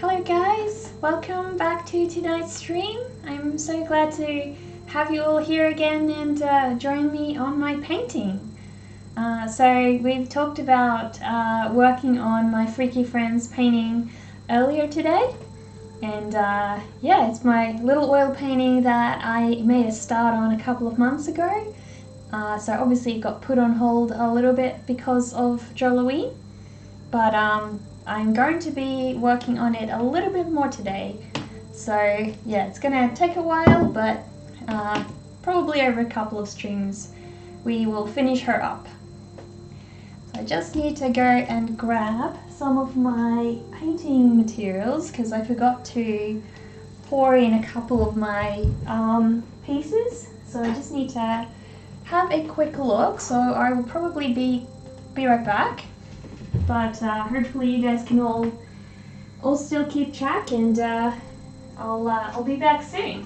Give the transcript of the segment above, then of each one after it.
Hello guys, welcome back to tonight's stream. I'm so glad to have you all here again and join me on my painting. So we've talked about working on my Freaky Friends painting earlier today, and yeah, it's my little oil painting that I made a start on a couple of months ago. So obviously it got put on hold a little bit because of Joloween, but I'm going to be working on it a little bit more today. So yeah, it's gonna take a while, but probably over a couple of streams we will finish her up. So I just need to go and grab some of my painting materials because I forgot to pour in a couple of my pieces. So I just need to have a quick look. So I will probably be right back. But hopefully you guys can all still keep track, and I'll be back soon.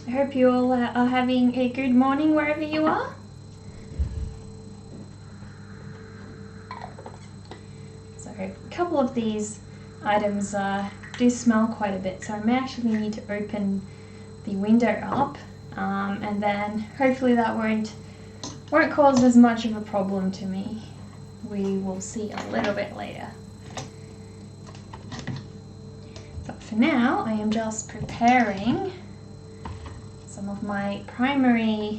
I hope you all are having a good morning wherever you are. So a couple of these items do smell quite a bit, so I may actually need to open the window up, and then hopefully that won't cause as much of a problem to me. We will see a little bit later. But for now, I am just preparing some of my primary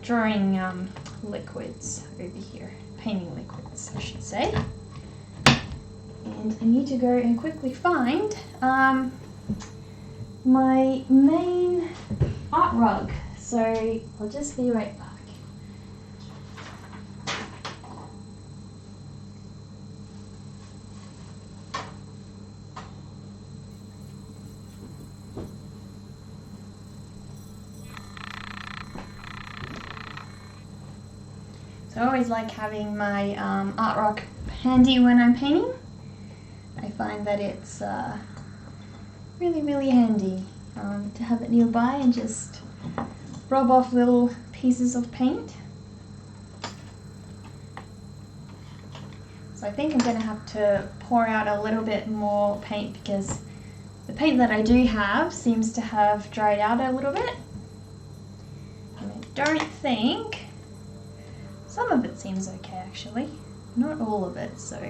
drawing liquids over here, painting liquids I should say. And I need to go and quickly find my main art rug, so I'll just be right back. I always like having my art rock handy when I'm painting. I find that it's really handy to have it nearby and just rub off little pieces of paint. So I think I'm going to have to pour out a little bit more paint because the paint that I do have seems to have dried out a little bit. And I don't think... Some of it seems okay actually, not all of it, so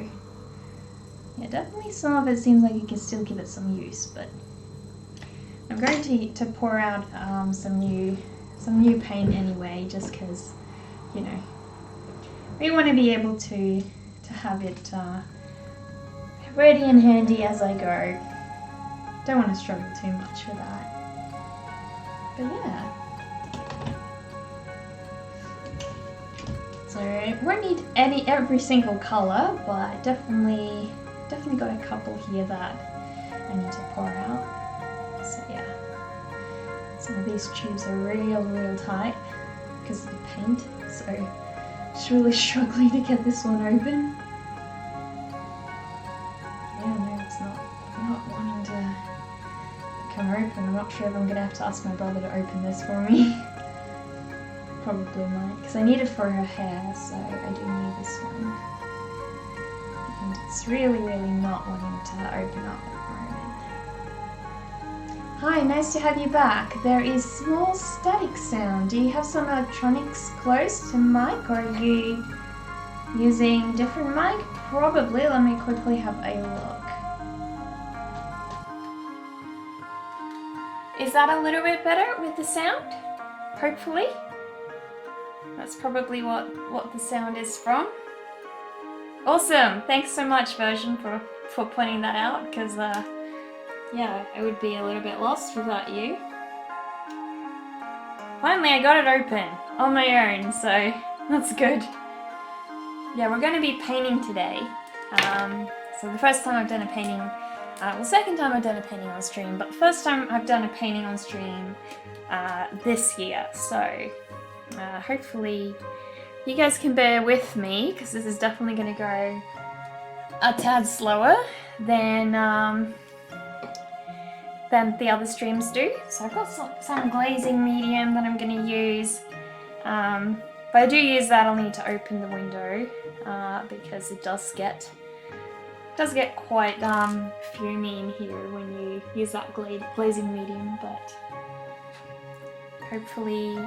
yeah, definitely some of it seems like you can still give it some use, but I'm going to pour out some new paint anyway, just because, you know, we want to be able to have it ready and handy as I go. Don't want to struggle too much with that, but yeah. So I won't need every single colour, but definitely got a couple here that I need to pour out. So yeah, some of these tubes are real tight because of the paint, so just really struggling to get this one open. Yeah, no, it's not wanting to come open. I'm not sure if I'm gonna have to ask my brother to open this for me. Probably might, because I need it for her hair, so I do need this one. It's really not wanting to open up at the moment. Hi, nice to have you back. There is small static sound. Do you have some electronics close to mic, or are you using different mic? Probably. Let me quickly have a look. Is that a little bit better with the sound? Hopefully. That's probably what the sound is from. Awesome! Thanks so much, Version, for pointing that out, because yeah, I would be a little bit lost without you. Finally, I got it open on my own, so that's good. Yeah, we're going to be painting today. So the first time I've done a painting, well, second time I've done a painting on stream, but the first time I've done a painting on stream this year. So hopefully you guys can bear with me, because this is definitely going to go a tad slower than the other streams do. So I've got some glazing medium that I'm going to use. If I do use that, I'll need to open the window because it does get quite fumey in here when you use that glazing medium. But hopefully,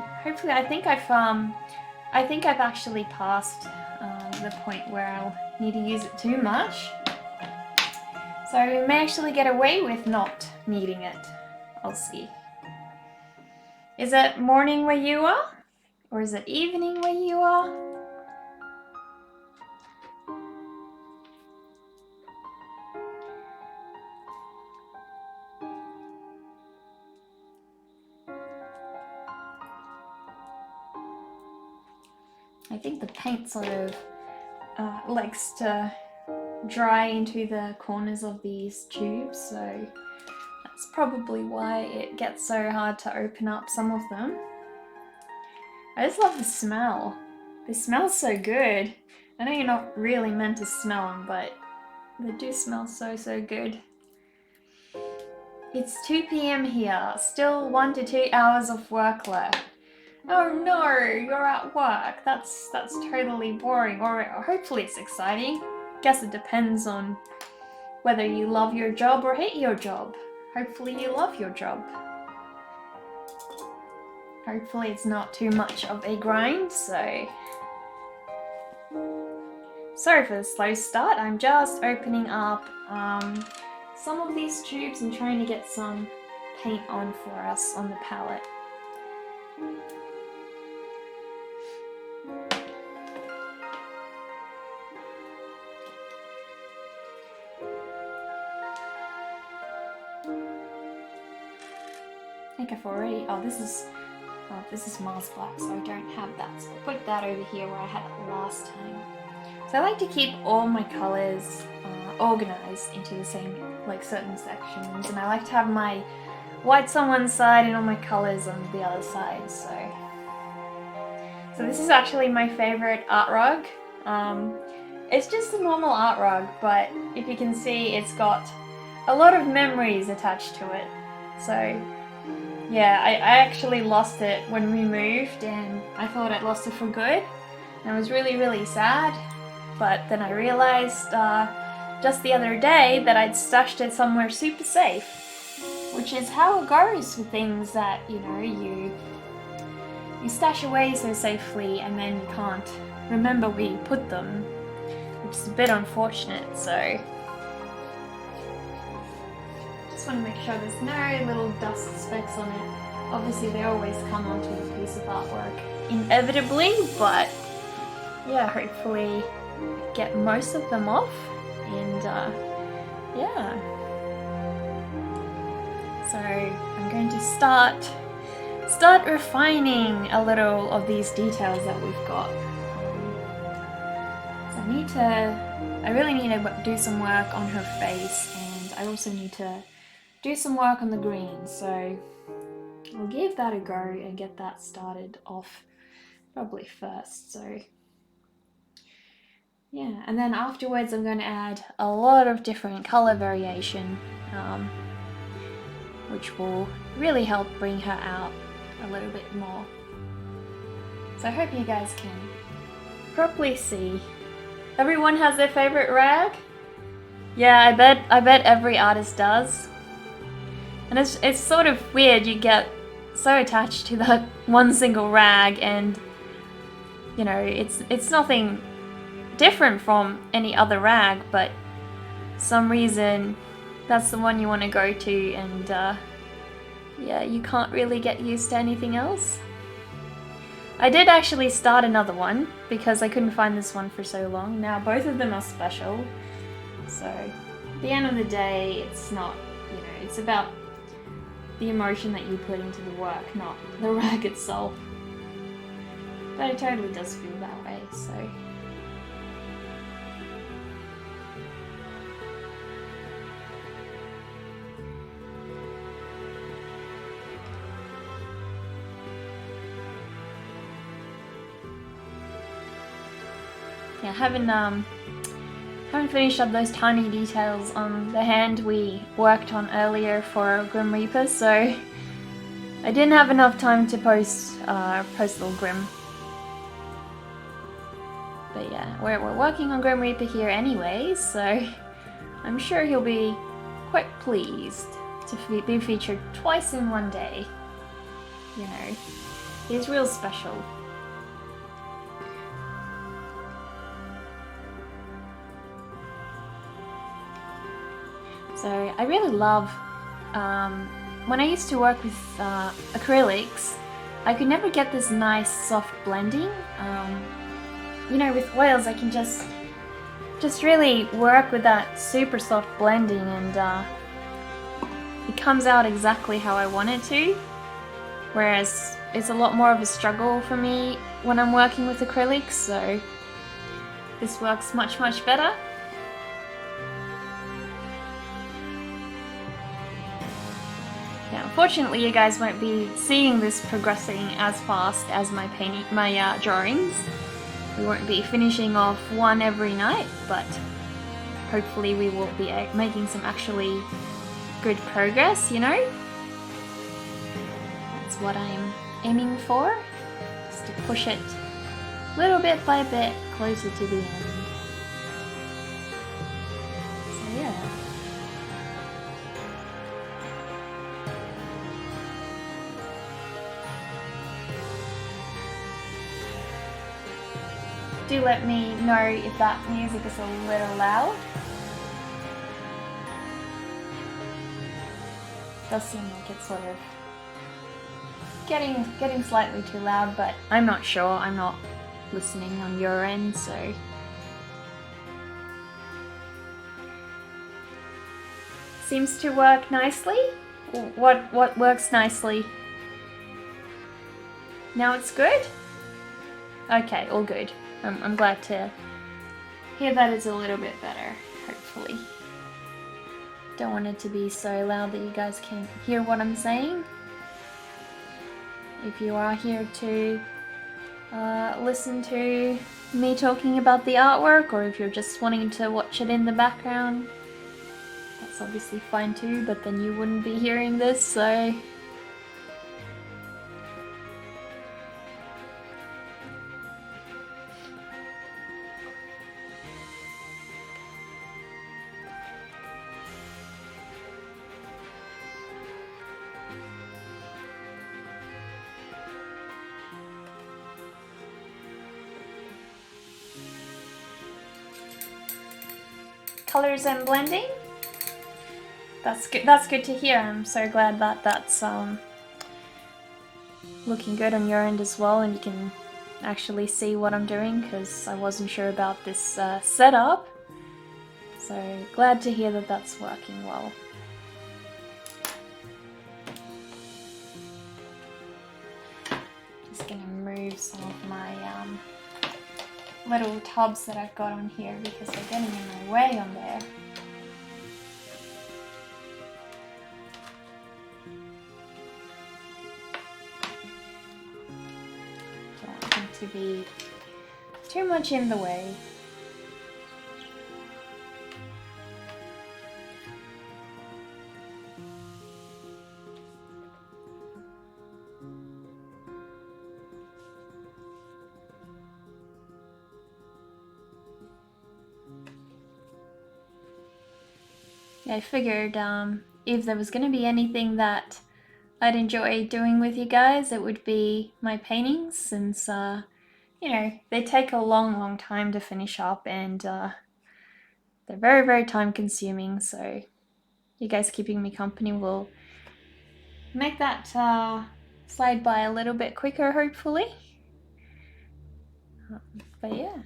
I think I've actually passed the point where I'll need to use it too much. So we may actually get away with not needing it. I'll see. Is it morning where you are? Or is it evening where you are? I think the paint sort of likes to dry into the corners of these tubes, so that's probably why it gets so hard to open up some of them. I just love the smell. They smell so good. I know you're not really meant to smell them, but they do smell so good. It's 2 p.m. here, still 1 to 2 hours of work left. Oh no, you're at work. That's totally boring, or hopefully it's exciting. Guess it depends on whether you love your job or hate your job. Hopefully you love your job. Hopefully it's not too much of a grind, so... Sorry for the slow start. I'm just opening up some of these tubes and trying to get some paint on for us on the palette. I think I've already... Oh, this is Mars Black, so I don't have that. So I'll put that over here where I had it last time. So I like to keep all my colours organised into the same, like, certain sections, and I like to have my whites on one side and all my colours on the other side. So this is actually my favourite art rug. It's just a normal art rug, but if you can see, it's got a lot of memories attached to it. So yeah, I actually lost it when we moved, and I thought I'd lost it for good. And I was really sad, but then I realised just the other day that I'd stashed it somewhere super safe, which is how it goes with things that, you know, you stash away so safely and then you can't remember where you put them, which is a bit unfortunate. So just want to make sure there's no little dust specks on it. Obviously they always come onto a piece of artwork inevitably, but yeah, hopefully get most of them off, and yeah. So I'm going to start refining a little of these details that we've got. So I really need to do some work on her face, and I also need to do some work on the green, so I'll give that a go and get that started off probably first. So yeah, and then afterwards I'm going to add a lot of different colour variation, which will really help bring her out a little bit more. So I hope you guys can properly see. Everyone has their favourite rag? Yeah, I bet every artist does. And it's sort of weird, you get so attached to that one single rag, and you know, it's nothing different from any other rag, but some reason that's the one you want to go to, and yeah, you can't really get used to anything else. I did actually start another one because I couldn't find this one for so long. Now both of them are special, so at the end of the day, it's not, you know, it's about the emotion that you put into the work, not the rag itself. But it totally does feel that way, so. Yeah, haven't finished up those tiny details on the hand we worked on earlier for Grim Reaper, so I didn't have enough time to post little Grim. But yeah, we're working on Grim Reaper here anyway, so I'm sure he'll be quite pleased to be featured twice in one day. You know, he's real special. So I really love, when I used to work with acrylics, I could never get this nice soft blending. You know, with oils I can just really work with that super soft blending, and it comes out exactly how I want it to. Whereas it's a lot more of a struggle for me when I'm working with acrylics, so this works much better. Now, unfortunately, you guys won't be seeing this progressing as fast as my drawings. We won't be finishing off one every night, but hopefully we will be making some actually good progress, you know? That's what I'm aiming for, is to push it little bit by bit closer to the end. So yeah. Do let me know if that music is a little loud. It does seem like it's sort of getting slightly too loud, but I'm not sure. I'm not listening on your end, so. Seems to work nicely. What works nicely? Now it's good? Okay, all good. I'm glad to hear that it's a little bit better, hopefully. Don't want it to be so loud that you guys can't hear what I'm saying. If you are here to listen to me talking about the artwork, or if you're just wanting to watch it in the background, that's obviously fine too, but then you wouldn't be hearing this, so. Colors and blending. That's good. That's good to hear. I'm so glad that that's looking good on your end as well, and you can actually see what I'm doing, because I wasn't sure about this setup. So glad to hear that that's working well. Just gonna move some of my little tubs that I've got on here because they're getting in my way on there. Don't want them to be too much in the way. I figured if there was going to be anything that I'd enjoy doing with you guys, it would be my paintings, since you know, they take a long time to finish up, and they're very time consuming, so you guys keeping me company will make that slide by a little bit quicker, hopefully. But yeah.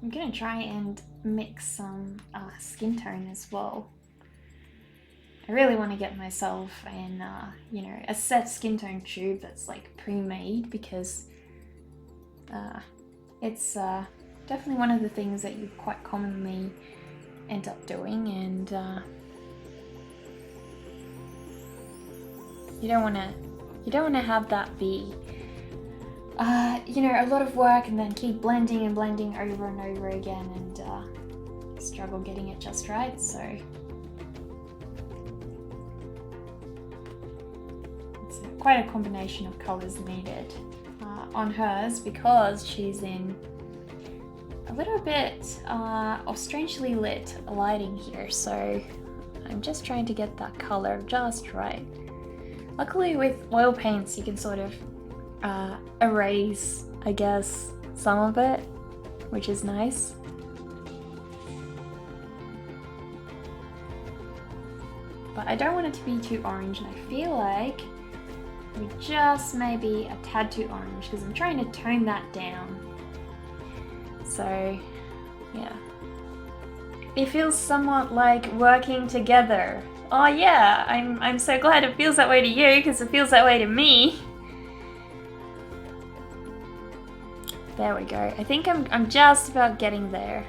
I'm gonna try and mix some skin tone as well. I really want to get myself in, you know, a set skin tone tube that's like pre-made, because it's definitely one of the things that you quite commonly end up doing, and you don't want to have that be you know, a lot of work, and then keep blending and blending over and over again, and struggle getting it just right. So it's quite a combination of colors needed on hers, because she's in a little bit of strangely lit lighting here, so I'm just trying to get that color just right. Luckily with oil paints you can sort of erase, I guess, some of it, which is nice. But I don't want it to be too orange, and I feel like we just maybe a tad too orange, because I'm trying to tone that down. So yeah, it feels somewhat like working together. Oh yeah, I'm so glad it feels that way to you, because it feels that way to me. There we go. I think I'm just about getting there.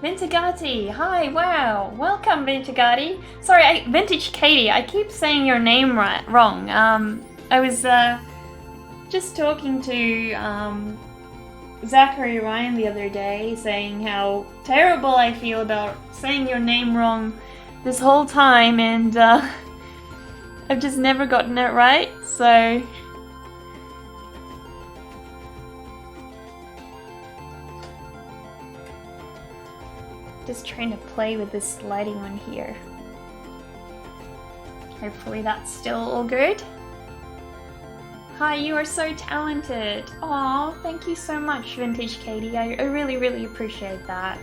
Vintagati, hi, wow, welcome Vintagati. Sorry, Vintage Katie, I keep saying your name wrong. I was just talking to Zachary Ryan the other day, saying how terrible I feel about saying your name wrong this whole time, and I've just never gotten it right, so... Just trying to play with this lighting on here. Hopefully that's still all good. Hi, you are so talented. Aw, thank you so much, Vintage Katie. I really appreciate that.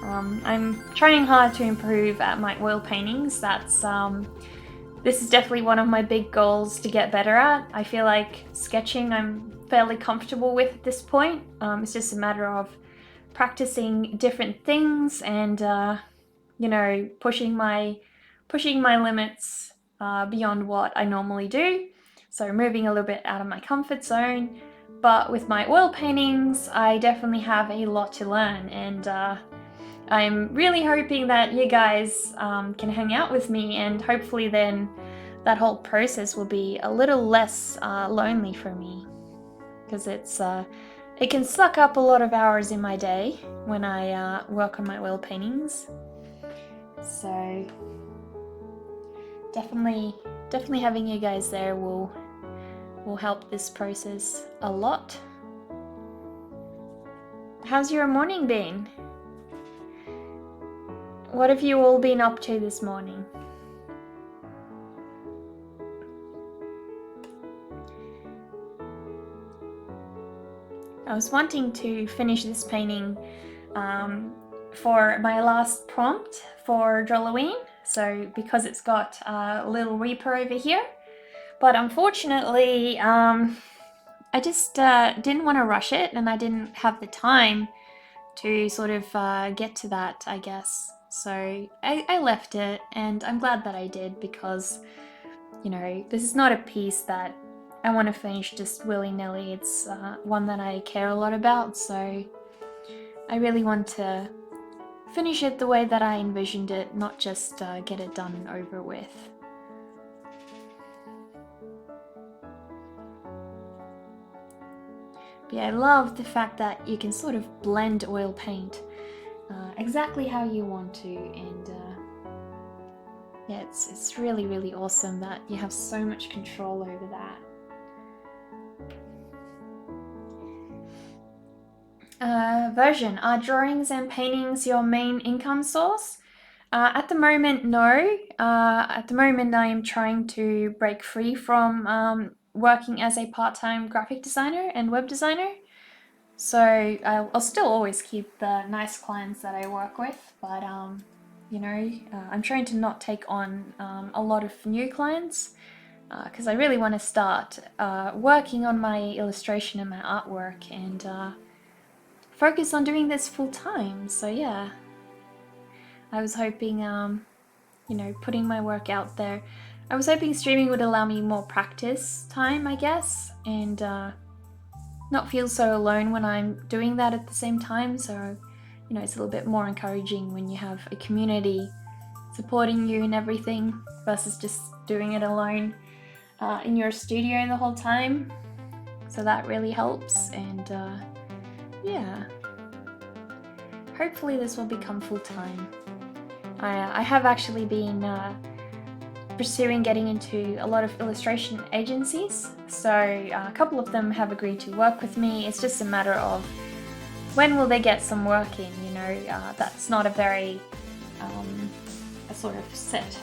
I'm trying hard to improve at my oil paintings. This is definitely one of my big goals to get better at. I feel like sketching I'm fairly comfortable with at this point. It's just a matter of practicing different things, and you know, pushing my limits beyond what I normally do. So moving a little bit out of my comfort zone. But with my oil paintings, I definitely have a lot to learn, and I'm really hoping that you guys can hang out with me, and hopefully then that whole process will be a little less lonely for me, because it can suck up a lot of hours in my day when I work on my oil paintings. So definitely having you guys there will help this process a lot. How's your morning been? What have you all been up to this morning? I was wanting to finish this painting for my last prompt for Halloween, so because it's got a little Reaper over here, but unfortunately I just didn't want to rush it, and I didn't have the time to sort of get to that, I guess. So I left it, and I'm glad that I did, because, you know, this is not a piece that I want to finish just willy-nilly. It's one that I care a lot about, so I really want to finish it the way that I envisioned it, not just get it done and over with. Yeah, I love the fact that you can sort of blend oil paint exactly how you want to, and yeah, it's really, really awesome that you have so much control over that. Version, are drawings and paintings your main income source? At the moment, no. At the moment, I am trying to break free from working as a part-time graphic designer and web designer. So I'll still always keep the nice clients that I work with, but I'm trying to not take on a lot of new clients because I really want to start working on my illustration and my artwork and focus on doing this full time. So yeah, I was hoping, putting my work out there. I was hoping streaming would allow me more practice time, I guess, and not feel so alone when I'm doing that at the same time. So, it's a little bit more encouraging when you have a community supporting you and everything versus just doing it alone in your studio the whole time. So that really helps, and yeah. Hopefully this will become full-time. I have actually been pursuing getting into a lot of illustration agencies, so a couple of them have agreed to work with me. It's just a matter of when will they get some work in, that's not a very a sort of set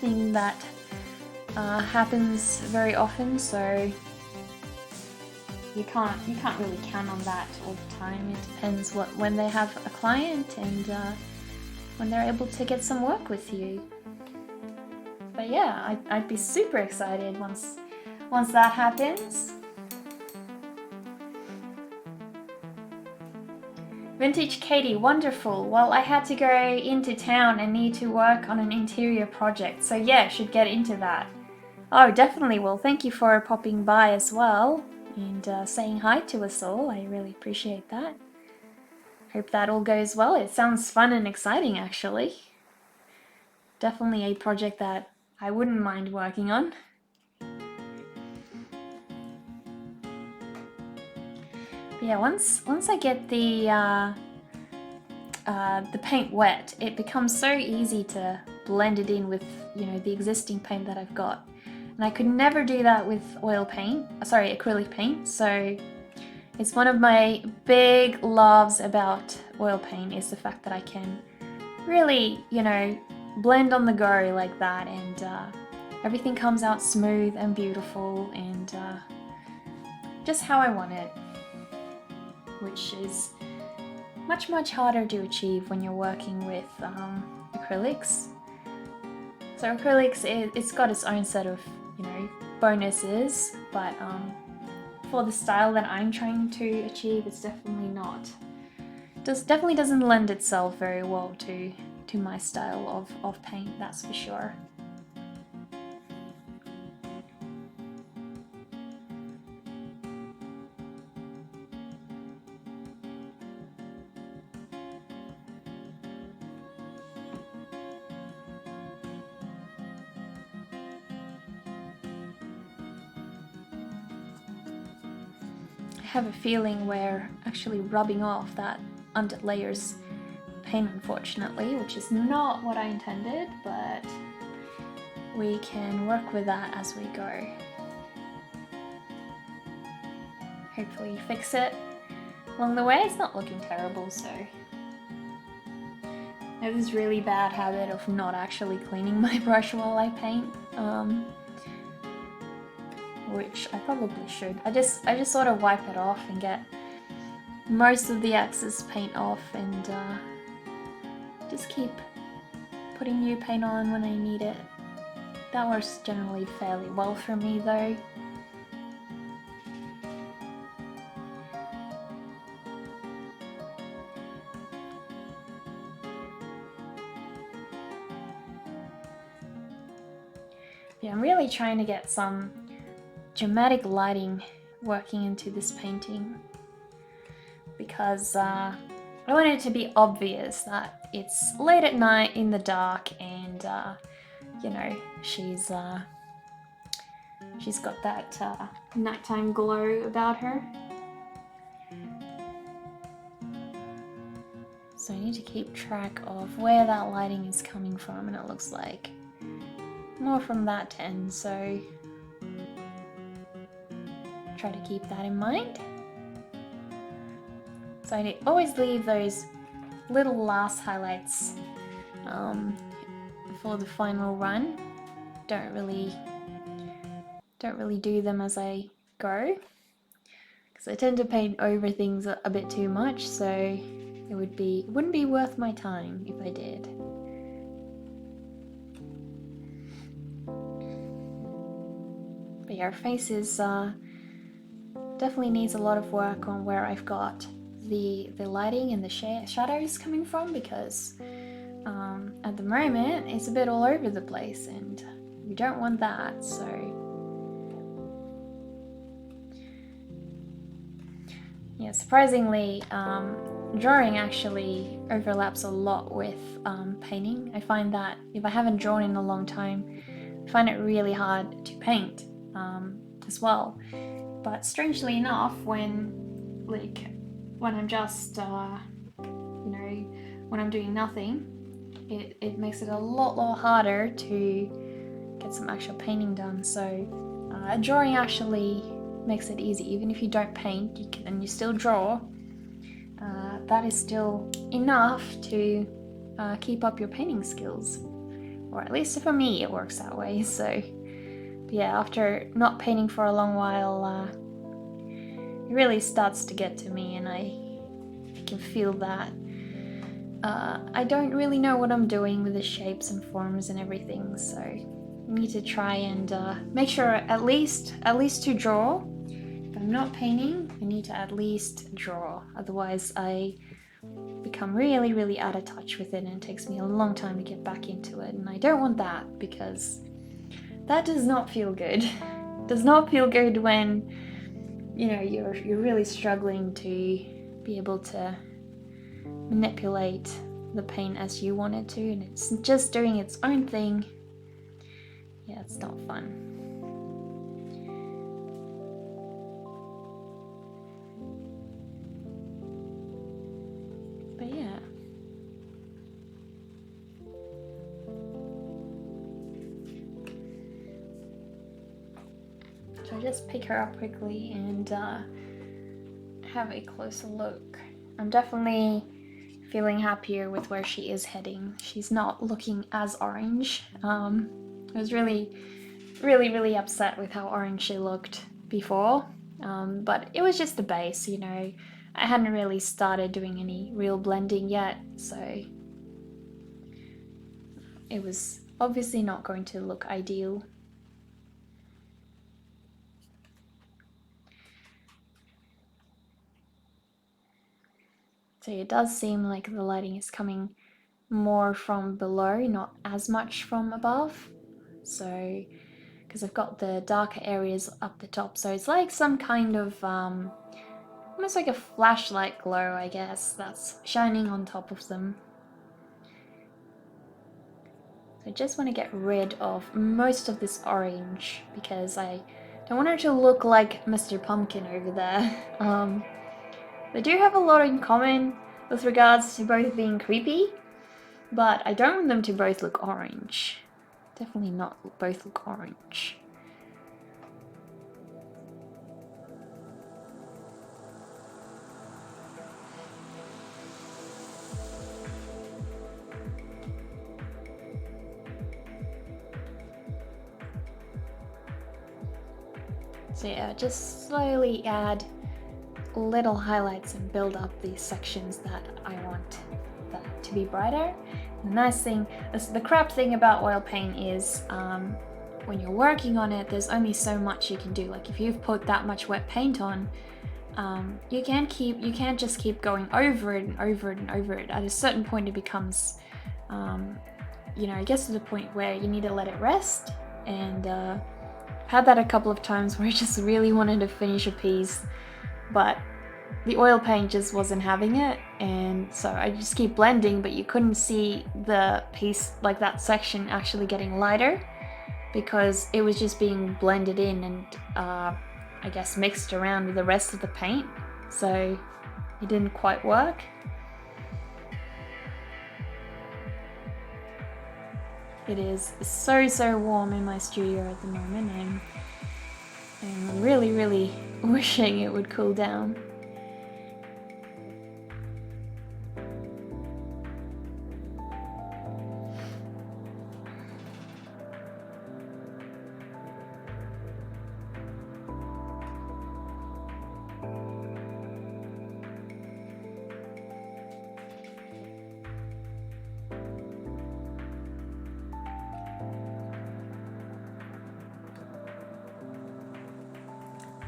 thing that happens very often, so you can't really count on that all the time. It depends when they have a client and when they're able to get some work with you. But yeah, I'd be super excited once that happens. Vintage Katie, wonderful. Well, I had to go into town and need to work on an interior project, so yeah, should get into that. Oh, definitely will. Thank you for popping by as well and saying hi to us all. I really appreciate that. Hope that all goes well. It sounds fun and exciting, actually. Definitely a project that I wouldn't mind working on. But yeah, once I get the paint wet, it becomes so easy to blend it in with the existing paint that I've got. And I could never do that with acrylic paint. So it's one of my big loves about oil paint is the fact that I can really, blend on the go like that, and everything comes out smooth and beautiful and just how I want it, which is much, much harder to achieve when you're working with acrylics. So acrylics, it's got its own set of, bonuses, but for the style that I'm trying to achieve, it's definitely not. Definitely doesn't lend itself very well to my style of paint, that's for sure. I have a feeling we're actually rubbing off that under layers paint, unfortunately, which is not what I intended, but we can work with that as we go. Hopefully fix it along the way. It's not looking terrible, so I have this really bad habit of not actually cleaning my brush while I paint, which I probably should. I just sort of wipe it off and get most of the excess paint off, and just keep putting new paint on when I need it. That works generally fairly well for me though. Yeah, I'm really trying to get some dramatic lighting working into this painting because I want it to be obvious that it's late at night in the dark and she's got that nighttime glow about her. So I need to keep track of where that lighting is coming from, and it looks like more from that end, so try to keep that in mind. So I always leave those little last highlights for the final run. Don't really do them as I go, because I tend to paint over things a bit too much, so it wouldn't be worth my time if I did. But yeah, our face is definitely needs a lot of work on where I've got the lighting and the shadows coming from, because at the moment it's a bit all over the place and we don't want that. So yeah, surprisingly, drawing actually overlaps a lot with painting. I find that if I haven't drawn in a long time, I find it really hard to paint as well. But strangely enough, when I'm just when I'm doing nothing, it makes it a lot harder to get some actual painting done. So drawing actually makes it easy. Even if you don't paint, and you still draw, that is still enough to keep up your painting skills, or at least for me it works that way. So yeah, after not painting for a long while, it really starts to get to me, and I can feel that I don't really know what I'm doing with the shapes and forms and everything. So I need to try and make sure at least to draw. If I'm not painting, I need to at least draw, otherwise I become really out of touch with it, and it takes me a long time to get back into it, and I don't want that, because that does not feel good. It does not feel good when you're really struggling to be able to manipulate the paint as you want it to, and it's just doing its own thing. Yeah, it's not fun. But yeah. So I just pick her up quickly and have a closer look. I'm definitely feeling happier with where she is heading. She's not looking as orange. I was really upset with how orange she looked before, but it was just the base, I hadn't really started doing any real blending yet, so it was obviously not going to look ideal. So it does seem like the lighting is coming more from below, not as much from above. So, because I've got the darker areas up the top, so it's like some kind of almost like a flashlight glow, I guess, that's shining on top of them. So I just want to get rid of most of this orange, because I don't want her to look like Mr. Pumpkin over there. They do have a lot in common with regards to both being creepy, but I don't want them to both look orange. Definitely not both look orange. So yeah, just slowly add little highlights and build up these sections that I want that to be brighter. The nice thing, the crap thing about oil paint is when you're working on it, there's only so much you can do. Like if you've put that much wet paint on, you can't just keep going over it and over it and over it. At a certain point it becomes it gets to the point where you need to let it rest, and I've had that a couple of times where I just really wanted to finish a piece, but the oil paint just wasn't having it, and so I just keep blending, but you couldn't see the piece, like that section, actually getting lighter because it was just being blended in and I guess mixed around with the rest of the paint, so it didn't quite work. It is so warm in my studio at the moment. I'm really wishing it would cool down.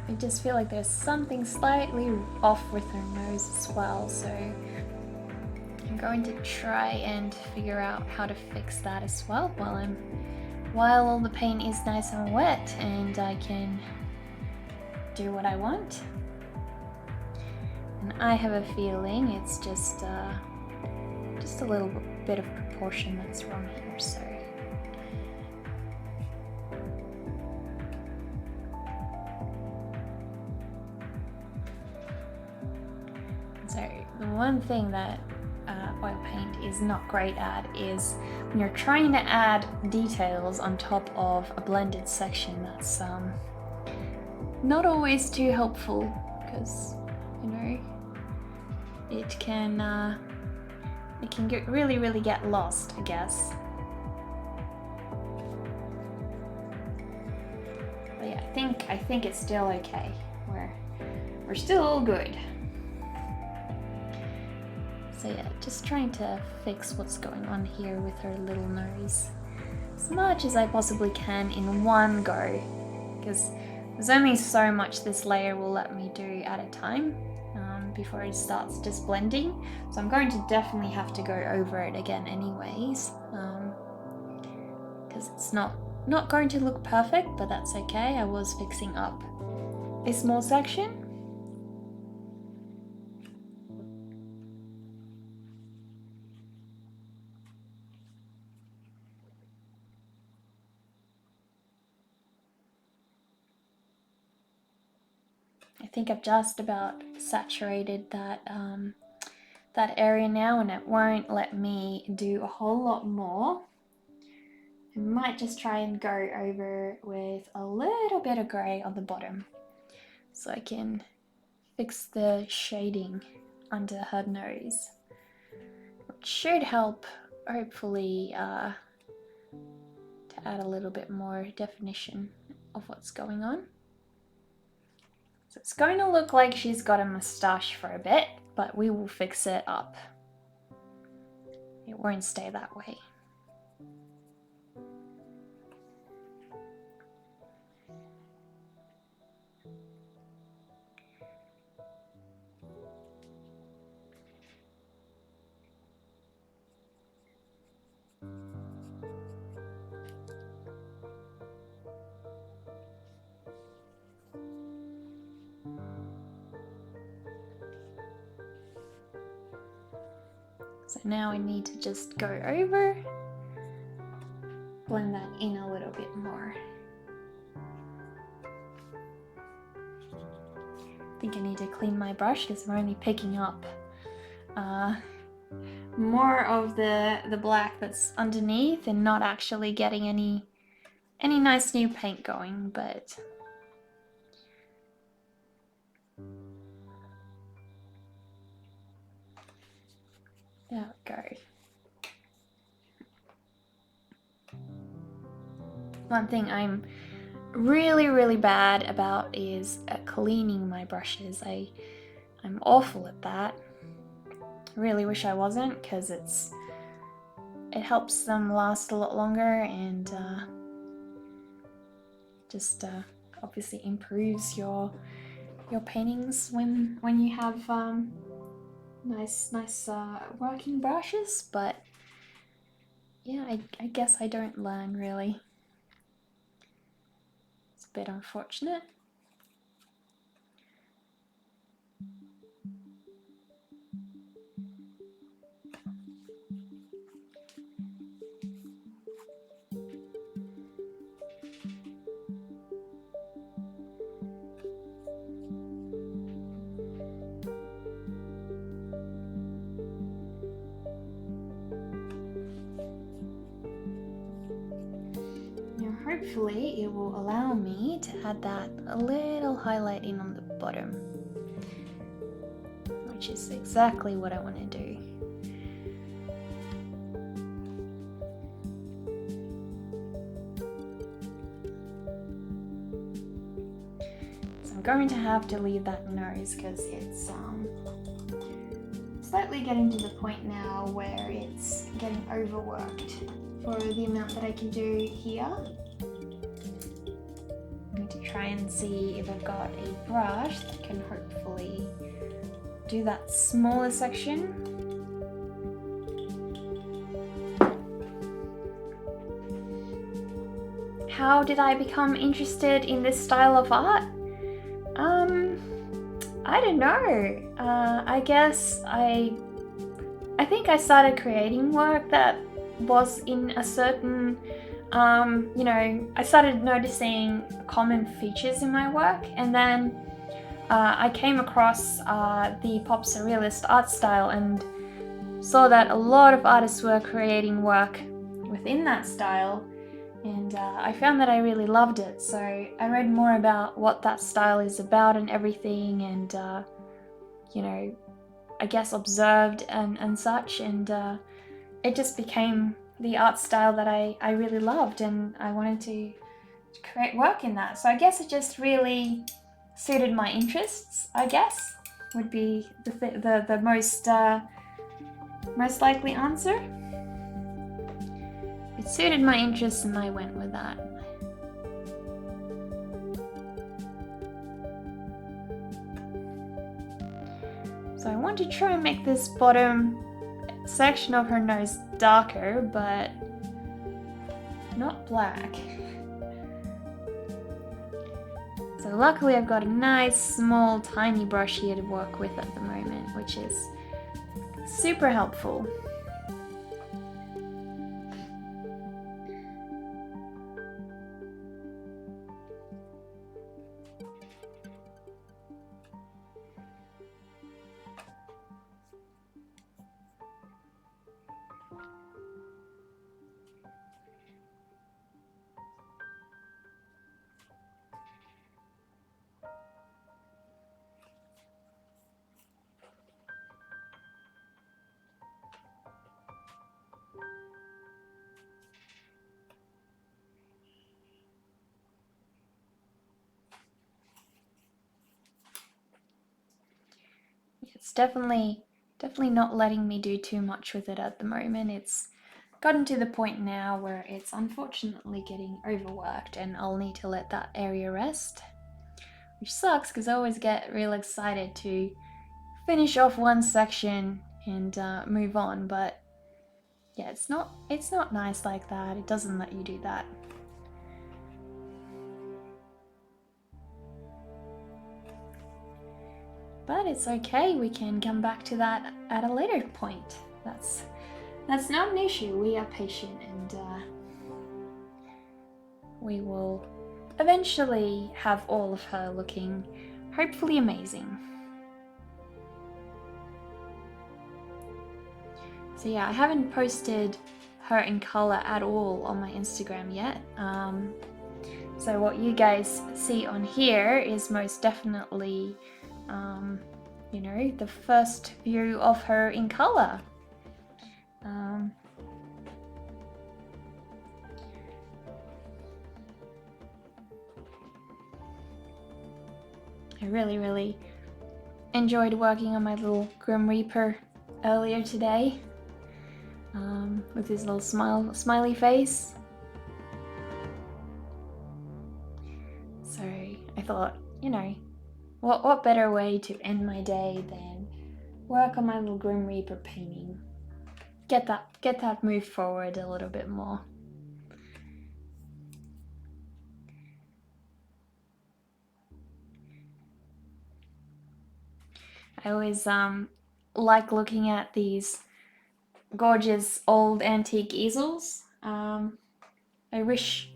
I just feel like there's something slightly off with her nose as well, so I'm going to try and figure out how to fix that as well while all the paint is nice and wet and I can do what I want. And I have a feeling it's just a little bit of proportion that's wrong here, so. So the one thing that oil paint is not great at is when you're trying to add details on top of a blended section. That's not always too helpful because, you know, it can really get lost, I guess. But yeah, I think it's still okay. We're still all good. So yeah, just trying to fix what's going on here with her little nose as much as I possibly can in one go, because there's only so much this layer will let me do at a time before it starts just blending. So I'm going to definitely have to go over it again anyways, because it's not going to look perfect, but that's okay. I was fixing up a small section. I think I've just about saturated that area now, and it won't let me do a whole lot more. I might just try and go over with a little bit of grey on the bottom so I can fix the shading under her nose, which should help hopefully to add a little bit more definition of what's going on. So it's going to look like she's got a moustache for a bit, but we will fix it up. It won't stay that way. So now I need to just go over, blend that in a little bit more. I think I need to clean my brush because I'm only picking up more of the black that's underneath and not actually getting any nice new paint going, but there we go. One thing I'm really bad about is cleaning my brushes. I'm awful at that. I really wish I wasn't, because it helps them last a lot longer and just obviously improves your paintings when you have nice working brushes. But yeah, I guess I don't learn really. It's a bit unfortunate. hopefully it will allow me to add that a little highlighting on the bottom, which is exactly what I want to do. So I'm going to have to leave that nose because it's slightly getting to the point now where it's getting overworked for the amount that I can do here. I'm going to try and see if I've got a brush that can hopefully do that smaller section. How did I become interested in this style of art? I don't know. I guess I think I started creating work that was in a certain, I started noticing common features in my work, and then I came across the pop surrealist art style and saw that a lot of artists were creating work within that style, and I found that I really loved it. So I read more about what that style is about and everything, and I guess observed and such, and it just became the art style that I really loved, and I wanted to create work in that. So I guess it just really suited my interests, I guess, would be the most likely answer. It suited my interests and I went with that. So I want to try and make this bottom section of her nose darker, but not black. So luckily I've got a nice small tiny brush here to work with at the moment, which is super helpful. It's definitely not letting me do too much with it at the moment. It's gotten to the point now where it's unfortunately getting overworked, and I'll need to let that area rest, which sucks because I always get real excited to finish off one section and move on, but yeah, it's not nice like that. It doesn't let you do that. But it's okay, we can come back to that at a later point. That's not an issue. We are patient, and we will eventually have all of her looking hopefully amazing. So yeah, I haven't posted her in color at all on my Instagram yet. So what you guys see on here is most definitely the first view of her in color. I really enjoyed working on my little Grim Reaper earlier today, with his little smiley face. So I thought, what better way to end my day than work on my little Grim Reaper painting. Get that moved forward a little bit more. I always like looking at these gorgeous old antique easels. I wish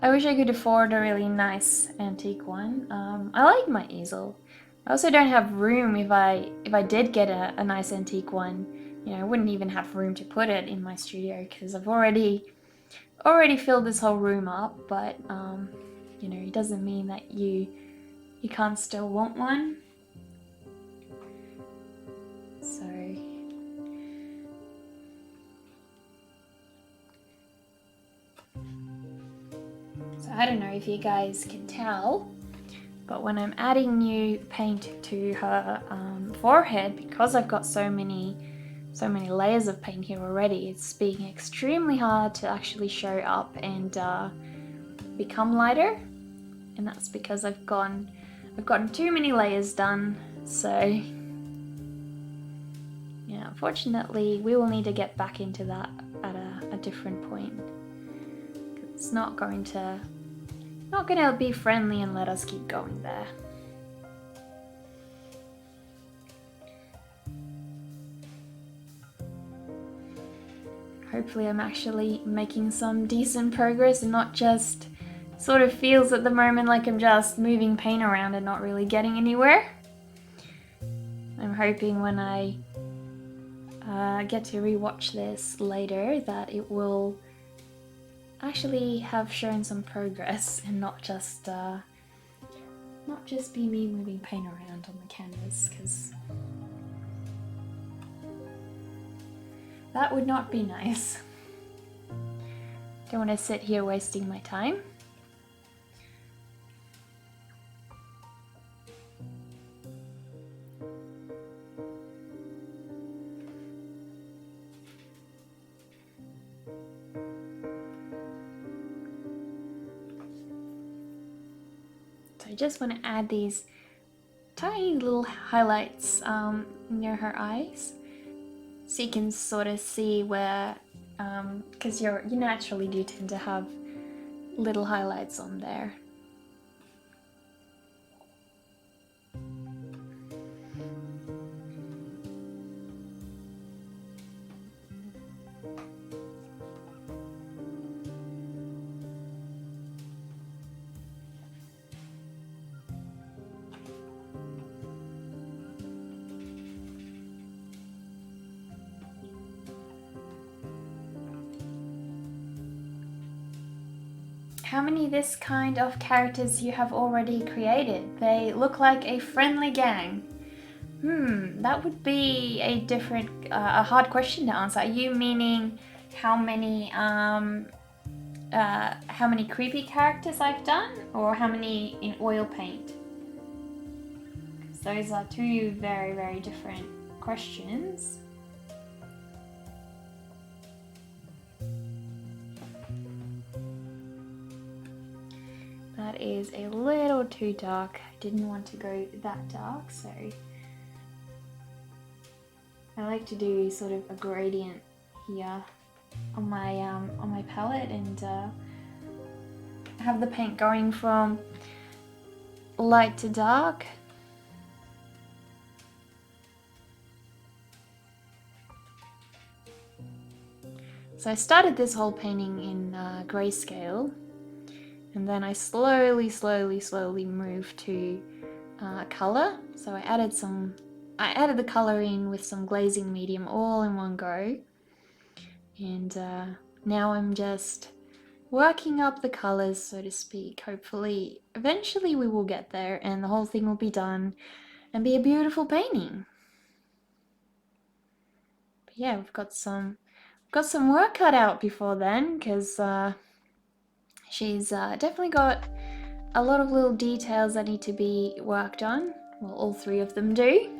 I could afford a really nice antique one. I like my easel. I also don't have room if I did get a nice antique one. I wouldn't even have room to put it in my studio because I've already already filled this whole room up, but you know, it doesn't mean that you can't still want one. So I don't know if you guys can tell, but when I'm adding new paint to her forehead, because I've got so many layers of paint here already, it's being extremely hard to actually show up and become lighter, and that's because I've gotten too many layers done. So yeah, unfortunately we will need to get back into that at a different point. It's not going to be friendly and let us keep going there. Hopefully I'm actually making some decent progress and not just sort of feels at the moment like I'm just moving paint around and not really getting anywhere. I'm hoping when I get to rewatch this later that it will actually have shown some progress and not just be me moving paint around on the canvas, because that would not be nice. Don't want to sit here wasting my time. So I just want to add these tiny little highlights near her eyes, so you can sort of see where, because you naturally do tend to have little highlights on there. How many this kind of characters you have already created? They look like a friendly gang. That would be a different, a hard question to answer. Are you meaning how many creepy characters I've done, or how many in oil paint? Those are two very, very different questions. That is a little too dark. I didn't want to go that dark, so I like to do sort of a gradient here on my palette, and have the paint going from light to dark. So I started this whole painting in grayscale, and then I slowly moved to color. So I added the color in with some glazing medium all in one go, and now I'm just working up the colors, so to speak. Hopefully eventually we will get there and the whole thing will be done and be a beautiful painting. But yeah, we've got some work cut out before then, because she's definitely got a lot of little details that need to be worked on. Well, all three of them do.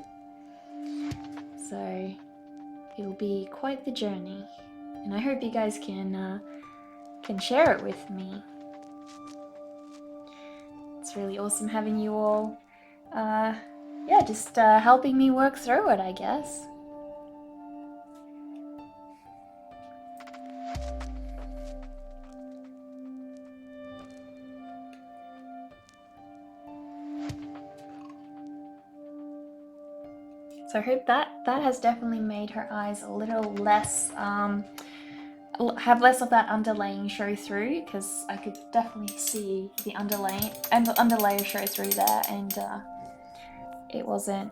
So it'll be quite the journey, and I hope you guys can share it with me. It's really awesome having you all, just helping me work through it, I guess. So I hope that has definitely made her eyes a little less, have less of that underlaying show through, because I could definitely see the underlayer show through there, and it wasn't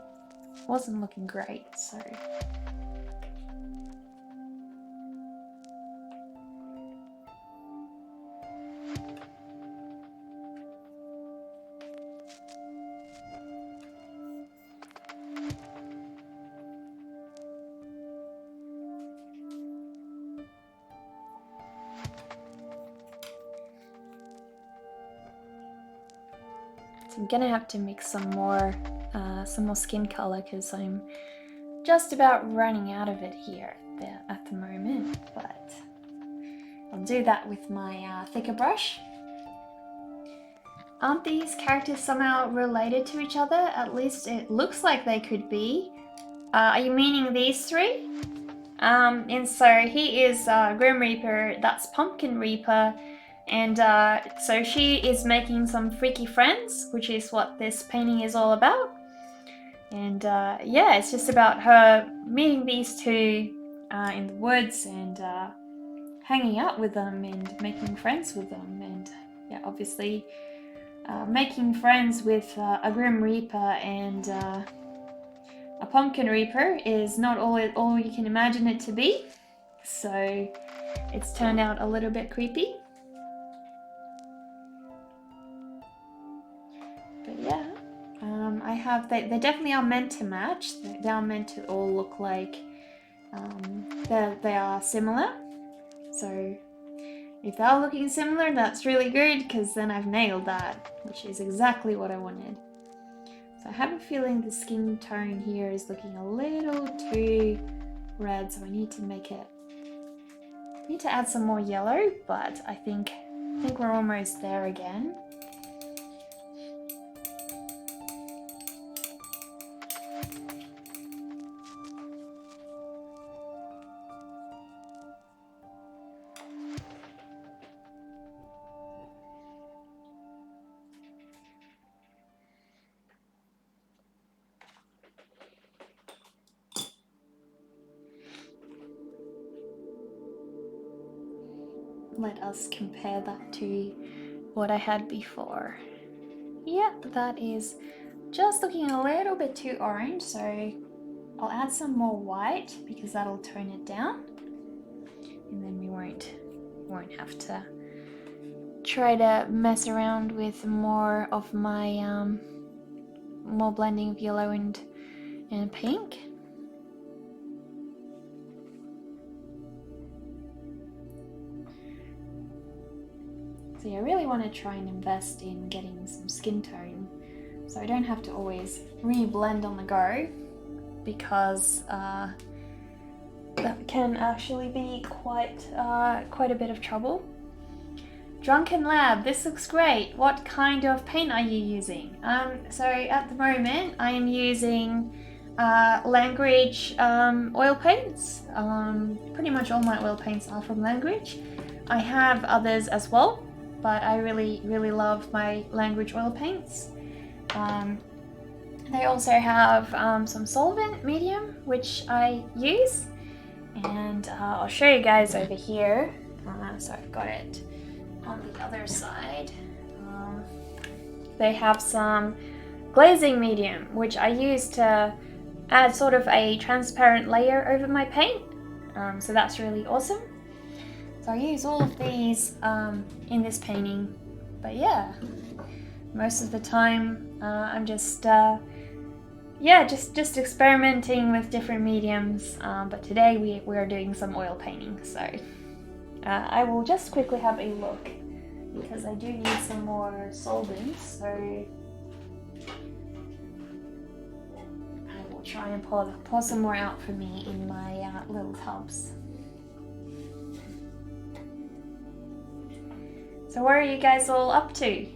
looking great. So So I'm gonna have to mix some more skin color because I'm just about running out of it here at the moment, but I'll do that with my thicker brush. Aren't these characters somehow related to each other? At least it looks like they could be. Are you meaning these three? And so he is Grim Reaper, that's Pumpkin Reaper, and so she is making some freaky friends, which is what this painting is all about. And yeah, it's just about her meeting these two in the woods and hanging out with them and making friends with them, and yeah, obviously making friends with a Grim Reaper and a Pumpkin Reaper is not all you can imagine it to be, so it's turned out a little bit creepy. But yeah, they definitely are meant to match. They are meant to all look like they are similar. So if they are looking similar, that's really good, because then I've nailed that, which is exactly what I wanted. So I have a feeling the skin tone here is looking a little too red, so I need to add some more yellow, but I think we're almost there again. Let us compare that to what I had before. Yeah, that is just looking a little bit too orange, so I'll add some more white because that'll tone it down, and then we won't have to try to mess around with more of my more blending of yellow and pink. So yeah, I really want to try and invest in getting some skin tone, so I don't have to always re-blend on the go, because that can actually be quite a bit of trouble. Drunken Lab, this looks great. What kind of paint are you using? So at the moment I am using Langridge oil paints. Pretty much all my oil paints are from Langridge. I have others as well, but I really love my Langridge oil paints. They also have some solvent medium, which I use, and I'll show you guys over here. So I've got it on the other side. They have some glazing medium, which I use to add sort of a transparent layer over my paint. So that's really awesome. So I use all of these in this painting, but yeah, most of the time I'm just experimenting with different mediums, but today we are doing some oil painting, so I will just quickly have a look because I do need some more solvents, so I will try and pour some more out for me in my little tubs. So what are you guys all up to?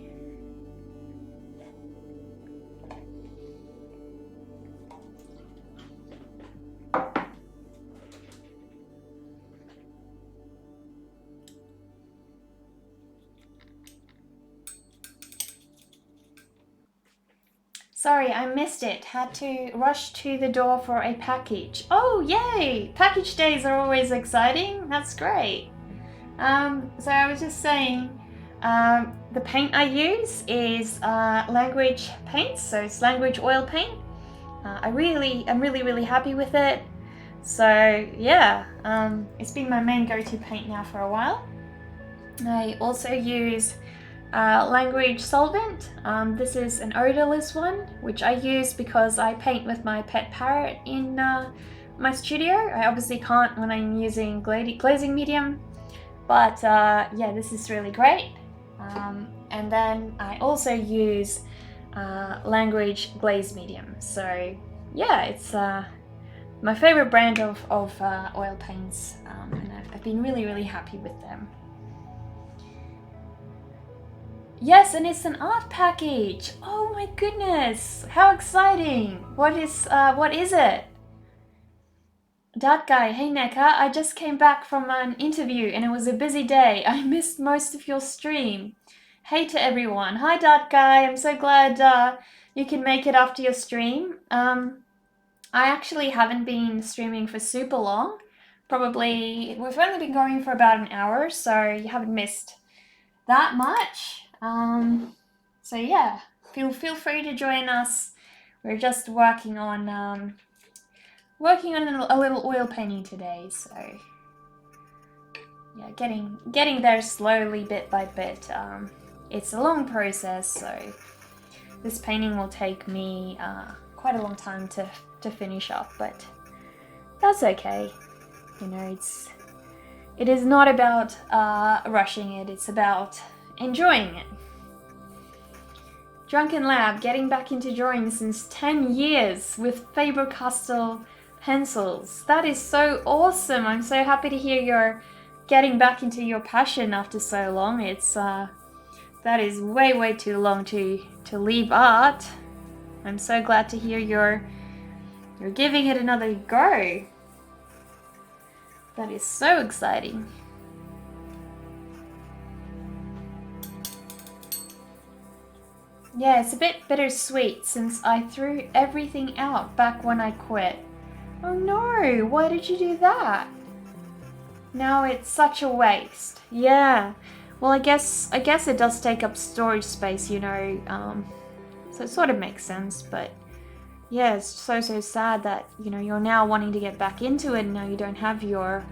Sorry, I missed it. Had to rush to the door for a package. Oh, yay! Package days are always exciting. That's great. So I was just saying, the paint I use is Langridge paints, so it's Langridge oil paint. I'm really happy with it. So yeah, it's been my main go-to paint now for a while. I also use Langridge solvent. This is an odorless one, which I use because I paint with my pet parrot in my studio. I obviously can't when I'm using glazing medium, but yeah, this is really great. And then I also use language glaze medium. So yeah, it's my favorite brand of oil paints, and I've been really happy with them. Yes, and it's an art package. Oh my goodness, how exciting! What is it? Dart Guy, hey Neka, I just came back from an interview and it was a busy day. I missed most of your stream. Hey to everyone. Hi Dart Guy, I'm so glad you can make it after your stream. I actually haven't been streaming for super long. Probably, we've only been going for about an hour, so you haven't missed that much. So yeah, feel free to join us. We're just working on a little oil painting today, so yeah, getting there slowly, bit by bit. It's a long process, so this painting will take me quite a long time to finish up, but that's okay. You know, it is not about rushing it, it's about enjoying it. Drunken Lab, getting back into drawing since 10 years with Faber-Castell pencils. That is so awesome. I'm so happy to hear you're getting back into your passion after so long. It's that is way too long to leave art. I'm so glad to hear you're giving it another go. That is so exciting. Yeah, it's a bit bittersweet since I threw everything out back when I quit. Oh no, why did you do that? Now it's such a waste. Yeah, well I guess it does take up storage space, you know, so it sort of makes sense, but yeah, it's so sad that, you know, you're now wanting to get back into it and now you don't have your,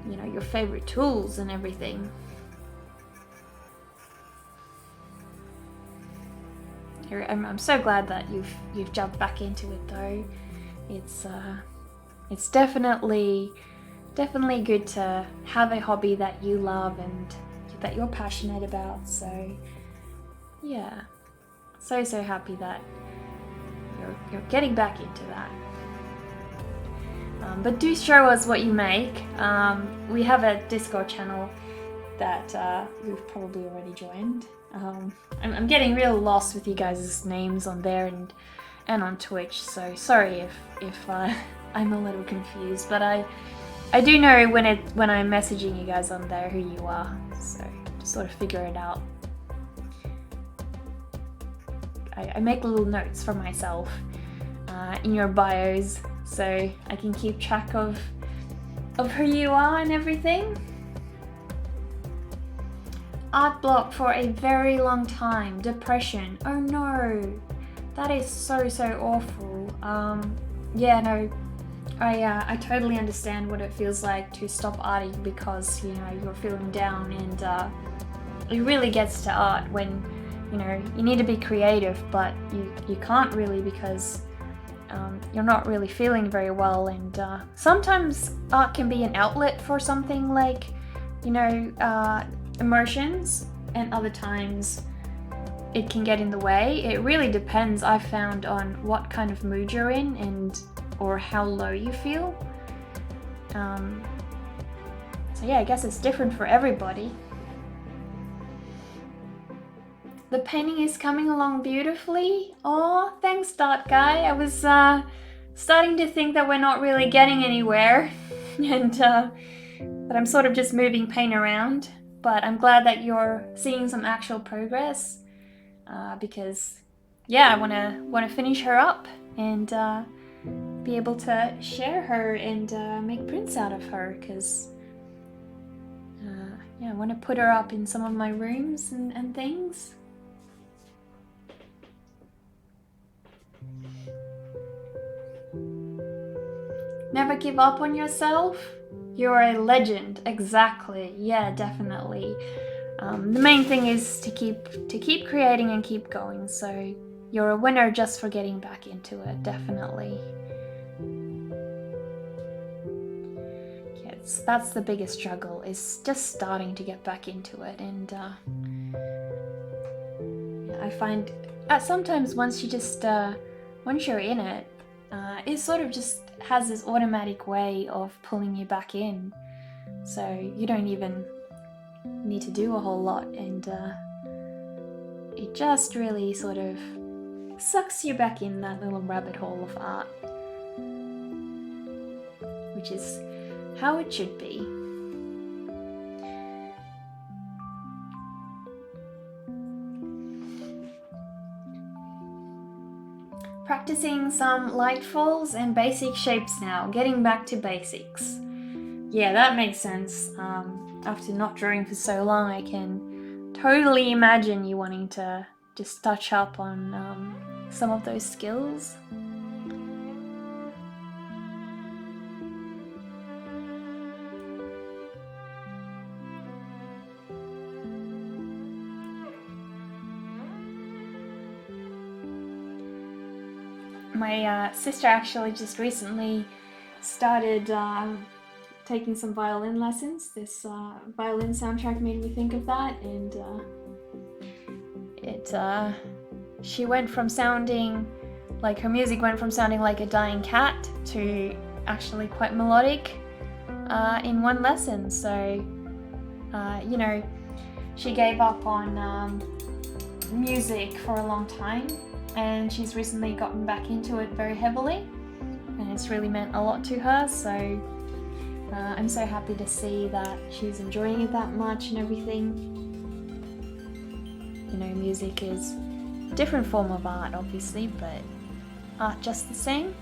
you know, your favorite tools and everything. I'm so glad that you've jumped back into it though. It's definitely good to have a hobby that you love and that you're passionate about. So yeah, so happy that you're getting back into that. But do show us what you make. We have a Discord channel that you've probably already joined. I'm getting real lost with you guys' names on there and on Twitch, so sorry if I'm a little confused, but I do know when I'm messaging you guys on there who you are, so just sort of figure it out. I make little notes for myself in your bios, so I can keep track of who you are and everything. Art block for a very long time. Depression. Oh no, that is so awful. Yeah, no, I totally understand what it feels like to stop arting because, you know, you're feeling down, and it really gets to art when, you know, you need to be creative, but you can't really because you're not really feeling very well, and sometimes art can be an outlet for something like, you know, emotions, and other times it can get in the way. It really depends, I've found, on what kind of mood you're in and or how low you feel. So yeah, I guess it's different for everybody. The painting is coming along beautifully. Oh, thanks Dart Guy. I was starting to think that we're not really getting anywhere and that I'm sort of just moving paint around. But I'm glad that you're seeing some actual progress, because yeah, I wanna finish her up and be able to share her and make prints out of her, because yeah, I want to put her up in some of my rooms and things. Never give up on yourself. You're a legend. Exactly. Yeah, definitely. The main thing is to keep creating and keep going. So you're a winner just for getting back into it. Definitely. Yes, that's the biggest struggle, is just starting to get back into it. And I find sometimes once you're in it, it sort of just has this automatic way of pulling you back in. So you don't even need to do a whole lot, and it just really sort of sucks you back in that little rabbit hole of art, which is how it should be. Practicing some light falls and basic shapes now, getting back to basics. Yeah, that makes sense. After not drawing for so long, I can totally imagine you wanting to just touch up on some of those skills. My sister actually just recently started taking some violin lessons. This violin soundtrack made me think of that, and she went from sounding like, her music went from sounding like a dying cat to actually quite melodic in one lesson. So she gave up on music for a long time, and she's recently gotten back into it very heavily, and it's really meant a lot to her. So I'm so happy to see that she's enjoying it that much and everything. Music is a different form of art, obviously, but art just the same.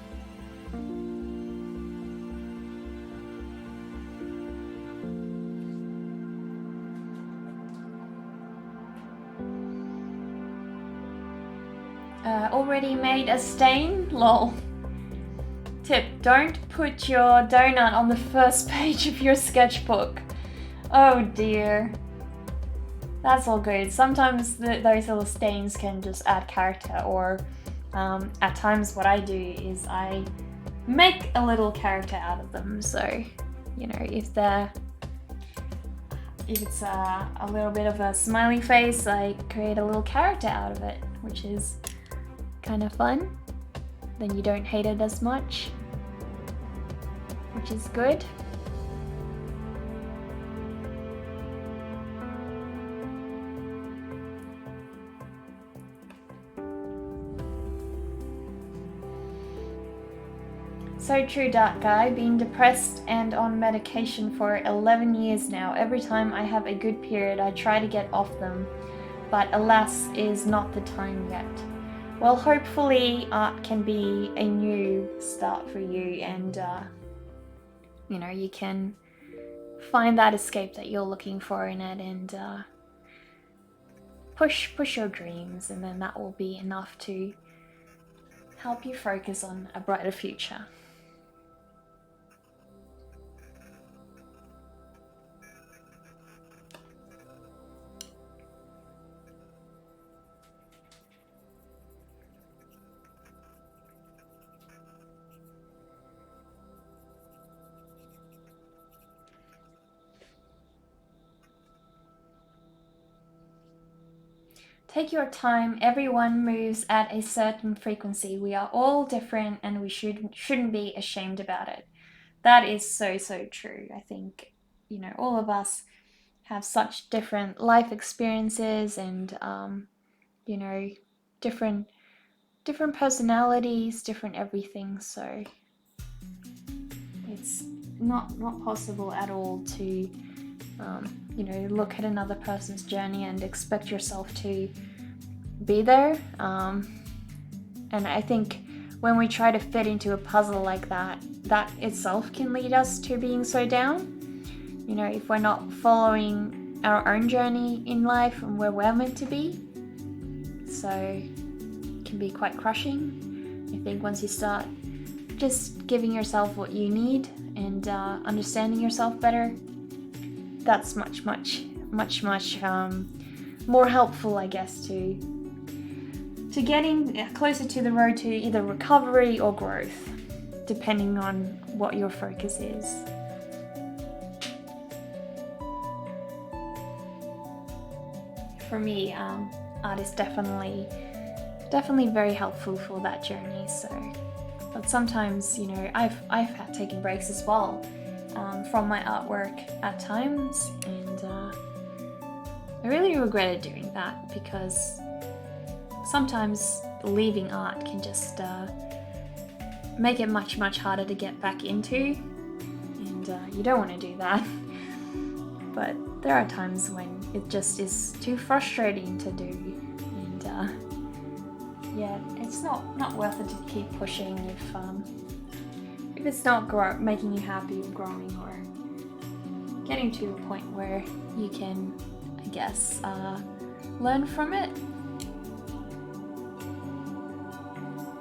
Already made a stain? Lol. Tip: don't put your donut on the first page of your sketchbook. Oh dear. That's all good. Sometimes those little stains can just add character, or at times what I do is I make a little character out of them. So, if it's a little bit of a smiley face, I create a little character out of it, which is kind of fun. Then you don't hate it as much, which is good. So true, Dark Guy. Been depressed and on medication for 11 years now. Every time I have a good period, I try to get off them, but alas, is not the time yet. Well, hopefully art can be a new start for you, and you can find that escape that you're looking for in it, and push your dreams, and then that will be enough to help you focus on a brighter future. Take your time. Everyone moves at a certain frequency. We are all different, and we shouldn't be ashamed about it. That is so true. I think, all of us have such different life experiences, and different personalities, different everything. So it's not possible at all to look at another person's journey and expect yourself to be there. And I think when we try to fit into a puzzle like that itself can lead us to being so down. If we're not following our own journey in life and where we're meant to be. So it can be quite crushing. I think once you start just giving yourself what you need and understanding yourself better, that's much more helpful, I guess, to getting closer to the road to either recovery or growth, depending on what your focus is. For me, art is definitely very helpful for that journey. So, but sometimes, you know, I've had taken breaks as well from my artwork at times, and I really regretted doing that, because sometimes leaving art can just make it much harder to get back into, and you don't want to do that. But there are times when it just is too frustrating to do, and yeah, it's not worth it to keep pushing if it's not making you happy or growing or getting to a point where you can, I guess, learn from it.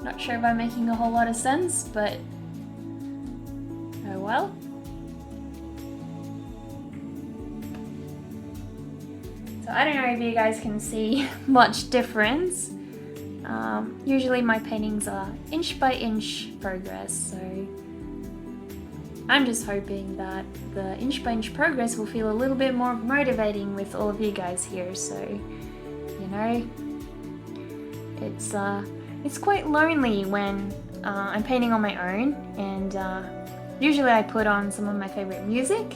Not sure if I'm making a whole lot of sense, but oh well. So I don't know if you guys can see much difference. Usually my paintings are inch by inch progress, so I'm just hoping that the inch by inch progress will feel a little bit more motivating with all of you guys here. So, you know, it's quite lonely when I'm painting on my own, and usually I put on some of my favorite music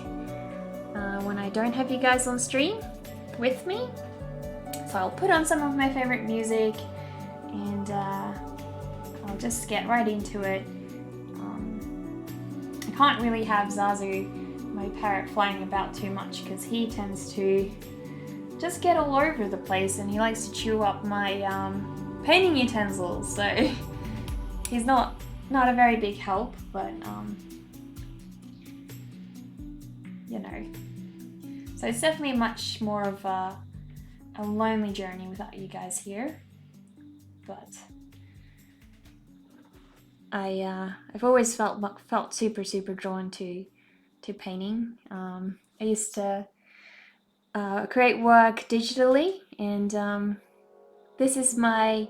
when I don't have you guys on stream with me. So I'll put on some of my favorite music, and I'll just get right into it. I can't really have Zazu, my parrot, flying about too much, because he tends to just get all over the place, and he likes to chew up my painting utensils, so he's not a very big help, but you know. So it's definitely much more of a lonely journey without you guys here. But I've always felt super drawn to painting. I used to create work digitally, and this is my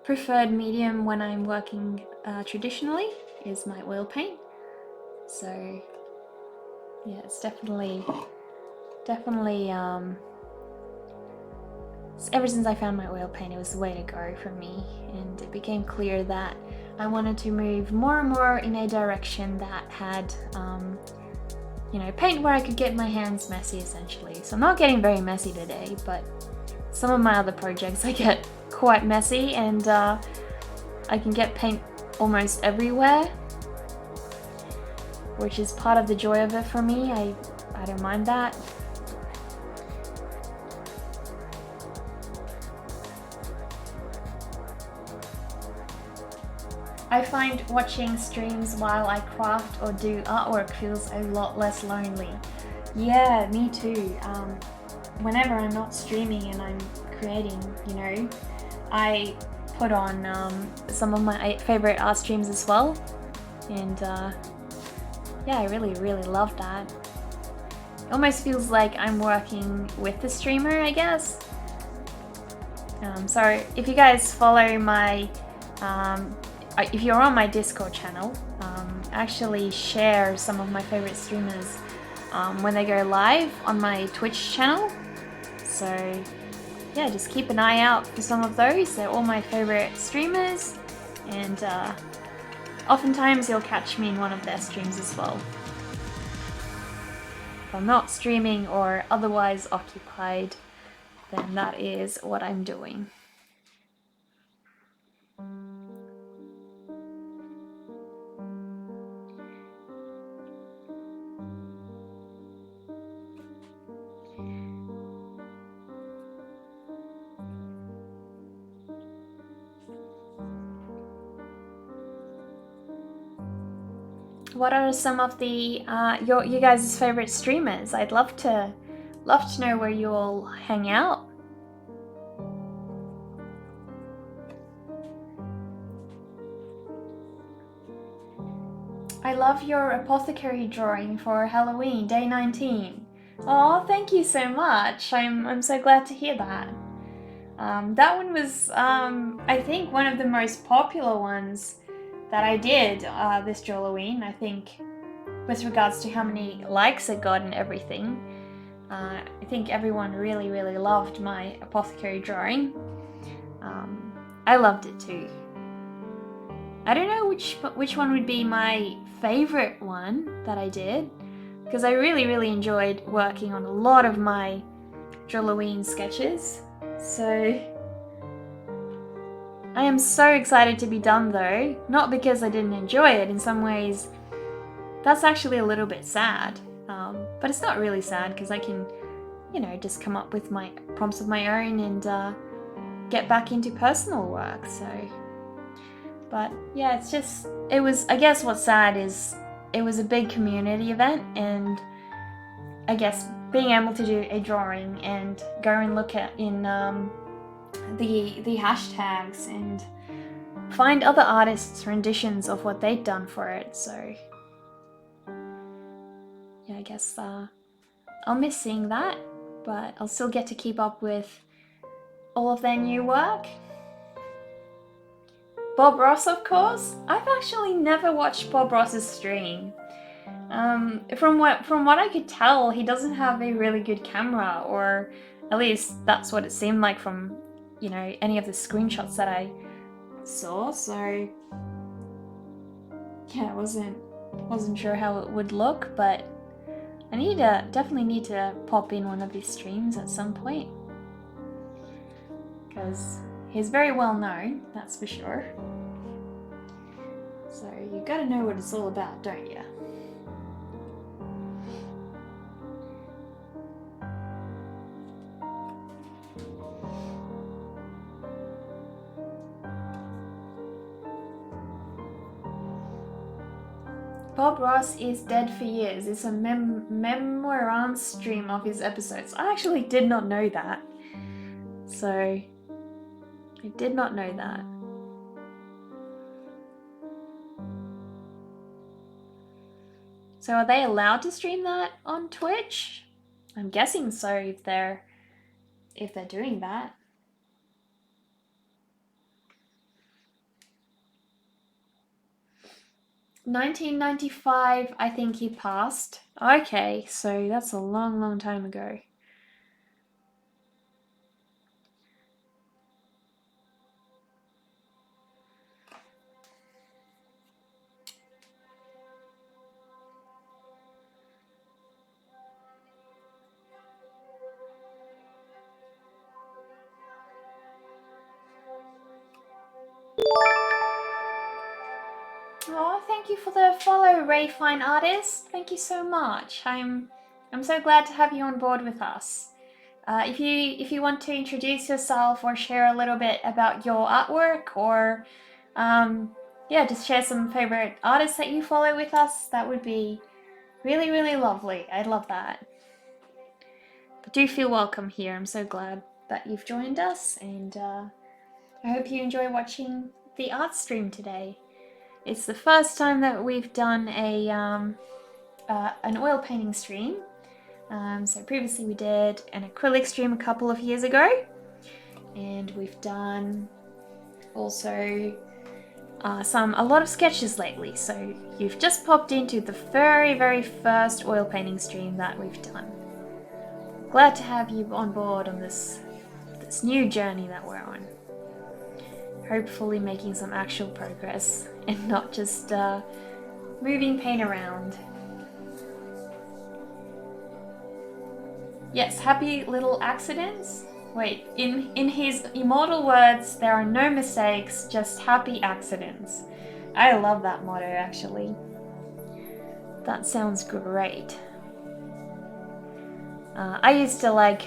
preferred medium when I'm working traditionally, is my oil paint. So yeah, it's definitely ever since I found my oil paint, it was the way to go for me, and it became clear that I wanted to move more and more in a direction that had you know, paint where I could get my hands messy, essentially. So I'm not getting very messy today, but some of my other projects I get quite messy, and I can get paint almost everywhere, which is part of the joy of it for me. I don't mind that. I find watching streams while I craft or do artwork feels a lot less lonely. Yeah, me too. Whenever I'm not streaming and I'm creating, you know, I put on some of my favorite art streams as well, and yeah, I really love that. It almost feels like I'm working with the streamer, I guess. So if you guys follow my if you're on my Discord channel, I actually share some of my favorite streamers when they go live on my Twitch channel. So yeah, just keep an eye out for some of those. They're all my favorite streamers, and oftentimes you'll catch me in one of their streams as well. If I'm not streaming or otherwise occupied, then that is what I'm doing. What are some of the you guys' favorite streamers? I'd love to know where you all hang out. I love your apothecary drawing for Halloween, day 19. Oh, thank you so much. I'm so glad to hear that. That one was I think one of the most popular ones that I did this Halloween, I think, with regards to how many likes it got and everything. I think everyone really loved my apothecary drawing. I loved it too. I don't know which one would be my favorite one that I did, because I really enjoyed working on a lot of my Joloween sketches. So I am so excited to be done though, not because I didn't enjoy it. In some ways, that's actually a little bit sad, but it's not really sad because I can, just come up with my prompts of my own and get back into personal work. So, but yeah, I guess what's sad is it was a big community event, and I guess being able to do a drawing and go and look at in the hashtags and find other artists' renditions of what they'd done for it. So yeah, I guess I'll miss seeing that, but I'll still get to keep up with all of their new work. Bob Ross, of course. I've actually never watched Bob Ross's stream. From what I could tell, he doesn't have a really good camera, or at least that's what it seemed like from, any of the screenshots that I saw. So yeah, I wasn't sure how it would look, but I definitely need to pop in one of his streams at some point, because he's very well known, that's for sure. So you gotta know what it's all about, don't you? Bob Ross is dead for years. It's a memoirance stream of his episodes. I actually did not know that. So, I did not know that. So are they allowed to stream that on Twitch? I'm guessing so if they're doing that. $1995, I think he passed. Okay, so that's a long time ago. Oh, thank you for the follow, Ray Fine Artist. Thank you so much. I'm so glad to have you on board with us. If you want to introduce yourself or share a little bit about your artwork, or just share some favorite artists that you follow with us, that would be really lovely. I'd love that. But do feel welcome here. I'm so glad that you've joined us, and I hope you enjoy watching the art stream today. It's the first time that we've done an oil painting stream. So previously we did an acrylic stream a couple of years ago, and we've done also a lot of sketches lately. So you've just popped into the very first oil painting stream that we've done. Glad to have you on board on this new journey that we're on. Hopefully making some actual progress and not just moving paint around. Yes, happy little accidents. Wait, in his immortal words, there are no mistakes, just happy accidents. I love that motto, actually. That sounds great. I used to like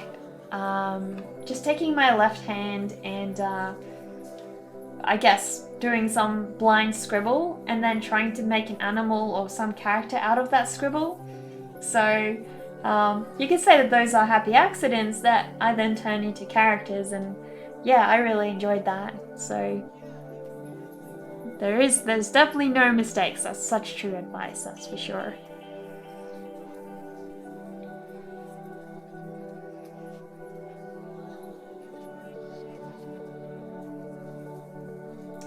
just taking my left hand and I guess doing some blind scribble and then trying to make an animal or some character out of that scribble. So you could say that those are happy accidents that I then turn into characters, and yeah, I really enjoyed that. So there's definitely no mistakes. That's such true advice, that's for sure.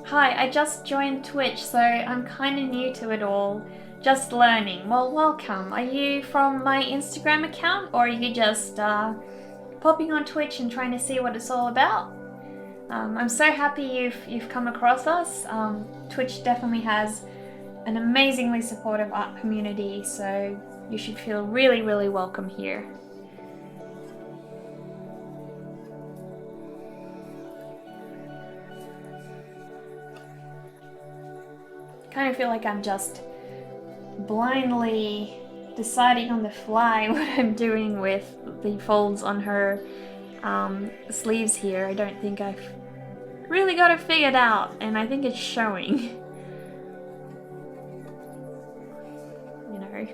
Hi, I just joined Twitch, so I'm kind of new to it all. Just learning. Well, welcome. Are you from my Instagram account, or are you just popping on Twitch and trying to see what it's all about? I'm so happy you've come across us. Twitch definitely has an amazingly supportive art community, so you should feel really, really welcome here. Kind of feel like I'm just blindly deciding on the fly what I'm doing with the folds on her sleeves here. I don't think I've really got it figured out, and I think it's showing. You know.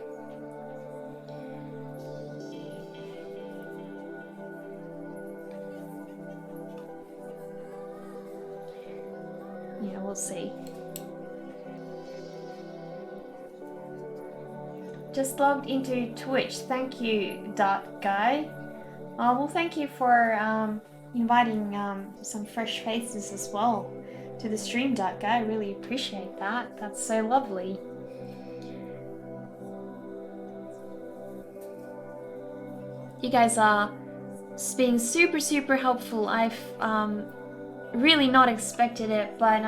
Yeah, we'll see. Just logged into Twitch. Thank you, Dot Guy. Well, thank you for inviting some fresh faces as well to the stream, Dot Guy. I really appreciate that. That's so lovely. You guys are being super, super helpful. I've really not expected it, but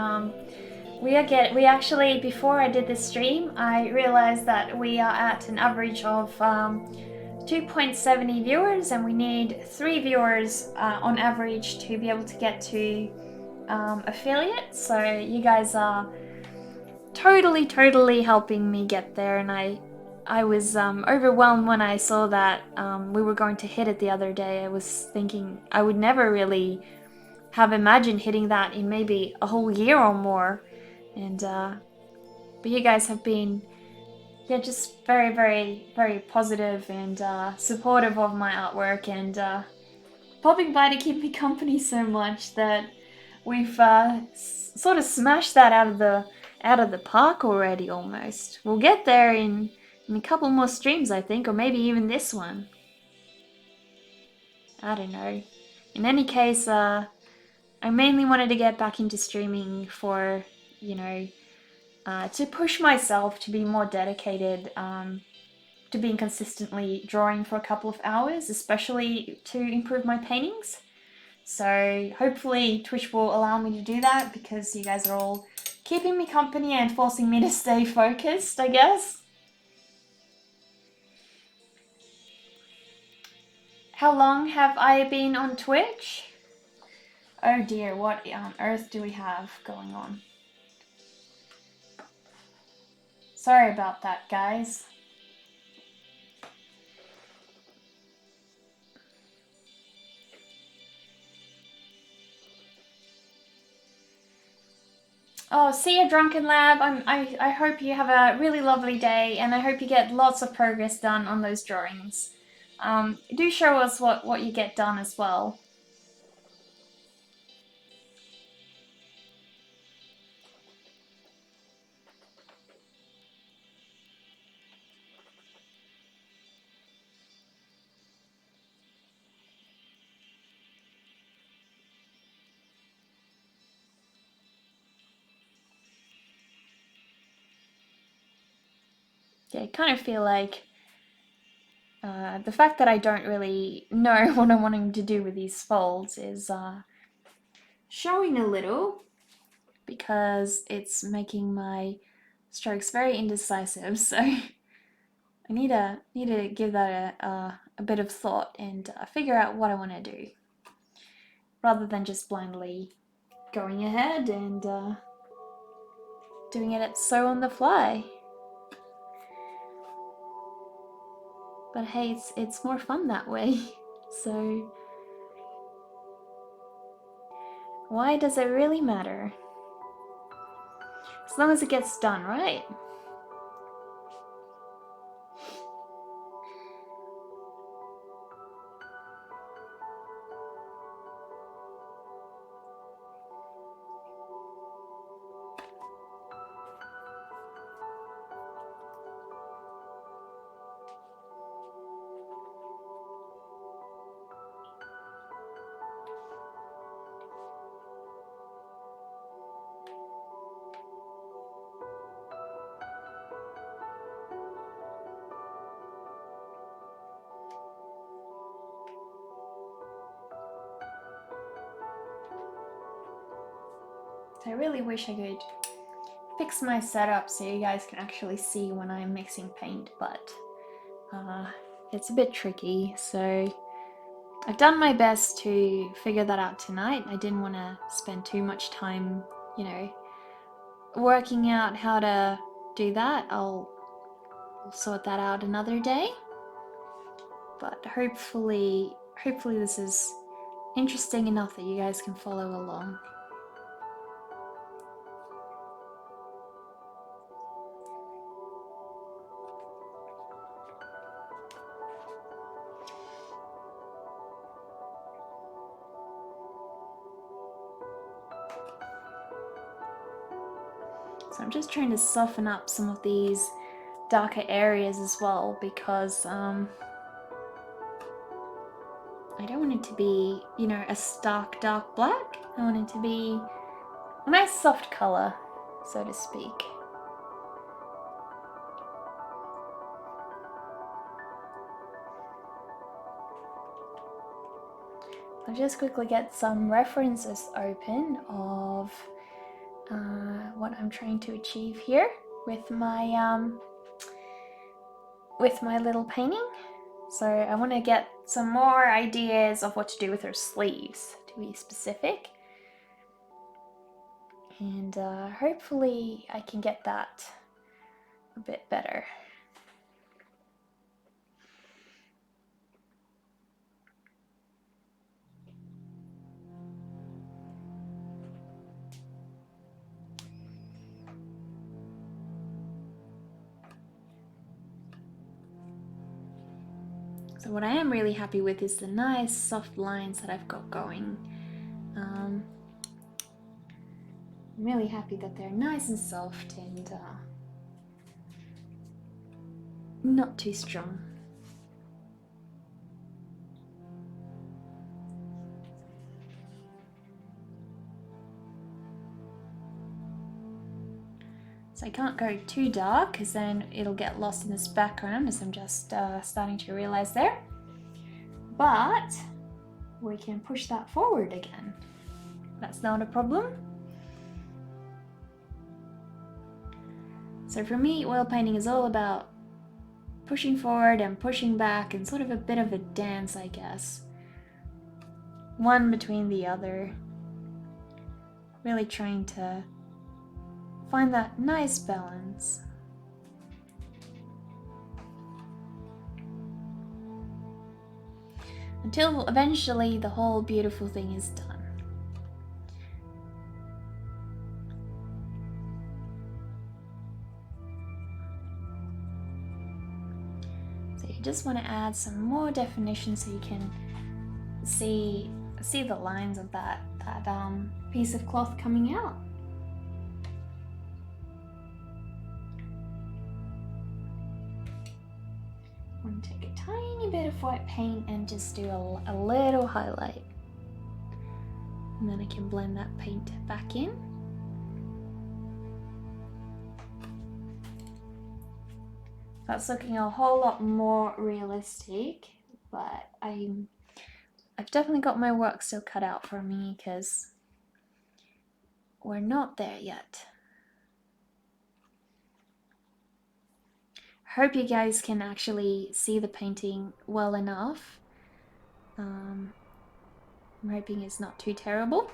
we actually, before I did this stream, I realized that we are at an average of 2.70 viewers, and we need 3 viewers on average to be able to get to affiliate. So you guys are totally helping me get there, and I was overwhelmed when I saw that we were going to hit it the other day. I was thinking I would never really have imagined hitting that in maybe a whole year or more. And but you guys have been just very positive and supportive of my artwork, and popping by to keep me company so much that we've sort of smashed that out of the park already. Almost. We'll get there in a couple more streams, I think, or maybe even this one. I don't know. In any case, I mainly wanted to get back into streaming for, to push myself to be more dedicated to being consistently drawing for a couple of hours, especially to improve my paintings. So hopefully Twitch will allow me to do that, because you guys are all keeping me company and forcing me to stay focused, I guess. How long have I been on Twitch? Oh dear, what on earth do we have going on? Sorry about that, guys. Oh, see you, Drunken Lab. I hope you have a really lovely day, and I hope you get lots of progress done on those drawings. Do show us what you get done as well. Yeah, I kind of feel like the fact that I don't really know what I'm wanting to do with these folds is showing a little, because it's making my strokes very indecisive. So I need to give that a bit of thought and figure out what I want to do, rather than just blindly going ahead and doing it so on the fly. But hey, it's more fun that way. So why does it really matter? As long as it gets done, right? So I really wish I could fix my setup so you guys can actually see when I'm mixing paint, but it's a bit tricky, so I've done my best to figure that out tonight. I didn't want to spend too much time, you know, working out how to do that. I'll sort that out another day, but hopefully this is interesting enough that you guys can follow along. So I'm just trying to soften up some of these darker areas as well, because I don't want it to be, you know, a stark dark black. I want it to be a nice soft color, so to speak. I'll just quickly get some references open of what I'm trying to achieve here with my little painting. So I want to get some more ideas of what to do with her sleeves, to be specific. And hopefully I can get that a bit better. So what I am really happy with is the nice soft lines that I've got going. I'm really happy that they're nice and soft and not too strong. So I can't go too dark because then it'll get lost in this background, as I'm just starting to realize there. But we can push that forward again. That's not a problem. So for me, oil painting is all about pushing forward and pushing back, and sort of a bit of a dance, I guess. One between the other. Really trying to find that nice balance. Until eventually the whole beautiful thing is done. So you just want to add some more definition so you can see the lines of that piece of cloth coming out. I'm going to take a tiny bit of white paint and just do a little highlight. And then I can blend that paint back in. That's looking a whole lot more realistic, but I've definitely got my work still cut out for me because we're not there yet. Hope you guys can actually see the painting well enough. I'm hoping it's not too terrible.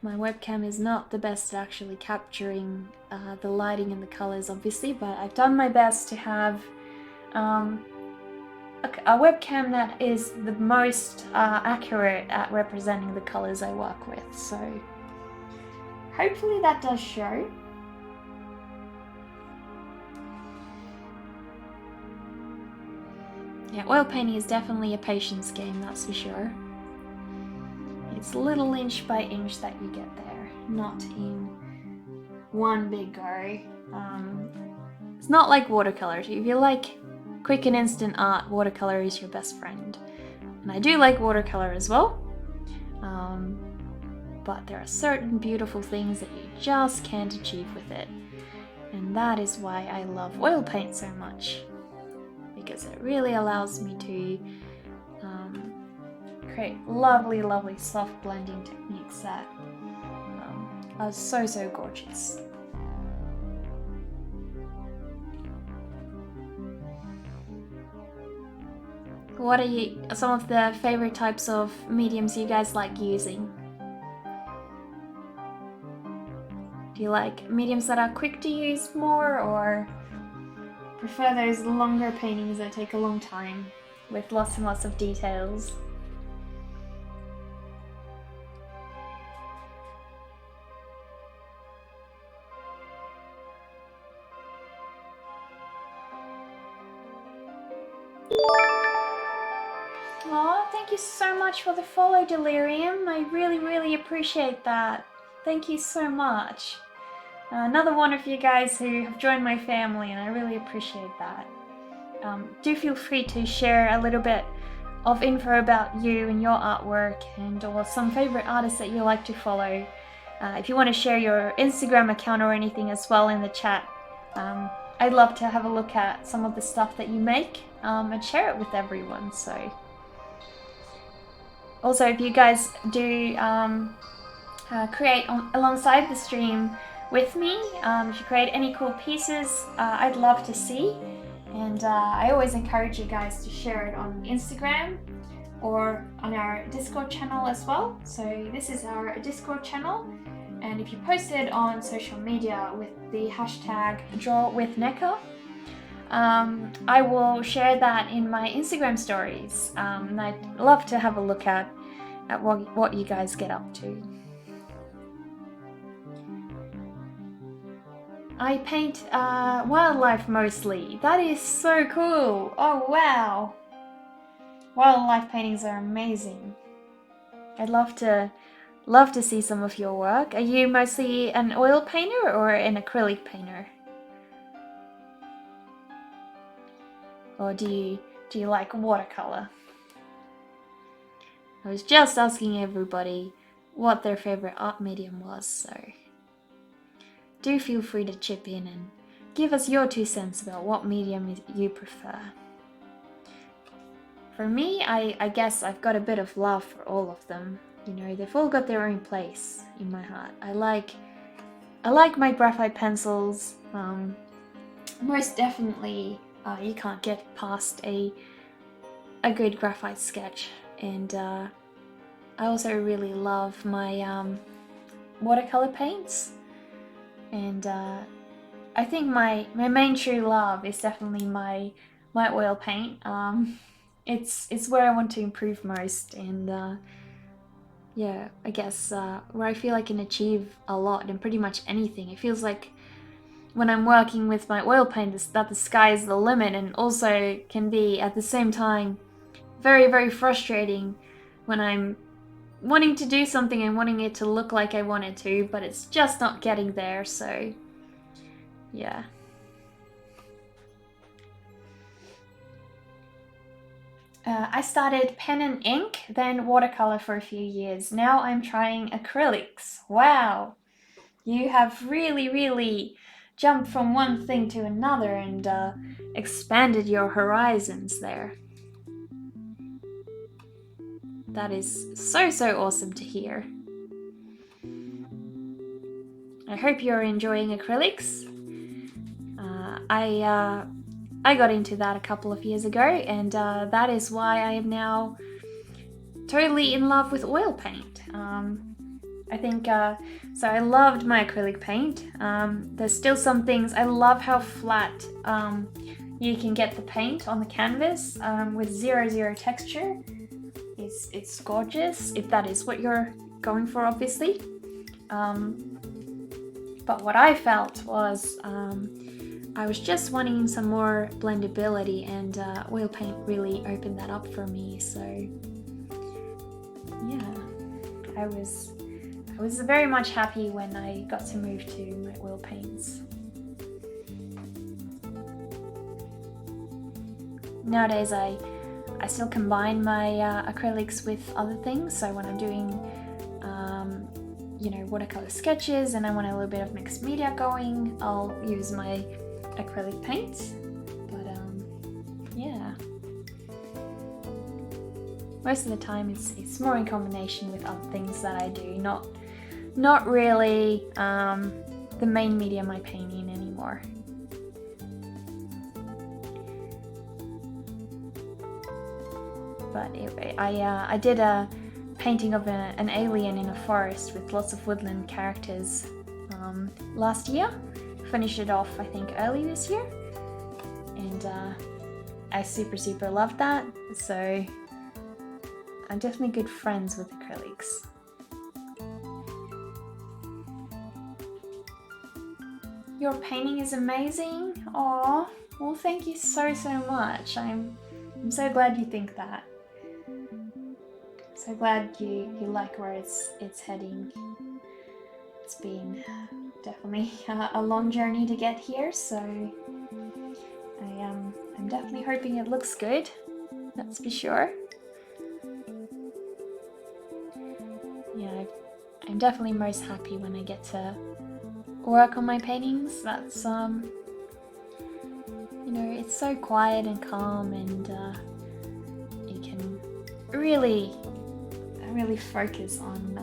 My webcam is not the best at actually capturing the lighting and the colors, obviously, but I've done my best to have a webcam that is the most accurate at representing the colors I work with. So hopefully that does show. Yeah, oil painting is definitely a patience game, that's for sure. It's little inch by inch that you get there, not in one big go. It's not like watercolor. If you like quick and instant art, watercolor is your best friend. And I do like watercolor as well. But there are certain beautiful things that you just can't achieve with it. And that is why I love oil paint so much. Because it really allows me to create lovely, lovely soft blending techniques that are so, so gorgeous. What are some of the favorite types of mediums you guys like using? Do you like mediums that are quick to use more, or prefer those longer paintings that take a long time with lots and lots of details? Aw, thank you so much for the follow, Delirium. I really, really appreciate that. Thank you so much. Another one of you guys who have joined my family, and I really appreciate that. Do feel free to share a little bit of info about you and your artwork, and or some favorite artists that you like to follow. If you want to share your Instagram account or anything as well in the chat, I'd love to have a look at some of the stuff that you make and share it with everyone. So, also, if you guys do create alongside the stream with me, if you create any cool pieces, I'd love to see. And I always encourage you guys to share it on Instagram or on our Discord channel as well. So this is our Discord channel, and if you post it on social media with the hashtag DrawWithNeka, I will share that in my Instagram stories, and I'd love to have a look at what you guys get up to. I paint wildlife mostly. That is so cool. Oh wow. Wildlife paintings are amazing. I'd love to see some of your work. Are you mostly an oil painter or an acrylic painter? Or do you like watercolor? I was just asking everybody what their favorite art medium was, so do feel free to chip in and give us your 2 cents about what medium you prefer. For me, I guess I've got a bit of love for all of them. You know, they've all got their own place in my heart. I like my graphite pencils. Most definitely, you can't get past a good graphite sketch. And I also really love my watercolor paints. And I think my main true love is definitely my oil paint. It's where I want to improve most, and yeah, I guess where I feel I can achieve a lot in pretty much anything. It feels like when I'm working with my oil paint that the sky is the limit, and also can be at the same time very, very frustrating when I'm wanting to do something and wanting it to look like I want it to, but it's just not getting there, so yeah. I started pen and ink, then watercolor for a few years. Now I'm trying acrylics. Wow! You have really, really jumped from one thing to another and expanded your horizons there. That is so, so awesome to hear. I hope you're enjoying acrylics. I got into that a couple of years ago, and that is why I am now totally in love with oil paint. I think, so I loved my acrylic paint. There's still some things, I love how flat you can get the paint on the canvas with zero texture. It's gorgeous, if that is what you're going for, obviously. But what I felt was I was just wanting some more blendability, and oil paint really opened that up for me. So yeah, I was very much happy when I got to move to my oil paints. Nowadays I still combine my acrylics with other things, so when I'm doing you know, watercolor sketches and I want a little bit of mixed media going, I'll use my acrylic paints. But yeah, most of the time it's more in combination with other things that I do, not really the main medium I paint in anymore. But anyway, I did a painting of an alien in a forest with lots of woodland characters last year. Finished it off, I think, early this year, and I super loved that. So I'm definitely good friends with acrylics. Your painting is amazing. Aw, well, thank you so much. I'm so glad you think that. So glad you like where it's heading. It's been definitely a long journey to get here, so I'm definitely hoping it looks good. That's for sure. Yeah, I'm definitely most happy when I get to work on my paintings. That's you know, it's so quiet and calm, and you can really focus on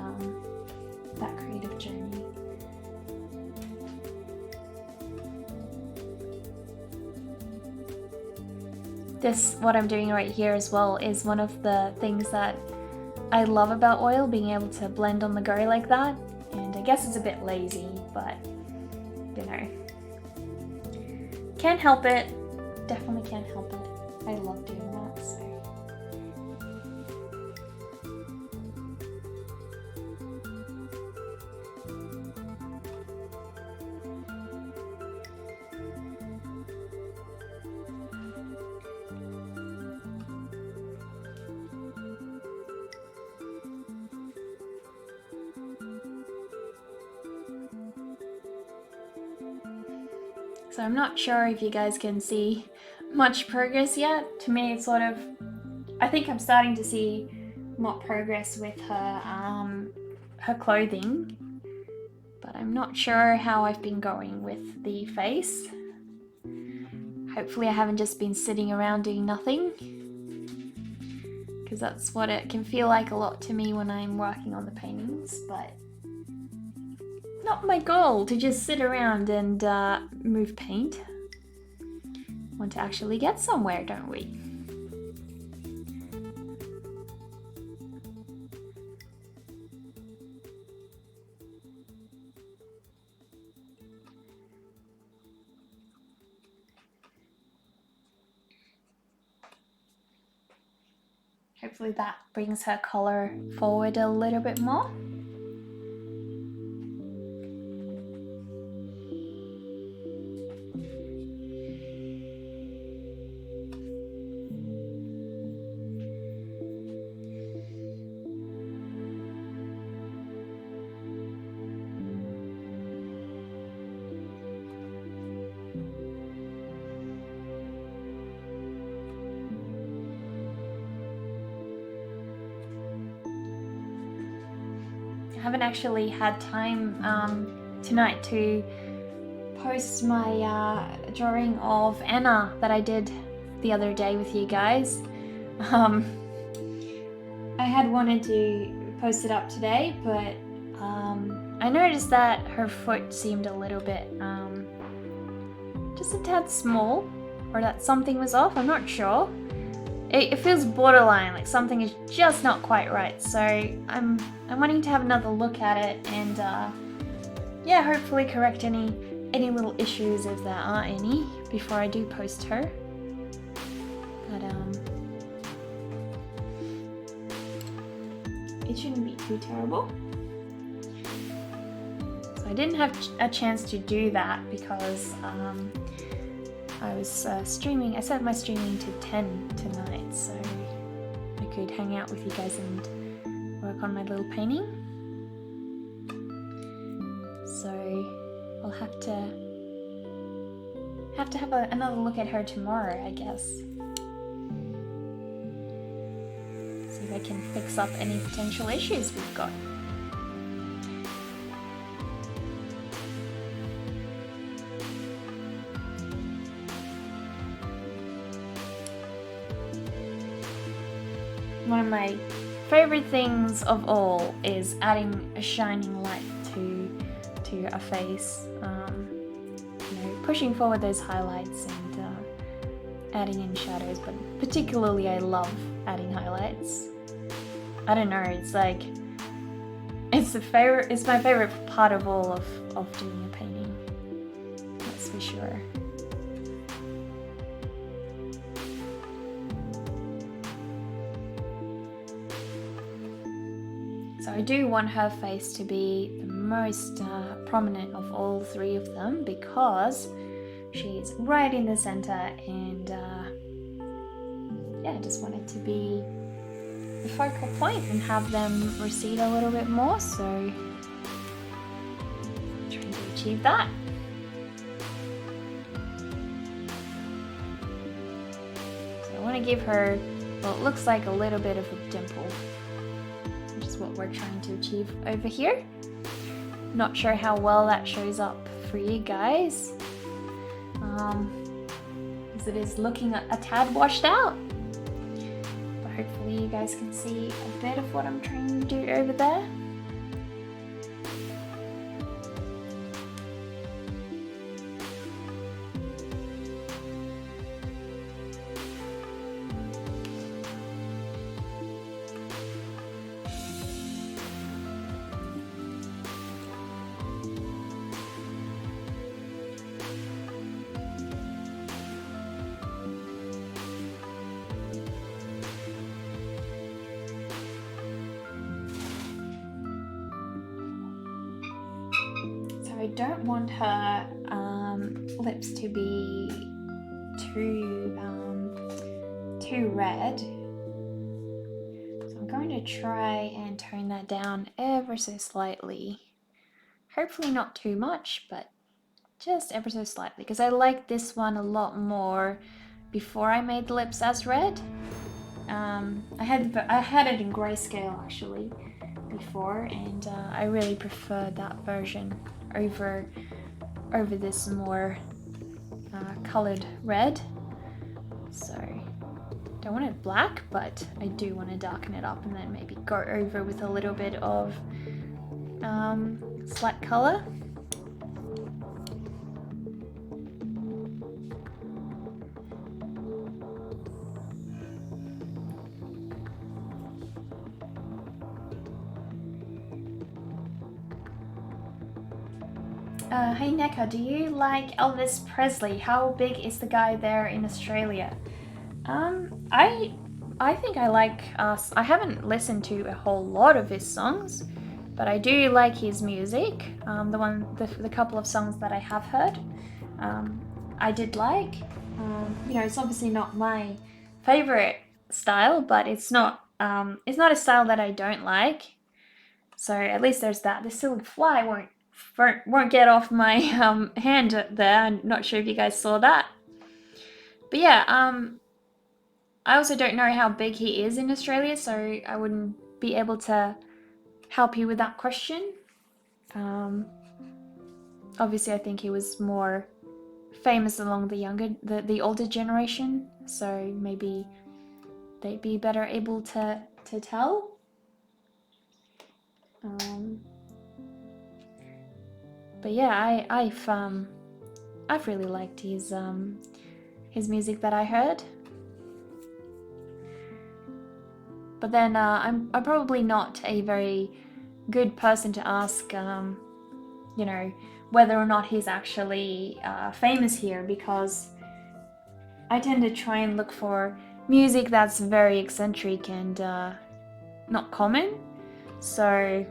that creative journey. This, what I'm doing right here as well, is one of the things that I love about oil, being able to blend on the go like that. And I guess it's a bit lazy, but you know, can't help it. Definitely can't help it. I love doing that, so. So I'm not sure if you guys can see much progress yet. To me, it's sort of, I think I'm starting to see more progress with her clothing, but I'm not sure how I've been going with the face. Hopefully I haven't just been sitting around doing nothing, because that's what it can feel like a lot to me when I'm working on the paintings, but not my goal to just sit around and move paint. Want to actually get somewhere, don't we? Hopefully that brings her color forward a little bit more. I haven't actually had time tonight to post my drawing of Anna that I did the other day with you guys. I had wanted to post it up today, but I noticed that her foot seemed a little bit just a tad small, or that something was off. I'm not sure. It feels borderline, like something is just not quite right. So I'm wanting to have another look at it and yeah, hopefully correct any little issues if there are any before I do post her. But it shouldn't be too terrible. So I didn't have a chance to do that because I was streaming. I set my streaming to 10 tonight, so I could hang out with you guys and work on my little painting. So I'll have to have another look at her tomorrow, I guess. See if I can fix up any potential issues we've got. One of my favorite things of all is adding a shining light to a face, pushing forward those highlights and adding in shadows, but particularly I love adding highlights. I don't know, it's like it's my favorite part of all of doing a painting. That's for sure. So I do want her face to be the most prominent of all three of them because she's right in the center, and yeah, I just want it to be the focal point and have them recede a little bit more, so trying to achieve that. So I want to give her what looks like a little bit of a dimple, which is what we're trying to achieve over here. Not sure how well that shows up for you guys, because it is looking a tad washed out. But hopefully you guys can see a bit of what I'm trying to do over there. I don't want her lips to be too red, so I'm going to try and tone that down ever so slightly. Hopefully not too much, but just ever so slightly, because I like this one a lot more before I made the lips as red. I had it in grayscale actually before, and I really preferred that version over this more colored red. So don't want it black, but I do want to darken it up and then maybe go over with a little bit of slight color. Hey Neka, do you like Elvis Presley? How big is the guy there in Australia? I think I like us. I haven't listened to a whole lot of his songs, but I do like his music. The couple of songs that I have heard, I did like. It's obviously not my favorite style, but it's not a style that I don't like. So at least there's that. The silly fly won't get off my hand there. I'm not sure if you guys saw that. But yeah, I also don't know how big he is in Australia, so I wouldn't be able to help you with that question. Obviously I think he was more famous along the older generation, so maybe they'd be better able to tell. But yeah, I've really liked his music that I heard. But then I'm probably not a very good person to ask, whether or not he's actually famous here, because I tend to try and look for music that's very eccentric and not common. So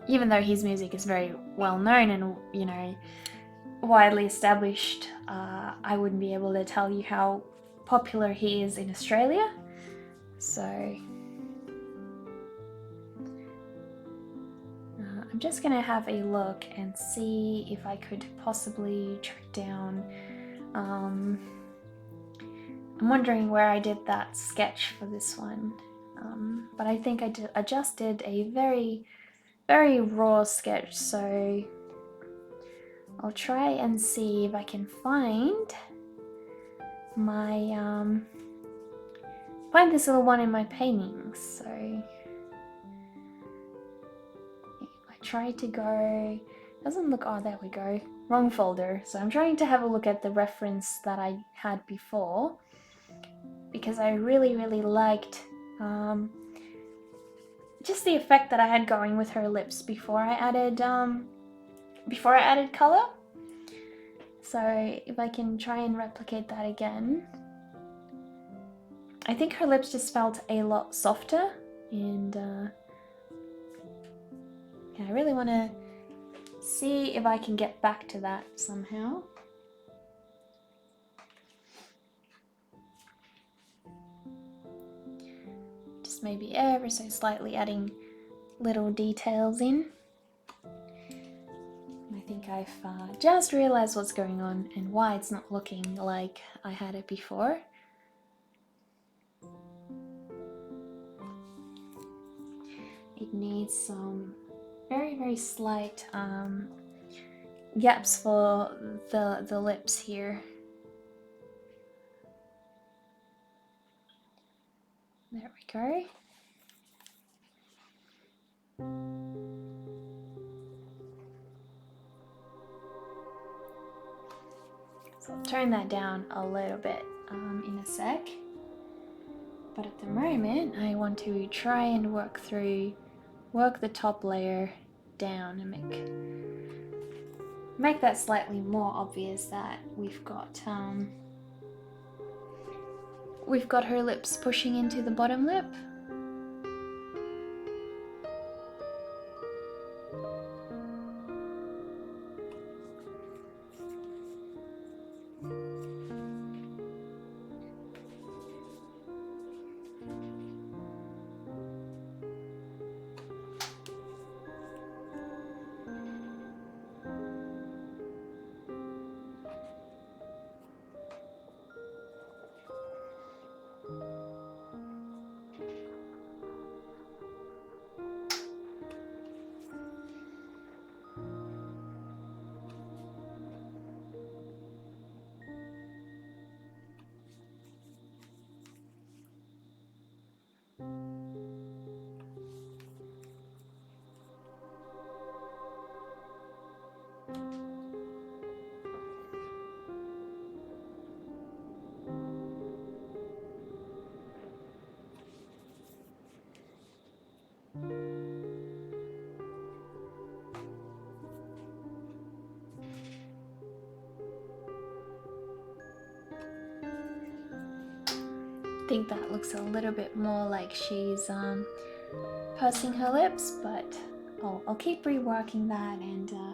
even though his music is very well known and widely established, I wouldn't be able to tell you how popular he is in Australia. So I'm just gonna have a look and see if I could possibly track down. I'm wondering where I did that sketch for this one, but I think I just did a very, very raw sketch, so I'll try and see if I can find my find this little one in my paintings. So if I try to go, doesn't look, oh there we go, wrong folder. So I'm trying to have a look at the reference that I had before, because I really liked just the effect that I had going with her lips before I added color. So if I can try and replicate that again. I think her lips just felt a lot softer, and yeah, I really want to see if I can get back to that somehow. Just maybe ever so slightly adding little details in. I think I've just realized what's going on and why it's not looking like I had it before. It needs some very slight gaps for the lips here. There we go. So I'll turn that down a little bit in a sec. But at the moment, I want to try and work the top layer down and make that slightly more obvious that we've got her lips pushing into the bottom lip. I think that looks a little bit more like she's pursing her lips, but I'll keep reworking that, and I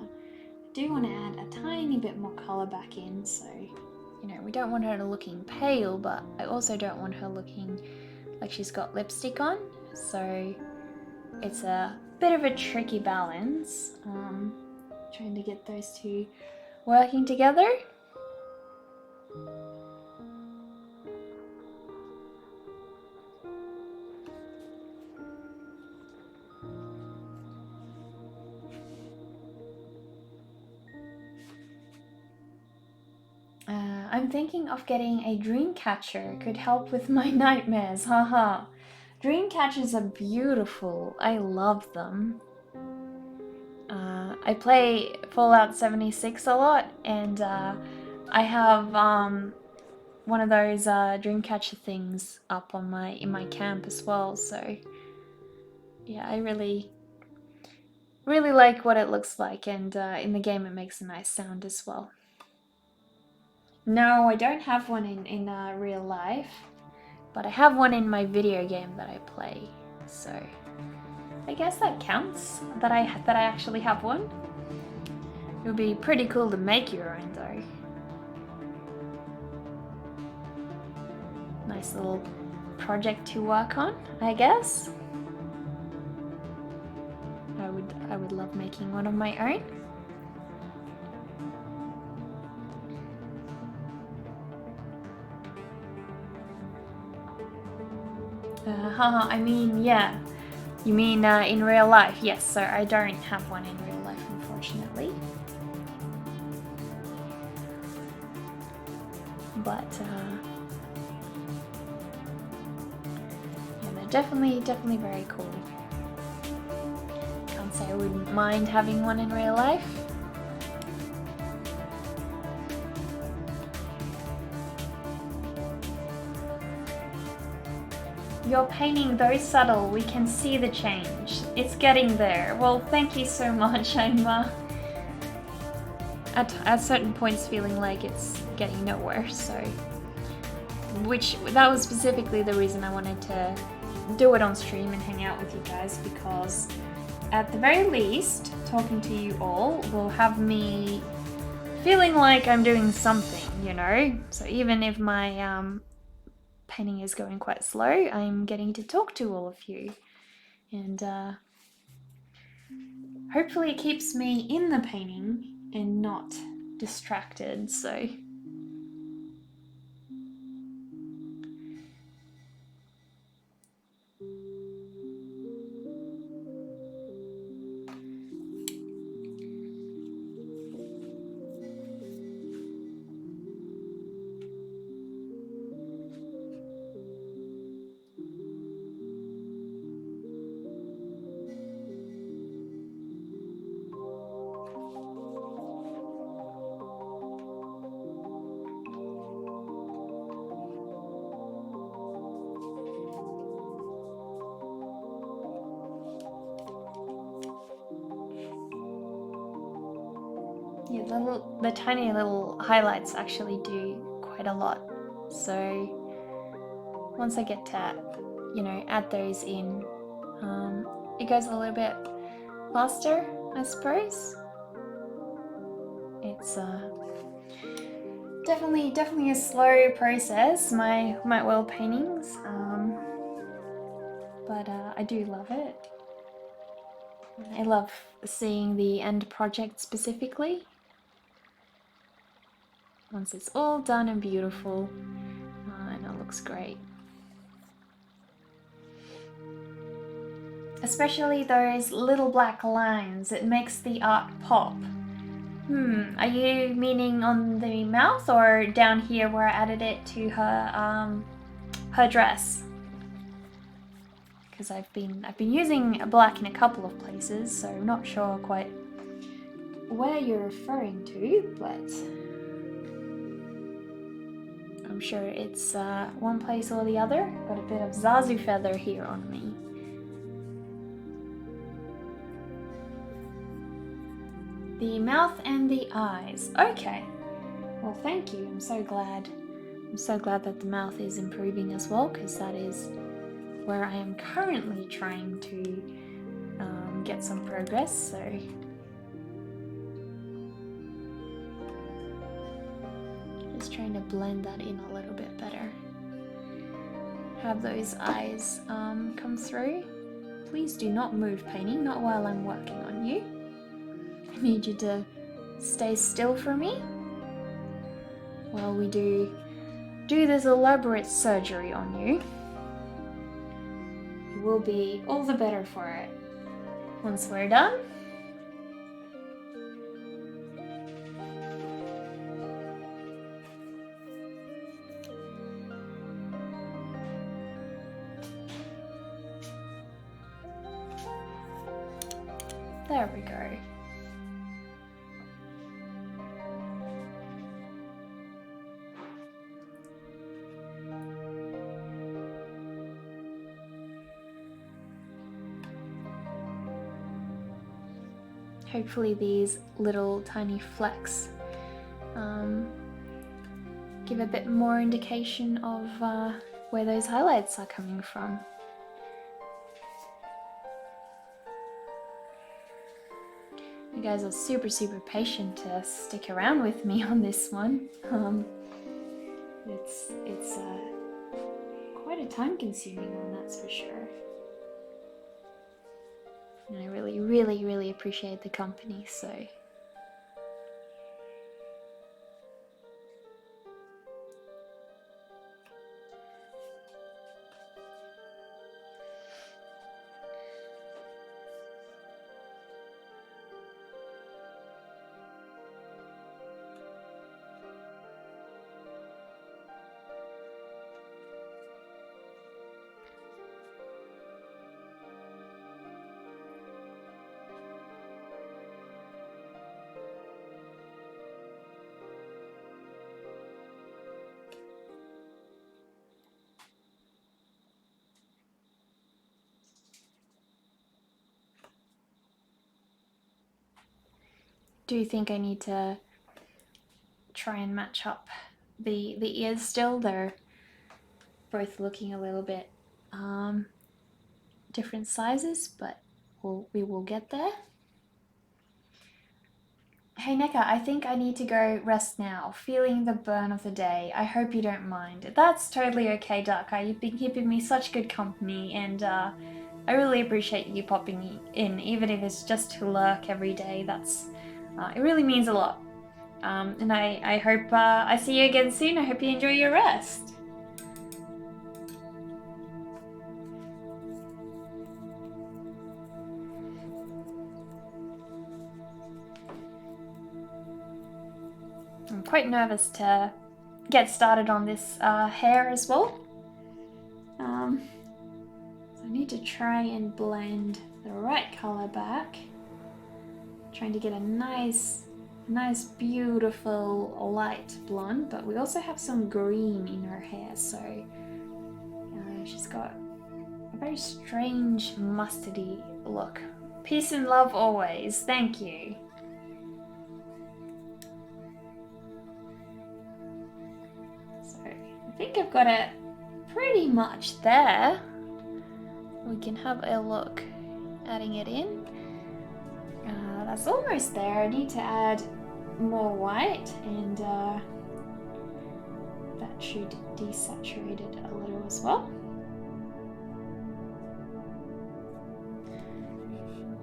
do want to add a tiny bit more color back in. So, you know, we don't want her looking pale, but I also don't want her looking like she's got lipstick on. So it's a bit of a tricky balance, trying to get those two working together. I'm thinking of getting a dream catcher. Could help with my nightmares, haha. Dream catchers are beautiful. I love them. I play Fallout 76 a lot, and I have one of those dream catcher things up on in my camp as well. So yeah, I really like what it looks like, and in the game it makes a nice sound as well. No, I don't have one in real life, but I have one in my video game that I play, so I guess that counts, that I actually have one. It would be pretty cool to make your own though. Nice little project to work on, I guess. I would love making one of my own. I mean, yeah. You mean in real life? Yes, so I don't have one in real life, unfortunately. But, yeah, they're definitely very cool. can't say I wouldn't mind having one in real life. You're painting very subtle, we can see the change. It's getting there. Well, thank you so much. I'm at certain points feeling like it's getting nowhere, so... that was specifically the reason I wanted to do it on stream and hang out with you guys, because at the very least, talking to you all will have me feeling like I'm doing something, you know? So even if my painting is going quite slow, I'm getting to talk to all of you. And hopefully it keeps me in the painting and not distracted, so... Yeah, the tiny little highlights actually do quite a lot. So once I get to, you know, add those in, it goes a little bit faster, I suppose. It's definitely a slow process, my oil paintings, but I do love it. I love seeing the end project specifically. Once it's all done and beautiful, and it looks great. Especially those little black lines, it makes the art pop. Are you meaning on the mouth or down here where I added it to her dress? Because I've been using black in a couple of places, so I'm not sure quite where you're referring to, but I'm sure it's one place or the other. Got a bit of Zazu feather here on me. The mouth and the eyes. Okay. Well, thank you. I'm so glad that the mouth is improving as well, because that is where I am currently trying to get some progress. So just trying to blend that in a little bit better. Have those eyes come through. Please do not move, painting, not while I'm working on you. I need you to stay still for me while we do this elaborate surgery on you. You will be all the better for it once we're done. There we go. Hopefully these little tiny flecks give a bit more indication of where those highlights are coming from. You guys are super patient to stick around with me on this one. It's quite a time-consuming one, that's for sure. And I really appreciate the company, so... do think I need to try and match up the ears still. They're both looking a little bit different sizes, but we will get there. Hey Neka, I think I need to go rest now. Feeling the burn of the day. I hope you don't mind. That's totally okay, Duck. You've been keeping me such good company, and I really appreciate you popping in, even if it's just to lurk every day. That's it really means a lot. And I hope I see you again soon. I hope you enjoy your rest. I'm quite nervous to get started on this hair as well. So I need to try and blend the right color back. Trying to get a nice beautiful light blonde, but we also have some green in her hair, so she's got a very strange mustardy look. Peace and love always. Thank you. So I think I've got it pretty much there. We can have a look adding it in. That's almost there. I need to add more white, and that should desaturate it a little as well.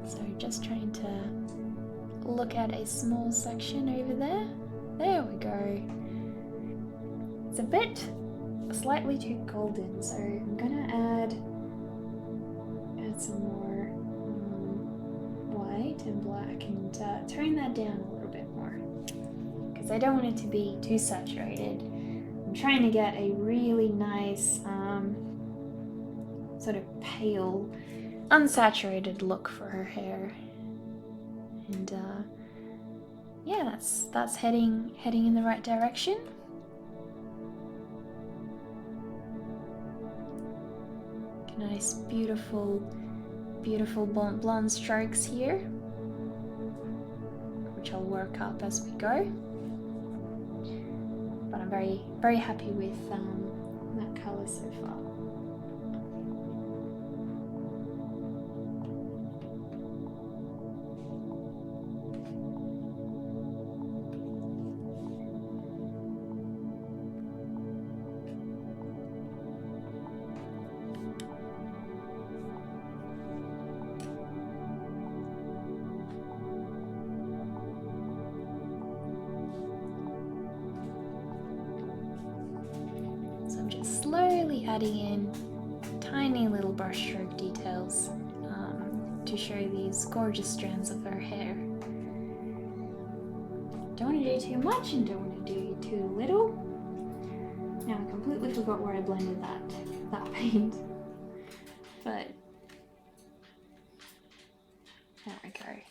So just trying to look at a small section over there. There we go. It's a bit slightly too golden, so I'm gonna add some more white and black and tone that down a little bit more, because I don't want it to be too saturated. I'm trying to get a really nice sort of pale, unsaturated look for her hair. And yeah, that's heading in the right direction. Nice, beautiful blonde strokes here, which I'll work up as we go. But I'm very happy with that color so far. Slowly adding in tiny little brushstroke details to show these gorgeous strands of her hair. Don't want to do too much and don't want to do too little. Now I completely forgot where I blended that paint, but there we go.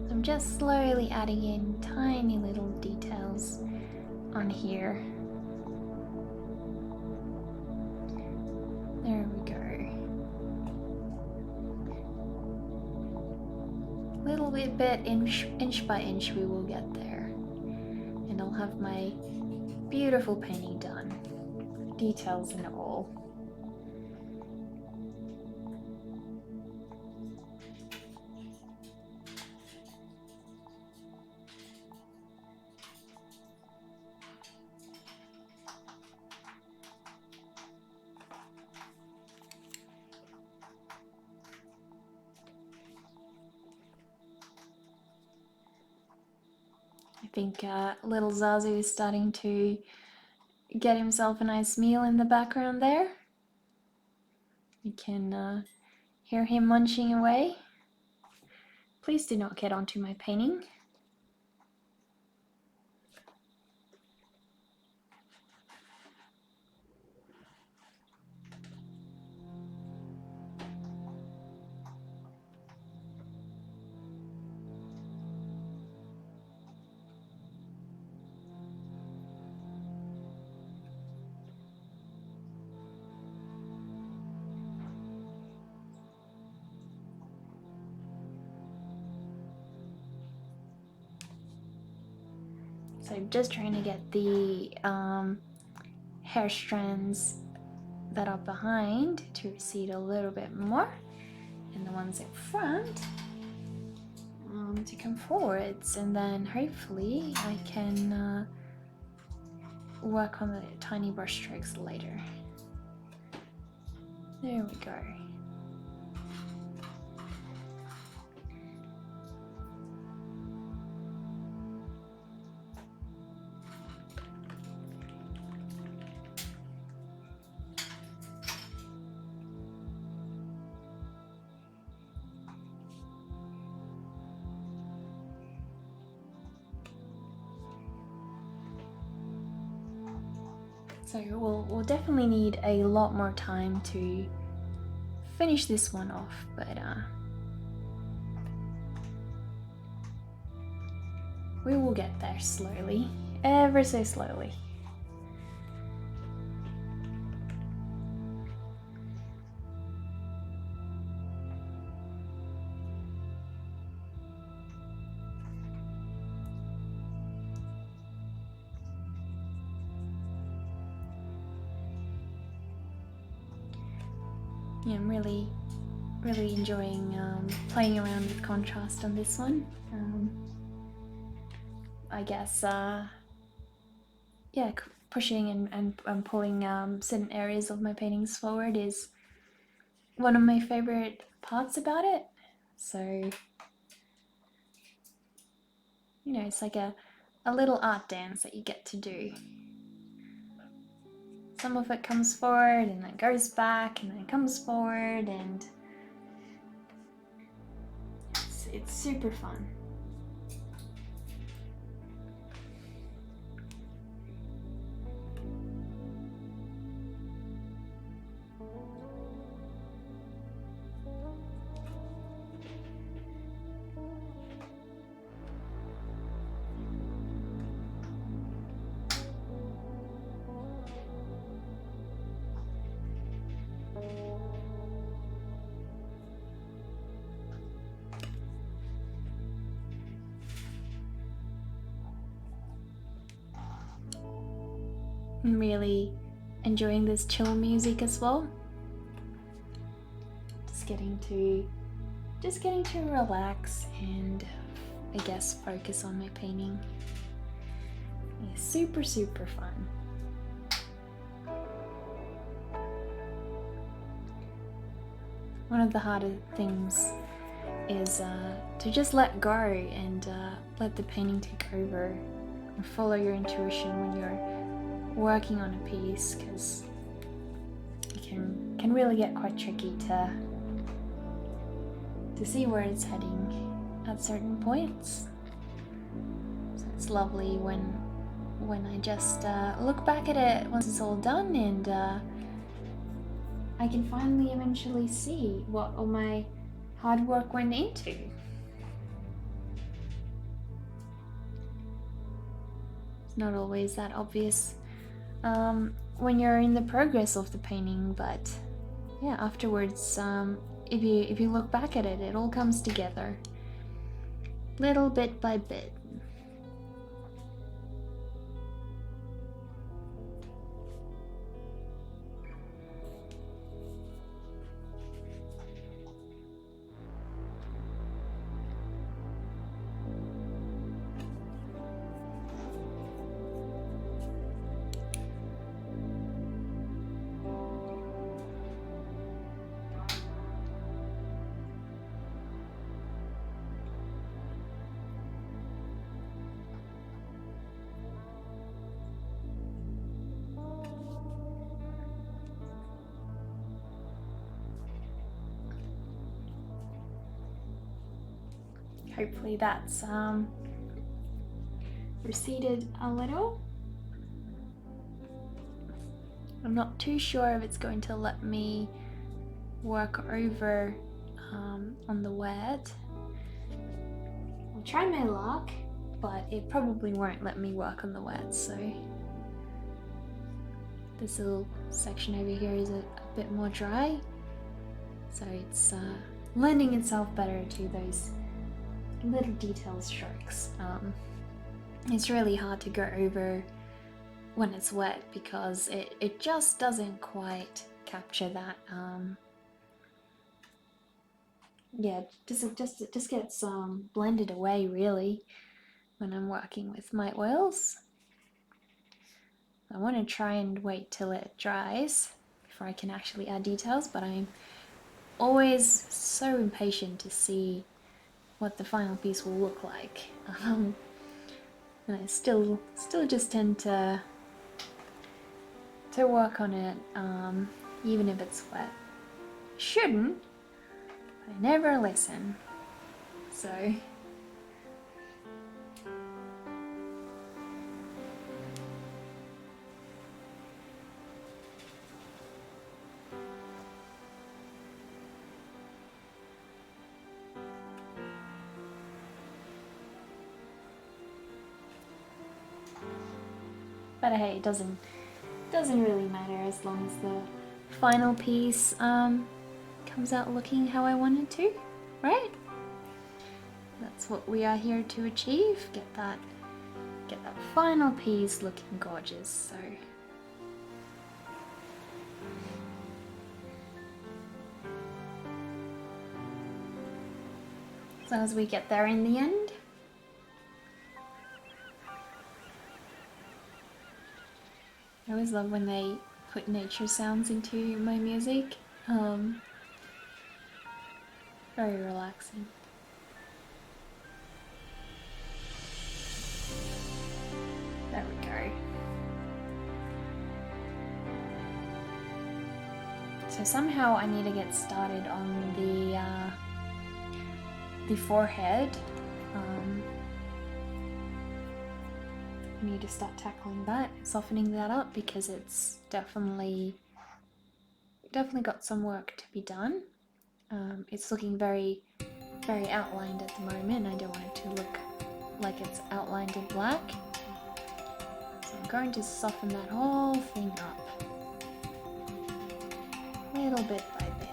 I'm just slowly adding in tiny little details on here. There we go. Little bit, inch by inch, we will get there. And I'll have my beautiful painting done. Details and all. I think little Zazu is starting to get himself a nice meal in the background there. You can Hear him munching away? Please do not get onto my painting. So I'm just trying to get the hair strands that are behind to recede a little bit more, and the ones in front to come forwards, and then hopefully I can work on the tiny brush strokes later. There we go. So we'll definitely need a lot more time to finish this one off, but we will get there slowly, ever so slowly. Yeah, I'm really enjoying playing around with contrast on this one. I guess, yeah, pushing and pulling certain areas of my paintings forward is one of my favorite parts about it. So, you know, it's like a little art dance that you get to do. Some of it comes forward and then goes back and then comes forward, and it's super fun. I'm really enjoying this chill music as well. Just getting to relax and I guess focus on my painting. Yeah, super fun. One of the harder things is to just let go and let the painting take over and follow your intuition when you're working on a piece, because it can really get quite tricky to see where it's heading at certain points. So it's lovely when I just look back at it once it's all done, and I can finally eventually see what all my hard work went into. It's not always that obvious when you're in the progress of the painting, but yeah, afterwards, if you look back at it, it all comes together, little bit by bit. hopefully that's receded a little. I'm not too sure if it's going to let me work over on the wet. I'll try my luck, but it probably won't let me work on the wet, so this little section over here is a bit more dry, so it's lending itself better to those little detail strokes. It's really hard to go over when it's wet because it just doesn't quite capture that. Yeah, just gets blended away really when I'm working with my oils. I want to try and wait till it dries before I can actually add details, but I'm always so impatient to see what the final piece will look like. And I still just tend to work on it, even if it's wet. Shouldn't, but I never listen. So but hey, it doesn't really matter as long as the final piece comes out looking how I want it to, right? That's what we are here to achieve. Get that final piece looking gorgeous. So as long as we get there in the end. I always love when they put nature sounds into my music. Very relaxing. There we go. So somehow I need to get started on the forehead. I need to start tackling that, softening that up, because it's definitely got some work to be done. It's looking very outlined at the moment. I don't want it to look like it's outlined in black. So I'm going to soften that whole thing up, little bit by bit.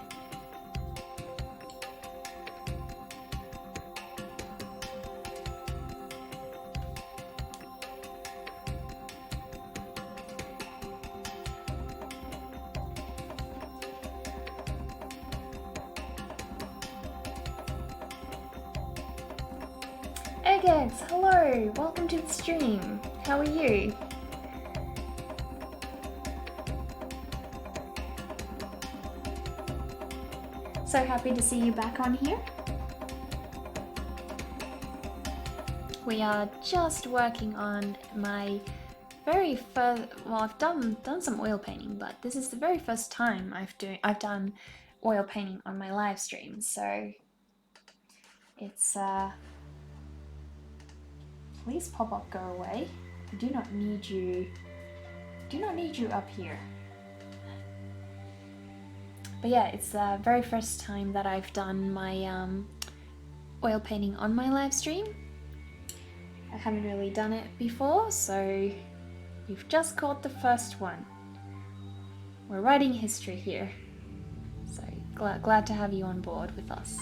Egex, hello! Welcome to the stream. How are you? So happy to see you back on here. We are just working on my very first, well, I've done some oil painting, but this is the very first time I've done oil painting on my live stream, so it's please pop up, go away. I do not need you up here. But yeah, it's the very first time that I've done my oil painting on my live stream. I haven't really done it before, so you've just caught the first one. We're writing history here, so glad to have you on board with us.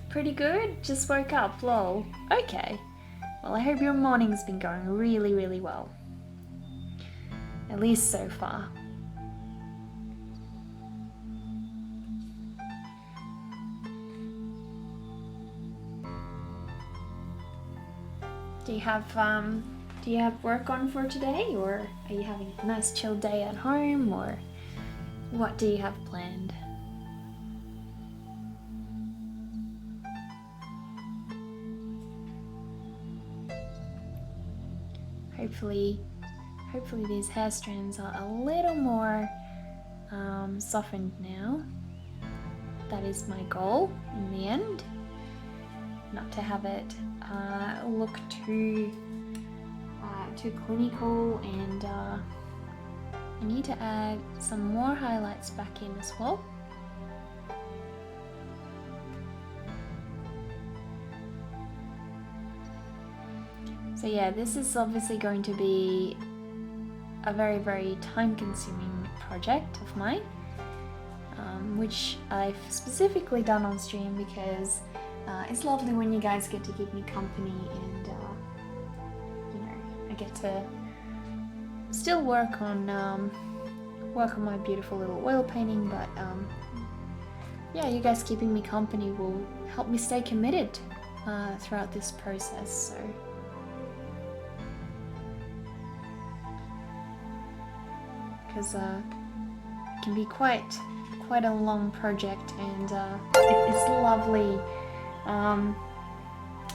Pretty good? Just woke up, lol. Okay. Well, I hope your morning's been going really well. At least so far. Do you have work on for today, or are you having a nice chill day at home, or what do you have planned? Hopefully these hair strands are a little more softened now. That is my goal in the end. Not to have it look too clinical, and I need to add some more highlights back in as well. So yeah, this is obviously going to be a very time-consuming project of mine, which I've specifically done on stream because it's lovely when you guys get to keep me company, and you know, I get to still work on my beautiful little oil painting, but yeah, you guys keeping me company will help me stay committed throughout this process. So because it can be quite a long project, and it's lovely.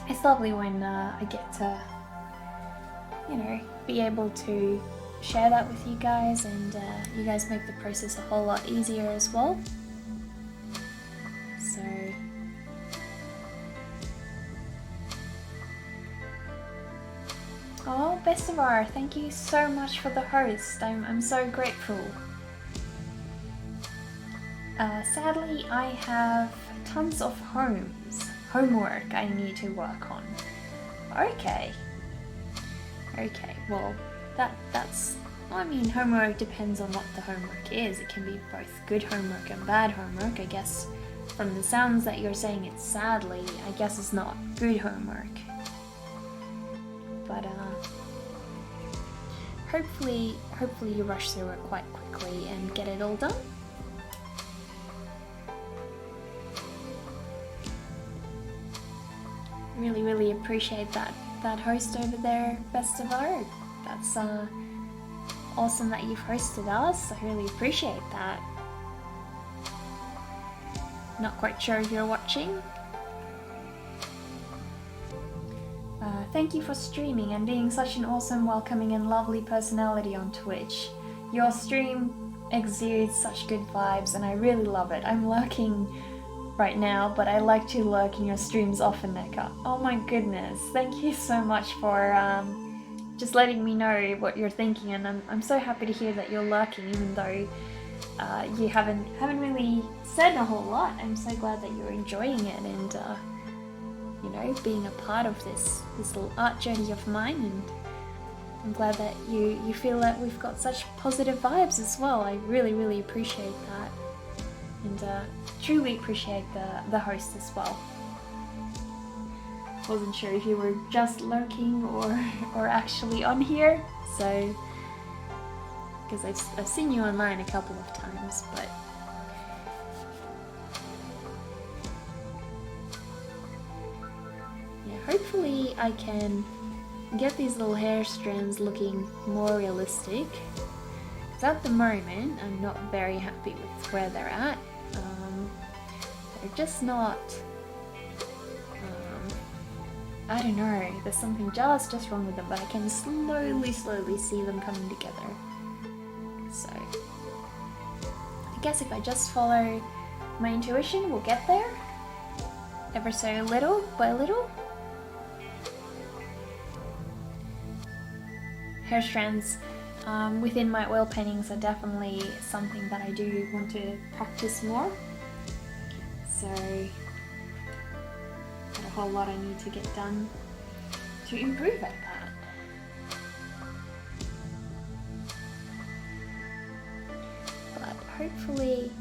It's lovely when I get to, you know, be able to share that with you guys, and you guys make the process a whole lot easier as well. So oh, Bestivar, thank you so much for the host. I'm so grateful. Sadly, I have tons of homework I need to work on. Okay, well, that's, I mean, homework depends on what the homework is. It can be both good homework and bad homework. I guess from the sounds that you're saying it's sadly, I guess it's not good homework. But hopefully you rush through it quite quickly and get it all done. Really appreciate that host over there, Bestivar. That's awesome that you've hosted us. I really appreciate that. Not quite sure if you're watching. Thank you for streaming and being such an awesome, welcoming and lovely personality on Twitch. Your stream exudes such good vibes and I really love it. I'm lurking right now, but I like to lurk in your streams often, Neka. Oh my goodness, thank you so much for just letting me know what you're thinking, and I'm so happy to hear that you're lurking even though you haven't really said a whole lot. I'm so glad that you're enjoying it and you know, being a part of this little art journey of mine, and I'm glad that you feel that we've got such positive vibes as well. I really appreciate that, and truly appreciate the host as well. Wasn't sure if you were just lurking or actually on here, so because I've seen you online a couple of times, but yeah, hopefully I can get these little hair strands looking more realistic, because at the moment I'm not very happy with where they're at. They're just not, I don't know, there's something just wrong with them, but I can slowly see them coming together. So I guess if I just follow my intuition, we'll get there, ever so little by little. Hair strands within my oil paintings are definitely something that I do want to practice more. So got a whole lot I need to get done to improve at that. But hopefully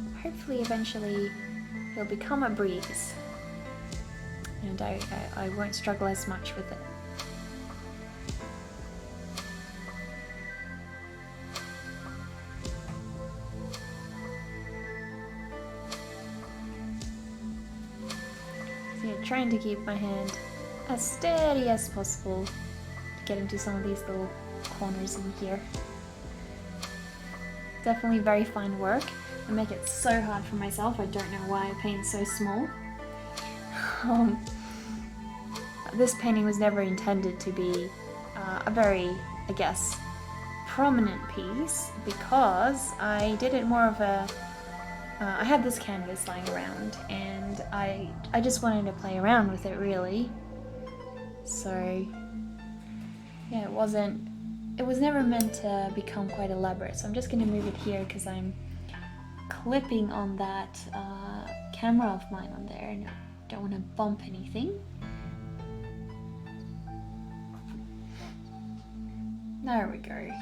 eventually it'll become a breeze, and I won't struggle as much with it. Trying to keep my hand as steady as possible to get into some of these little corners in here. Definitely very fine work. I make it so hard for myself. I don't know why I paint so small. This painting was never intended to be a very, I guess, prominent piece because I did it more of a I had this canvas lying around and I just wanted to play around with it really. So yeah, it was never meant to become quite elaborate. So I'm just gonna move it here because I'm clipping on that camera of mine on there and I don't want to bump anything. There we go.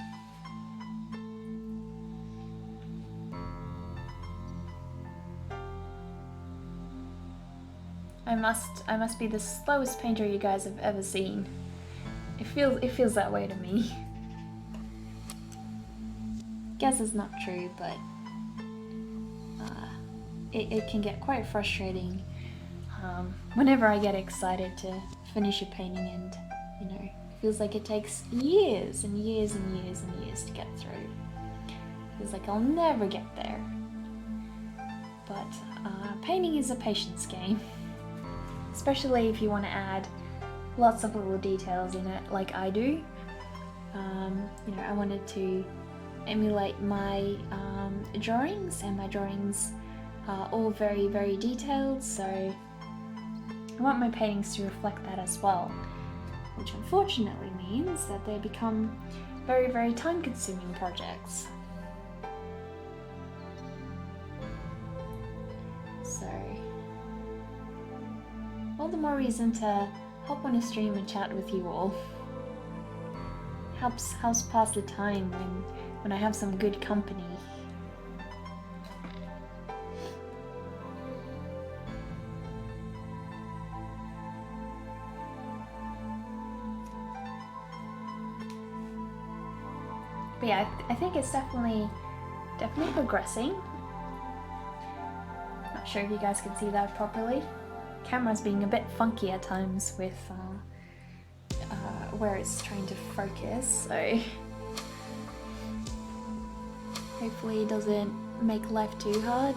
I must be the slowest painter you guys have ever seen. It feels that way to me. Guess it's not true, but it can get quite frustrating whenever I get excited to finish a painting, and you know, it feels like it takes years and years and years and years to get through. Feels like I'll never get there. But painting is a patience game, especially if you want to add lots of little details in it like I do. You know, I wanted to emulate my drawings, and my drawings are all very, very detailed, so I want my paintings to reflect that as well, which unfortunately means that they become very, very time-consuming projects. So, all the more reason to hop on a stream and chat with you all. Helps pass the time when I have some good company. But yeah, I think it's definitely progressing. Not sure if you guys can see that properly. Camera's being a bit funky at times with where it's trying to focus, so hopefully it doesn't make life too hard.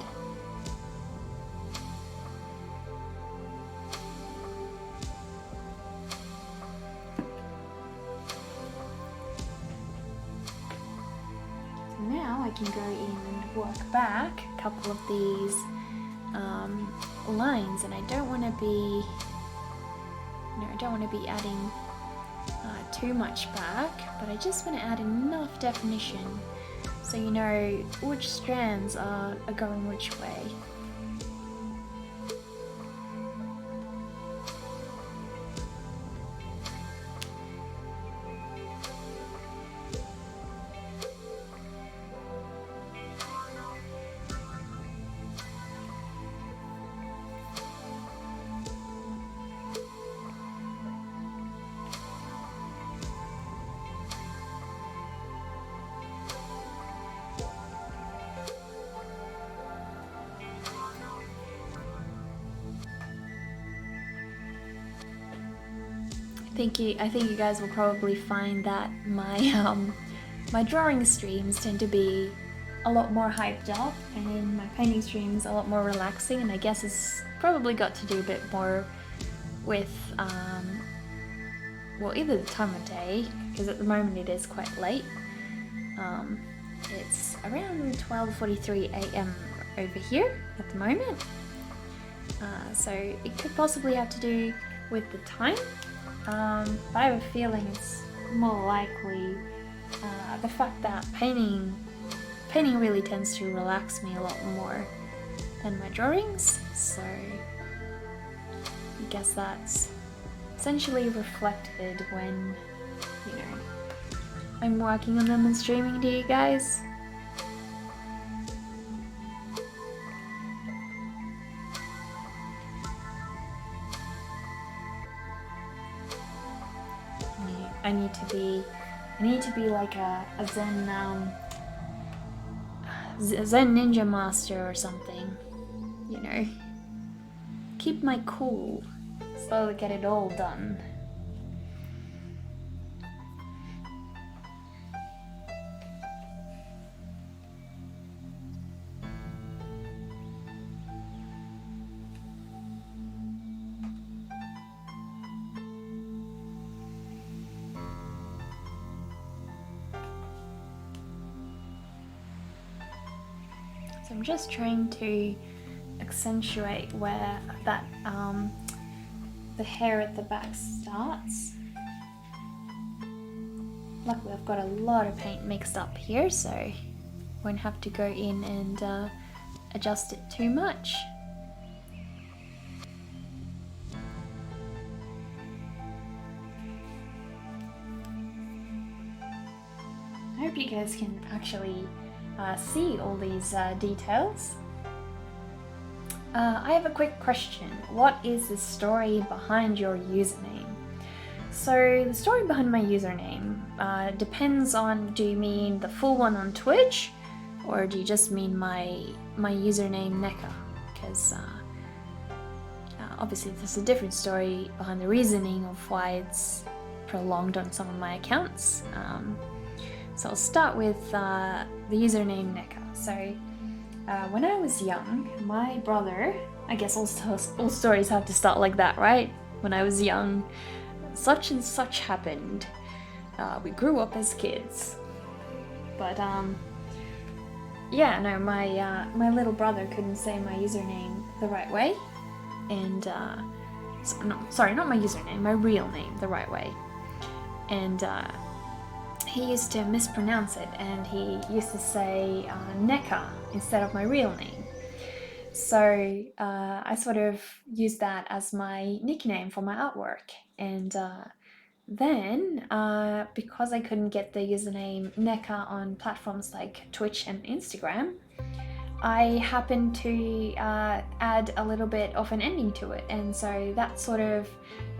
So now I can go in and work back a couple of these lines, and I don't want to be, adding too much back, but I just want to add enough definition so you know which strands are going which way. I think you guys will probably find that my my drawing streams tend to be a lot more hyped up, and my painting streams a lot more relaxing. And I guess it's probably got to do a bit more with well, either the time of day, because at the moment it is quite late. It's around 12:43 a.m. over here at the moment, so it could possibly have to do with the time. But I have a feeling it's more likely the fact that painting really tends to relax me a lot more than my drawings, so I guess that's essentially reflected when, you know, I'm working on them and streaming to you guys. I need to be like a Zen ninja master or something, you know. Keep my cool, slowly get it all done. just trying to accentuate where that the hair at the back starts. Luckily I've got a lot of paint mixed up here, so won't have to go in and adjust it too much. I hope you guys can actually see all these details. I have a quick question. What is the story behind your username? So the story behind my username depends on, do you mean the full one on Twitch, or do you just mean my username NECA? Because obviously there's a different story behind the reasoning of why it's prolonged on some of my accounts. So I'll start with the username NECA. So when I was young, my brother, I guess all stories have to start like that, right? When I was young, such and such happened. We grew up as kids. But yeah, no, my little brother couldn't say my username the right way, and sorry, not my username, my real name the right way, and he used to mispronounce it, and he used to say NECA instead of my real name. So I sort of used that as my nickname for my artwork, and then because I couldn't get the username NECA on platforms like Twitch and Instagram, I happened to add a little bit of an ending to it, and so that's sort of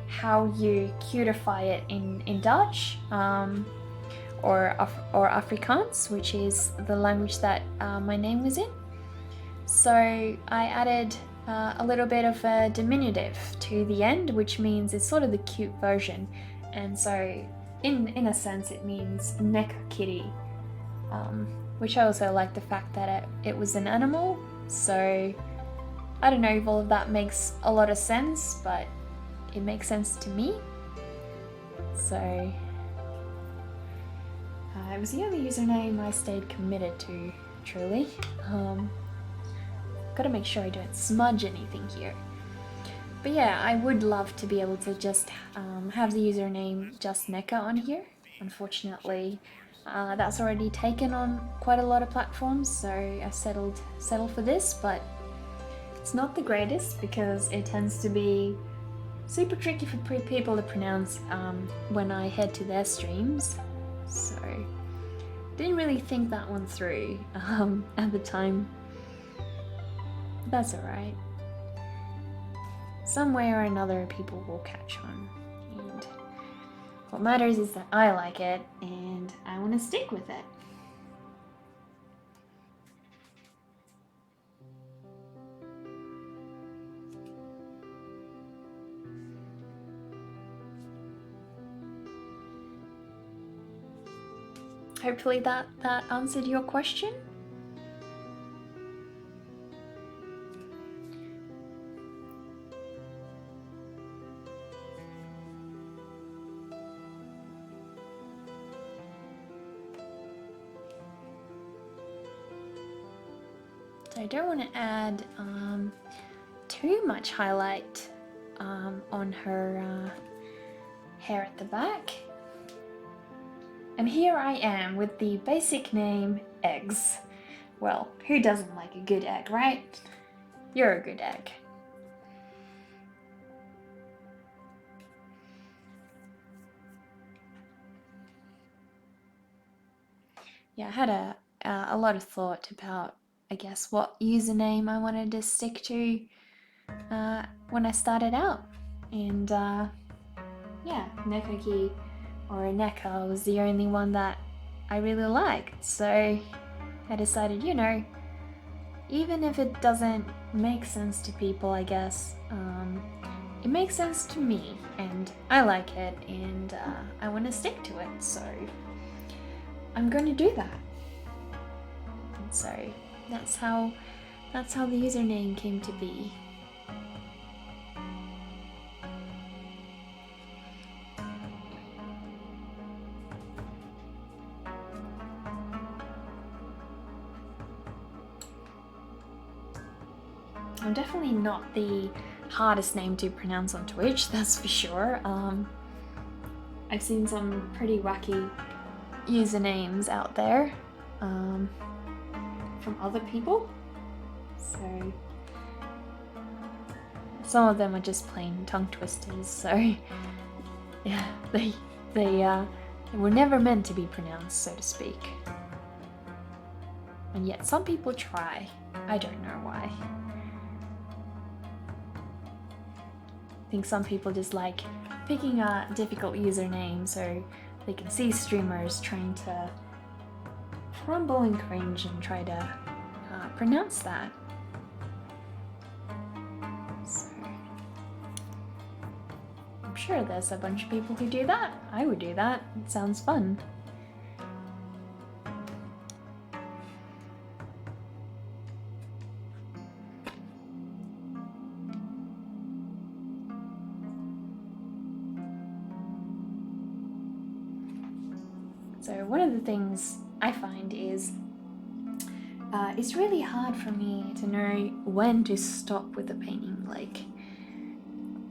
how you cutify it in Dutch. Or Afrikaans, which is the language that my name was in. So I added a little bit of a diminutive to the end, which means it's sort of the cute version. And so in a sense it means NECA kitty, which I also like the fact that it was an animal. So I don't know if all of that makes a lot of sense, but it makes sense to me. So it was the only username I stayed committed to, truly. Gotta make sure I don't smudge anything here. But yeah, I would love to be able to just have the username just NECA on here. Unfortunately, that's already taken on quite a lot of platforms, so I settled for this, but it's not the greatest because it tends to be super tricky for people to pronounce when I head to their streams. So didn't really think that one through at the time. That's alright. Some way or another people will catch on, and what matters is that I like it and I want to stick with it. Hopefully that answered your question. So I don't want to add too much highlight on her hair at the back. And here I am with the basic name Eggs. Well, who doesn't like a good egg, right? You're a good egg. Yeah, I had a lot of thought about, I guess, what username I wanted to stick to when I started out. And yeah, Nekaki or NECA was the only one that I really liked. So I decided, you know, even if it doesn't make sense to people, I guess, it makes sense to me and I like it and I want to stick to it. So I'm going to do that. And so that's how the username came to be. I'm definitely not the hardest name to pronounce on Twitch, that's for sure. I've seen some pretty wacky usernames out there from other people, so some of them are just plain tongue twisters, so yeah, they were never meant to be pronounced, so to speak. And yet some people try. I don't know why. I think some people just like picking a difficult username so they can see streamers trying to crumble and cringe and try to pronounce that. So, I'm sure there's a bunch of people who do that. I would do that. It sounds fun. So one of the things I find is it's really hard for me to know when to stop with the painting. Like,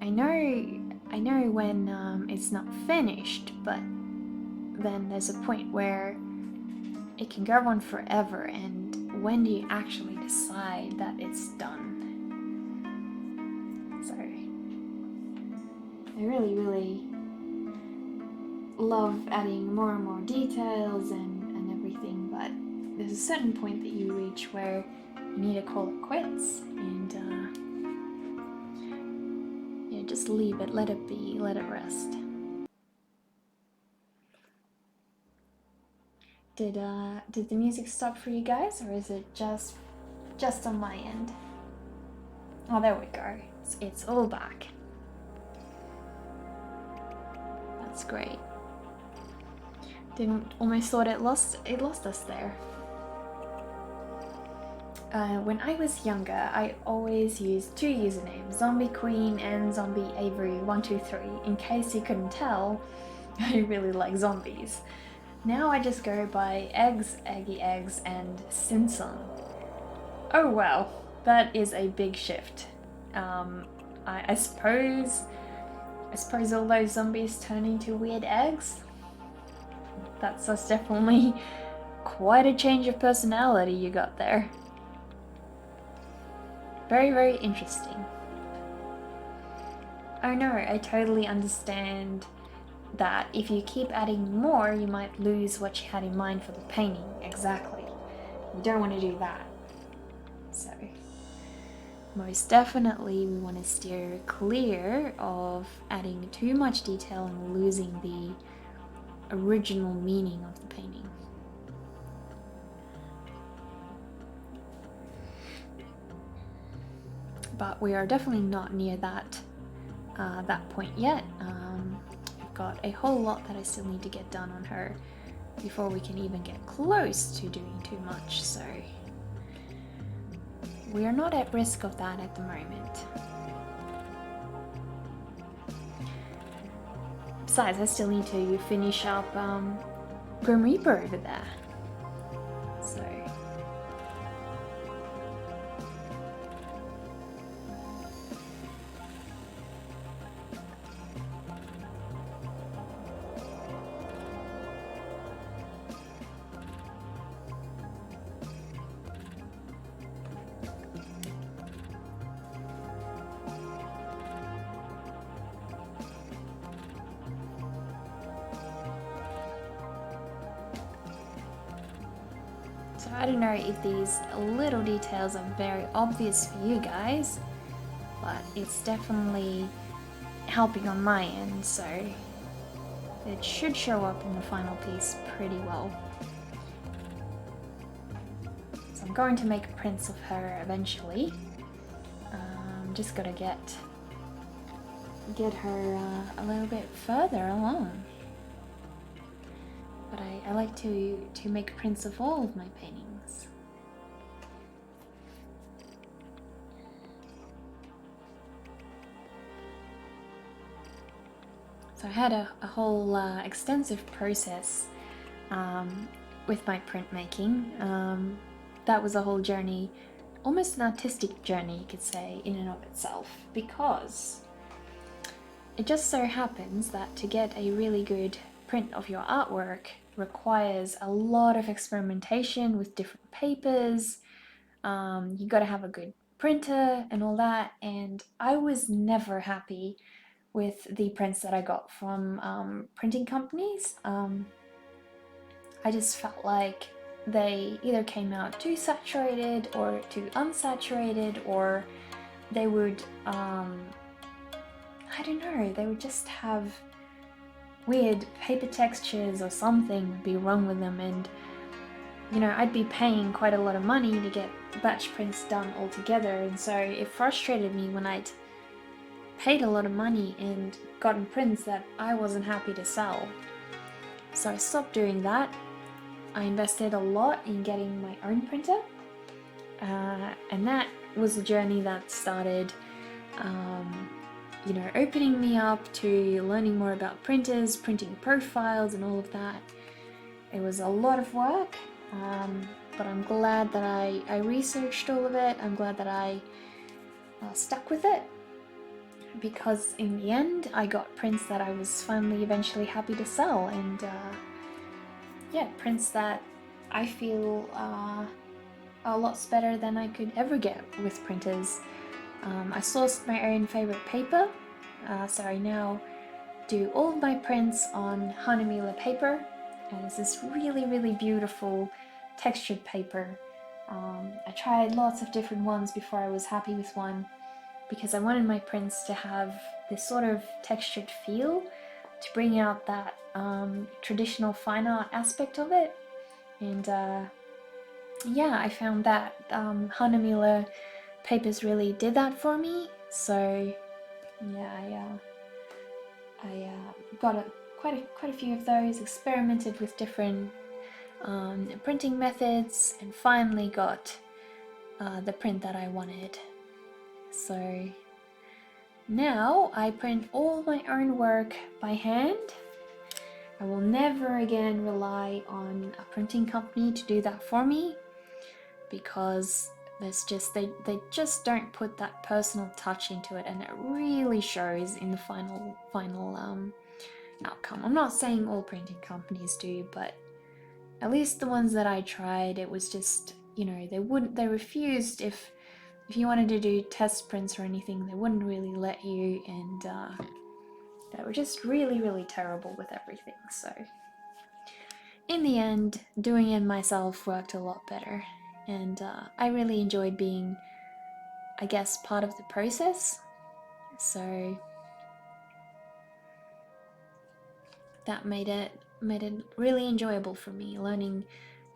I know when it's not finished, but then there's a point where it can go on forever, and when do you actually decide that it's done? So I really love adding more and more details and everything, but there's a certain point that you reach where you need to call it quits and yeah, just leave it, let it be, let it rest. Did the music stop for you guys, or is it just on my end? Oh, there we go. It's all back. That's great. Almost thought it lost us there. When I was younger, I always used two usernames, Zombie Queen and Zombie Avery 123. In case you couldn't tell, I really like zombies. Now I just go by Eggs, Eggy Eggs, and Simpson. Oh wow, that is a big shift. I suppose all those zombies turn into weird eggs. That's definitely quite a change of personality you got there. Very interesting. Oh no, I totally understand that if you keep adding more, you might lose what you had in mind for the painting. Exactly. We don't want to do that. So, most definitely we want to steer clear of adding too much detail and losing the original meaning of the painting. But we are definitely not near that point yet. I've got a whole lot that I still need to get done on her before we can even get close to doing too much, so we are not at risk of that at the moment. Besides, I still need to finish up Grim Reaper over there. So I don't know if these little details are very obvious for you guys, but it's definitely helping on my end, so it should show up in the final piece pretty well. So I'm going to make prints of her eventually. Just gotta get her a little bit further along. But I like to make prints of all of my paintings. So I had a whole extensive process with my printmaking. That was a whole journey almost an artistic journey, you could say, in and of itself, because it just so happens that to get a really good print of your artwork requires a lot of experimentation with different papers. You got to have a good printer and all that, and I was never happy with the prints that I got from printing companies. I just felt like they either came out too saturated or too unsaturated, or they would, I don't know, they would just have weird paper textures or something would be wrong with them. And you know, I'd be paying quite a lot of money to get batch prints done all together, and so it frustrated me when I'd paid a lot of money and gotten prints that I wasn't happy to sell. So I stopped doing that. I invested a lot in getting my own printer, and that was a journey that started you know, opening me up to learning more about printers, printing profiles and all of that. It was a lot of work, but I'm glad that I researched all of it. I'm glad that I stuck with it, because in the end I got prints that I was finally eventually happy to sell, and yeah, prints that I feel are lots better than I could ever get with printers. I sourced my own favorite paper, so I now do all of my prints on Hahnemühle paper, and it's this really beautiful textured paper. I tried lots of different ones before I was happy with one, because I wanted my prints to have this sort of textured feel to bring out that traditional fine art aspect of it. And yeah, I found that Hahnemühle papers really did that for me. So yeah, I got quite a few of those, experimented with different printing methods, and finally got the print that I wanted. So now I print all my own work by hand. I will never again rely on a printing company to do that for me, because there's just they just don't put that personal touch into it, and it really shows in the final outcome. I'm not saying all printing companies do, but at least the ones that I tried, it was just, you know, they refused if you wanted to do test prints or anything, they wouldn't really let you, and they were just really terrible with everything. So in the end, doing it myself worked a lot better, and I really enjoyed being, I guess, part of the process. So that made it really enjoyable for me, learning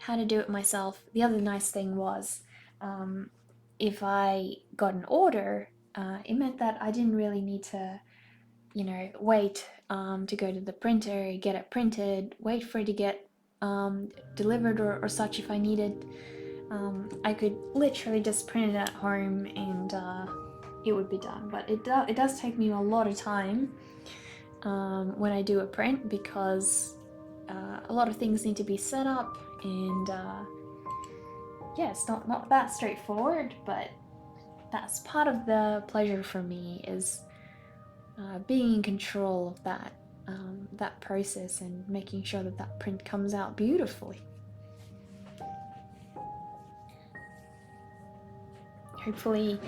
how to do it myself. The other nice thing was, if I got an order, it meant that I didn't really need to, you know, wait to go to the printer, get it printed, wait for it to get delivered or such if I needed. I could literally just print it at home, and it would be done. But it does take me a lot of time when I do a print, because a lot of things need to be set up, and yeah, it's not that straightforward, but that's part of the pleasure for me, is being in control of that process and making sure that print comes out beautifully. Hopefully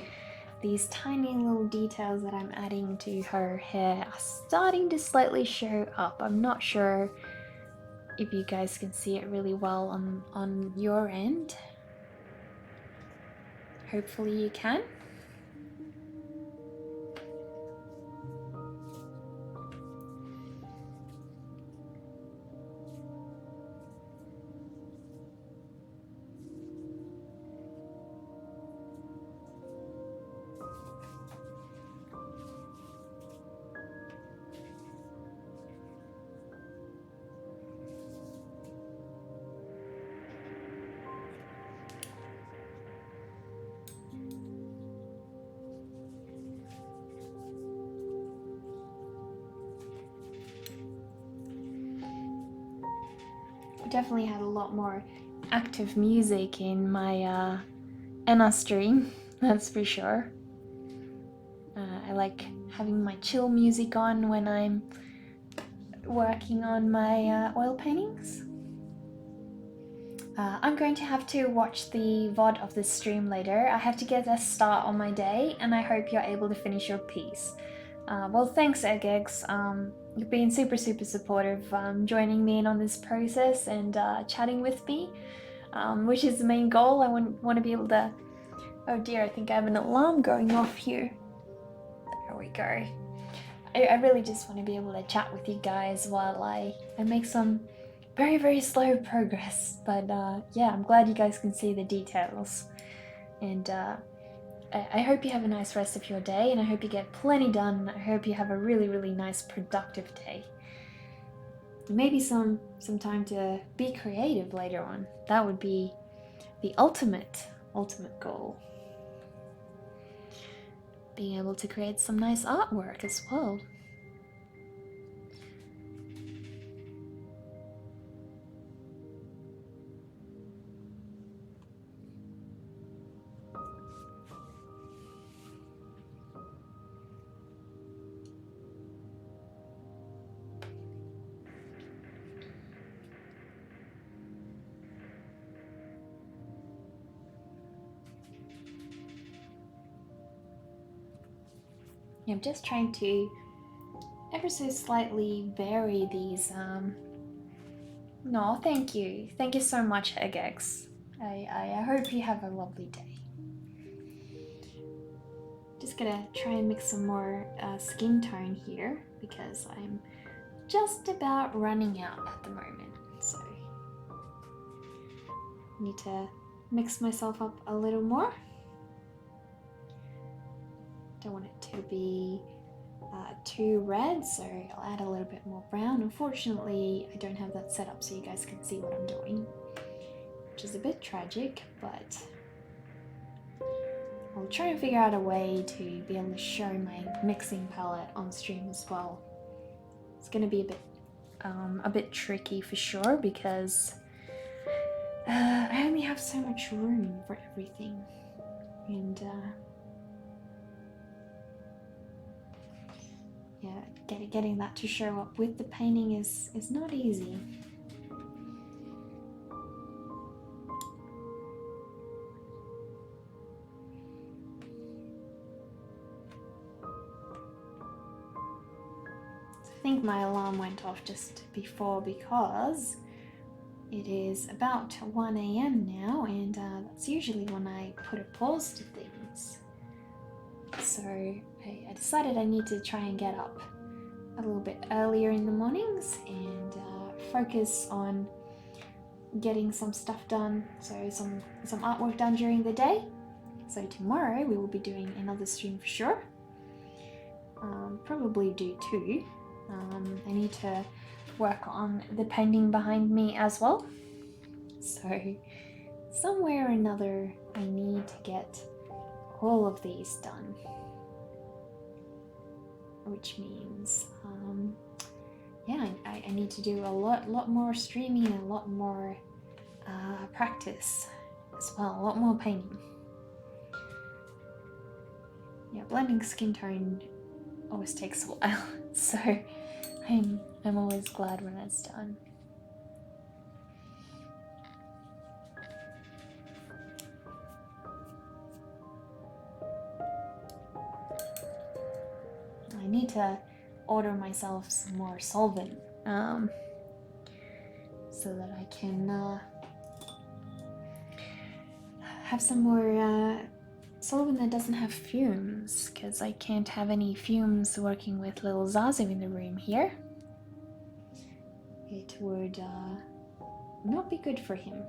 these tiny little details that I'm adding to her hair are starting to slightly show up. I'm not sure if you guys can see it really well on your end. Hopefully you can. Definitely had a lot more active music in my and our stream, that's for sure. I like having my chill music on when I'm working on my oil paintings. I'm going to have to watch the VOD of this stream later. I have to get a start on my day, and I hope you're able to finish your piece. Well, thanks, Eggs. You've been super supportive, joining me in on this process and chatting with me, which is the main goal. I want to be able to... Oh dear, I think I have an alarm going off here. There we go. I really just want to be able to chat with you guys while I make some very slow progress. But yeah, I'm glad you guys can see the details. And I hope you have a nice rest of your day, and I hope you get plenty done. I hope you have a really nice productive day. Maybe some time to be creative later on. That would be the ultimate goal. Being able to create some nice artwork as well. I'm just trying to ever so slightly vary these. No, thank you. Thank you so much, Egex. I hope you have a lovely day. Just gonna try and mix some more skin tone here because I'm just about running out at the moment. So need to mix myself up a little more. Don't want it to be too red, so I'll add a little bit more brown. Unfortunately, I don't have that set up so you guys can see what I'm doing, which is a bit tragic, but I'll try and figure out a way to be able to show my mixing palette on stream as well. It's going to be a bit tricky for sure because I only have so much room for everything, and yeah, getting that to show up with the painting is not easy. I think my alarm went off just before because it is about 1 a.m. now, and that's usually when I put a pause to things. So I decided I need to try and get up a little bit earlier in the mornings and focus on getting some stuff done, so some artwork done during the day. So tomorrow we will be doing another stream for sure. Probably do two. I need to work on the painting behind me as well. So somewhere or another I need to get all of these done. Which means, yeah, I need to do a lot more streaming and a lot more practice as well, a lot more painting. Yeah, blending skin tone always takes a while, so I'm always glad when it's done. I need to order myself some more solvent so that I can have some more solvent that doesn't have fumes, because I can't have any fumes working with little Zazu in the room here. It would not be good for him.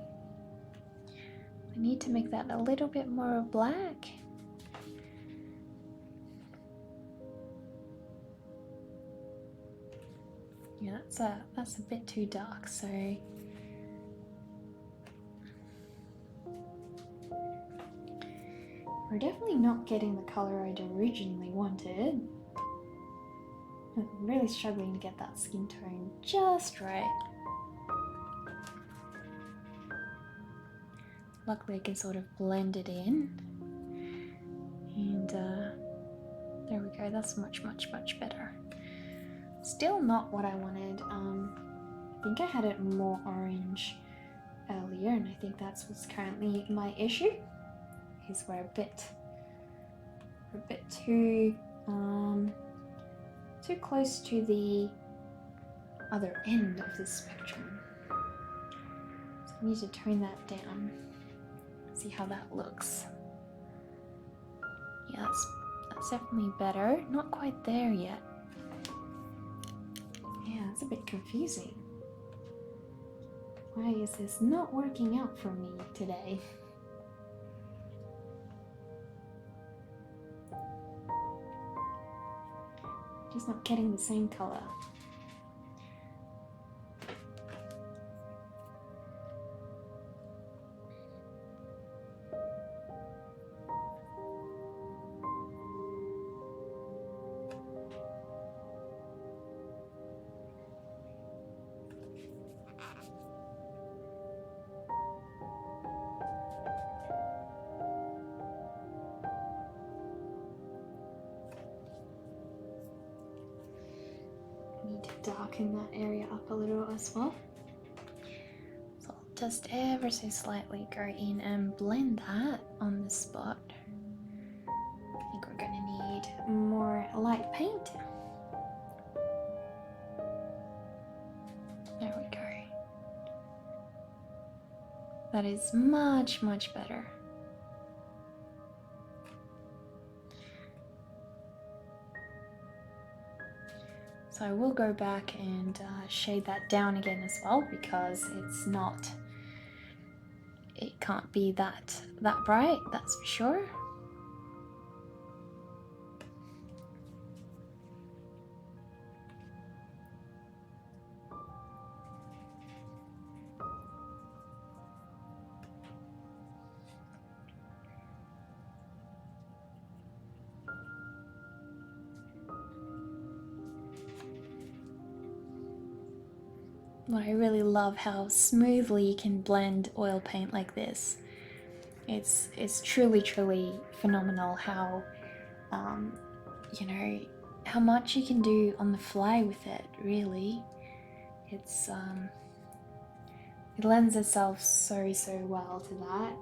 I need to make that a little bit more black. Yeah, that's a bit too dark, so we're definitely not getting the color I'd originally wanted. I'm really struggling to get that skin tone just right. luckily I can sort of blend it in. And there we go, that's much better. Still not what I wanted. I think I had it more orange earlier, and I think that's what's currently my issue, is we're a bit too close to the other end of the spectrum. So I need to tone that down, see how that looks. Yeah, that's definitely better. Not quite there yet. Yeah, it's a bit confusing. Why is this not working out for me today? Just not getting the same color. Need to darken that area up a little as well. So I'll just ever so slightly go in and blend that on the spot. I think we're going to need more light paint. There we go. That is much better. So I will go back and shade that down again as well, because it can't be that bright, that's for sure. I really love how smoothly you can blend oil paint like this. It's truly phenomenal how how much you can do on the fly with it. Really, it lends itself so well to that.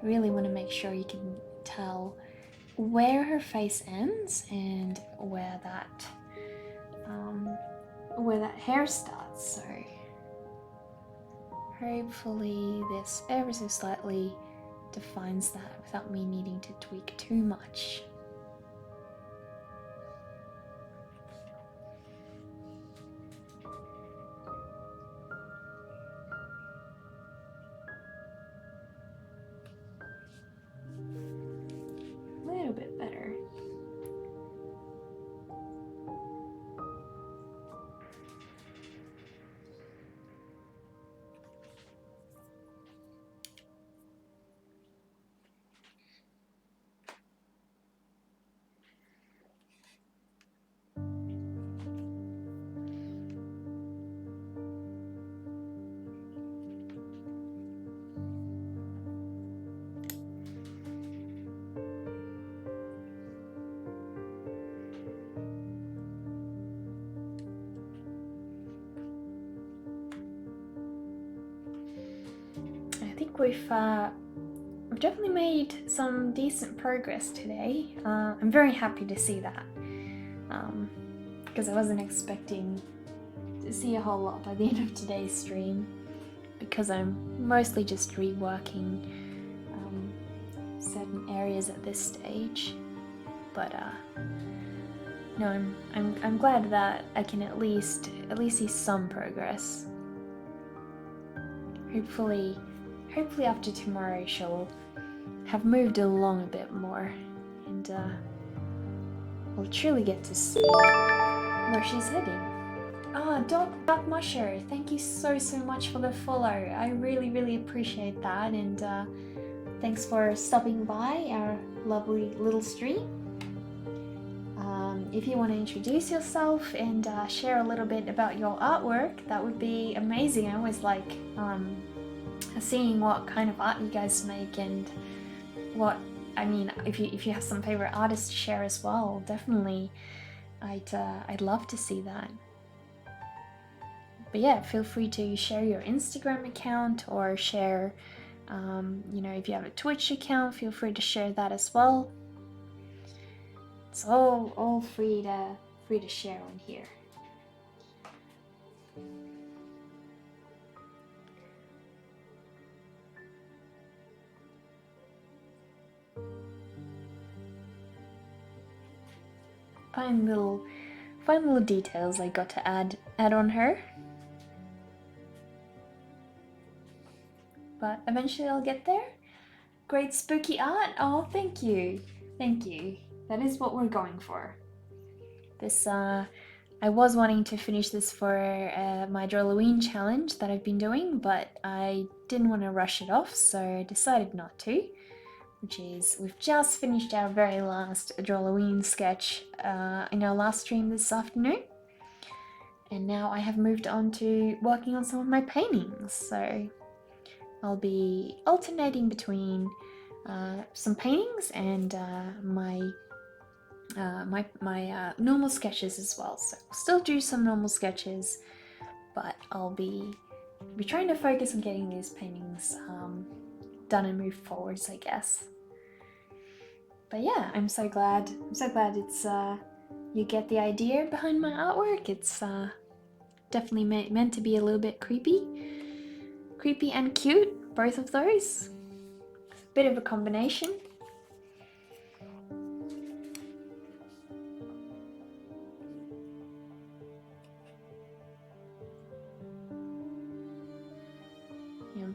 I really want to make sure you can tell where her face ends and where that hair starts. So hopefully this ever so slightly defines that without me needing to tweak too much. A little bit better. We've definitely made some decent progress today. I'm very happy to see that, because I wasn't expecting to see a whole lot by the end of today's stream, because I'm mostly just reworking certain areas at this stage. But no, I'm glad that I can at least see some progress. Hopefully after tomorrow she'll have moved along a bit more, and we'll truly get to see where she's heading. Dark Musher, thank you so much for the follow. I really appreciate that, and thanks for stopping by our lovely little stream. if you want to introduce yourself and share a little bit about your artwork, that would be amazing. I always like seeing what kind of art you guys make, and if you have some favorite artists to share as well, definitely I'd love to see that. But yeah, feel free to share your Instagram account, or share if you have a Twitch account, feel free to share that as well. It's all free to share on here. Fine little details I got to add on her. But eventually I'll get there. Great spooky art. Oh, thank you. Thank you. That is what we're going for. This I was wanting to finish this for my Drawloween challenge that I've been doing, but I didn't want to rush it off, so I decided not to. Which is, we've just finished our very last Drawloween sketch in our last stream this afternoon. And now I have moved on to working on some of my paintings, so I'll be alternating between some paintings and my normal sketches as well. So I'll still do some normal sketches, but I'll be trying to focus on getting these paintings done and move forwards, I guess. But yeah, I'm so glad it's you get the idea behind my artwork. It's definitely meant to be a little bit creepy and cute, both of those. Bit of a combination.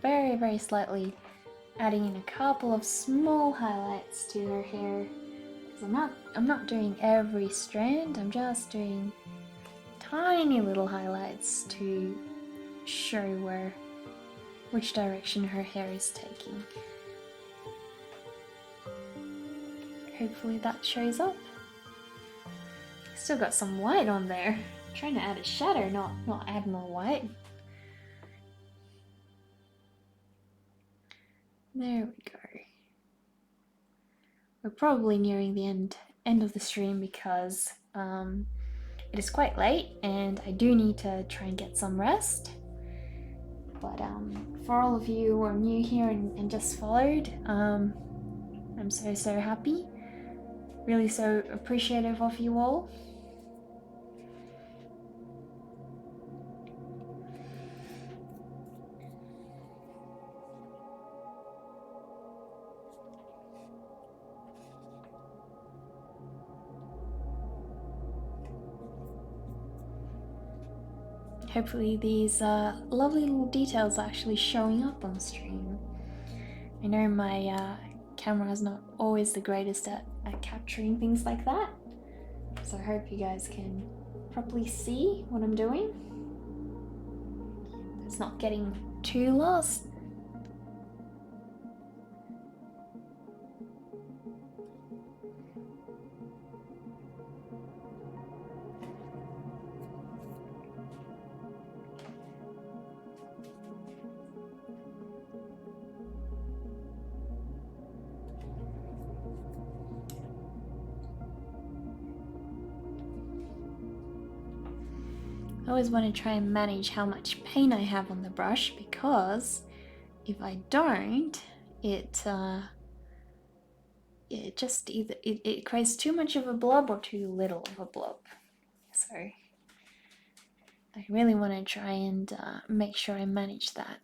Very, very slightly adding in a couple of small highlights to her hair. Because I'm not doing every strand, I'm just doing tiny little highlights to show which direction her hair is taking. Hopefully that shows up. Still got some white on there. I'm trying to add a shadow, not add more white. There we go. We're probably nearing the end of the stream because it is quite late and I do need to try and get some rest. But for all of you who are new here and just followed, I'm so happy. Really so appreciative of you all. Hopefully these lovely little details are actually showing up on stream. I know my camera is not always the greatest at capturing things like that, so I hope you guys can properly see what I'm doing. It's not getting too lost. I always want to try and manage how much paint I have on the brush, because if I don't, it just either it creates too much of a blob or too little of a blob. So I really want to try and make sure I manage that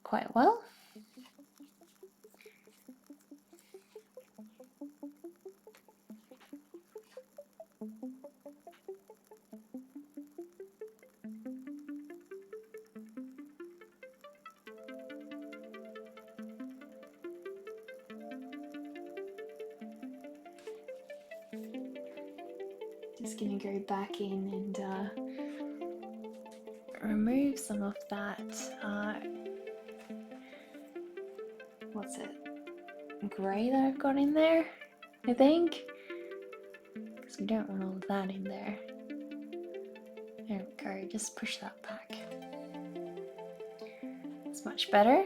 quite well. Just gonna go back in and remove some of that, what's it, grey that I've got in there, I think. because we don't want all of that in there. There we go, just push that back. It's much better.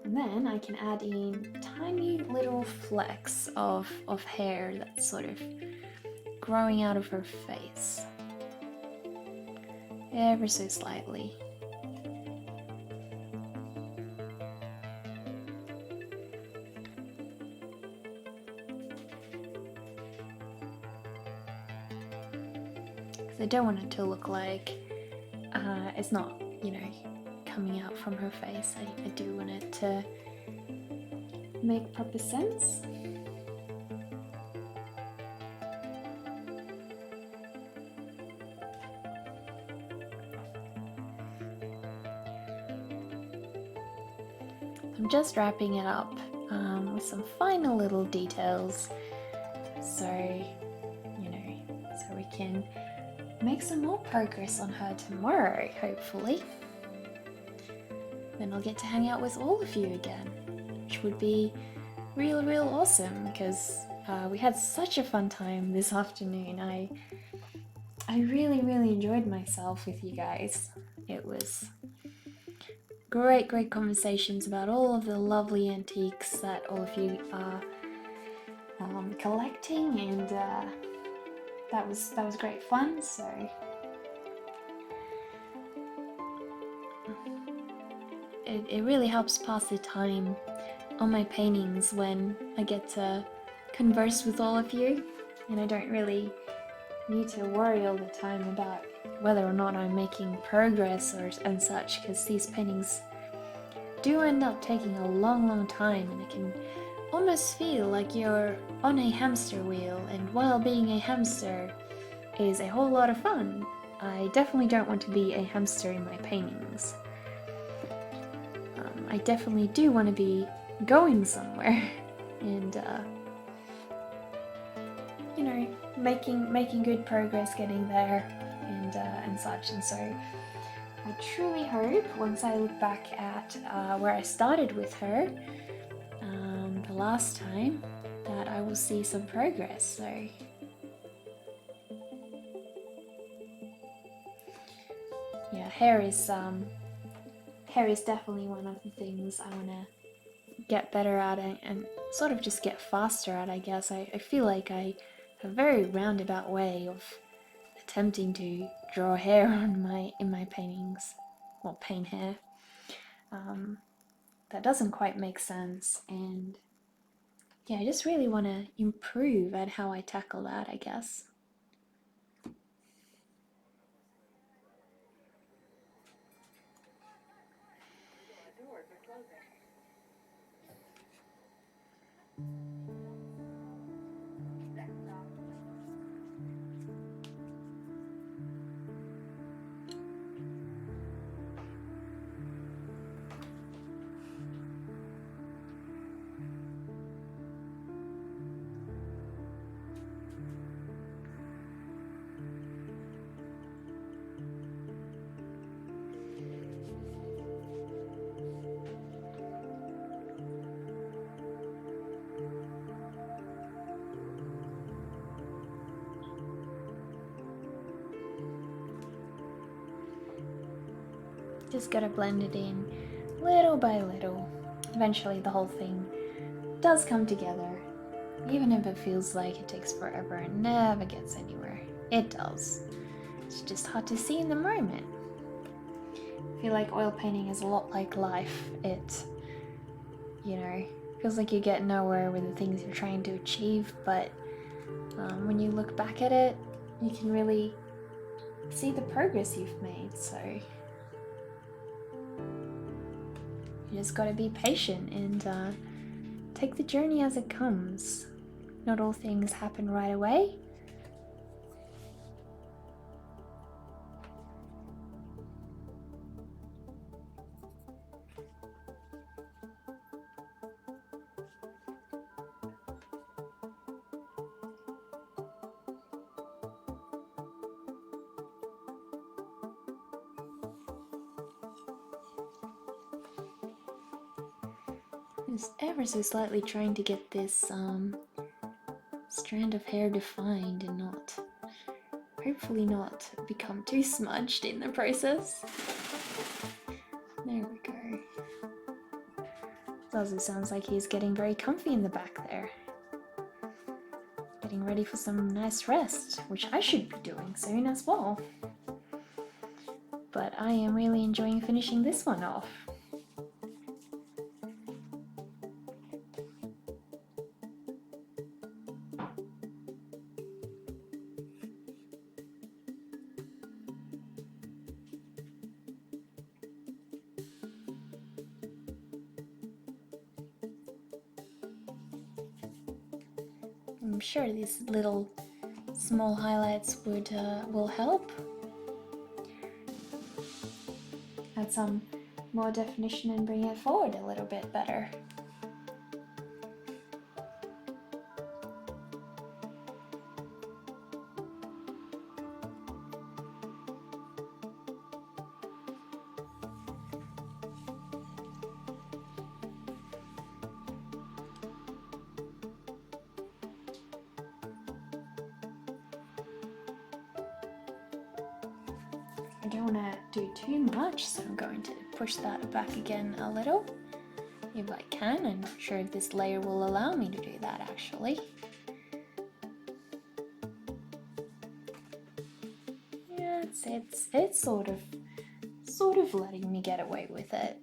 And then I can add in tiny little flecks of hair that's sort of growing out of her face. Ever so slightly. Because I don't want it to look like it's not, you know, coming out from her face. I do want it to make proper sense. I'm just wrapping it up with some final little details, so you know, so we can make some more progress on her tomorrow, hopefully. Then I'll get to hang out with all of you again, which would be real awesome, because we had such a fun time this afternoon. I really enjoyed myself with you guys. It was great conversations about all of the lovely antiques that all of you are collecting, and that was great fun. So it really helps pass the time on my paintings when I get to converse with all of you, and I don't really need to worry all the time about whether or not I'm making progress and such, because these paintings do end up taking a long time, and it can almost feel like you're on a hamster wheel, and while being a hamster is a whole lot of fun, I definitely don't want to be a hamster in my paintings. I definitely do want to be going somewhere and you know, making good progress getting there, and such. And so I truly hope, once I look back at where I started with her the last time, that I will see some progress. So yeah, hair is definitely one of the things I want to get better at, and sort of just get faster at, I guess. I feel like I have a very roundabout way of attempting to draw hair in my paintings, or paint hair. That doesn't quite make sense, and yeah, I just really want to improve at how I tackle that, I guess. Just gotta blend it in little by little. Eventually the whole thing does come together, even if it feels like it takes forever and never gets anywhere. It does. It's just hard to see in the moment. I feel like oil painting is a lot like life. It, you know, feels like you get nowhere with the things you're trying to achieve, but when you look back at it, you can really see the progress you've made. So you just gotta be patient and take the journey as it comes. Not all things happen right away. Just ever so slightly trying to get this strand of hair defined and not, hopefully not become too smudged in the process. There we go. It also sounds like he's getting very comfy in the back there. Getting ready for some nice rest, which I should be doing soon as well. But I am really enjoying finishing this one off. I'm sure these little small highlights will help. Add some more definition and bring it forward a little bit better. I don't want to do too much, so I'm going to push that back again a little if I can. I'm not sure if this layer will allow me to do that actually. Yeah, it's sort of letting me get away with it.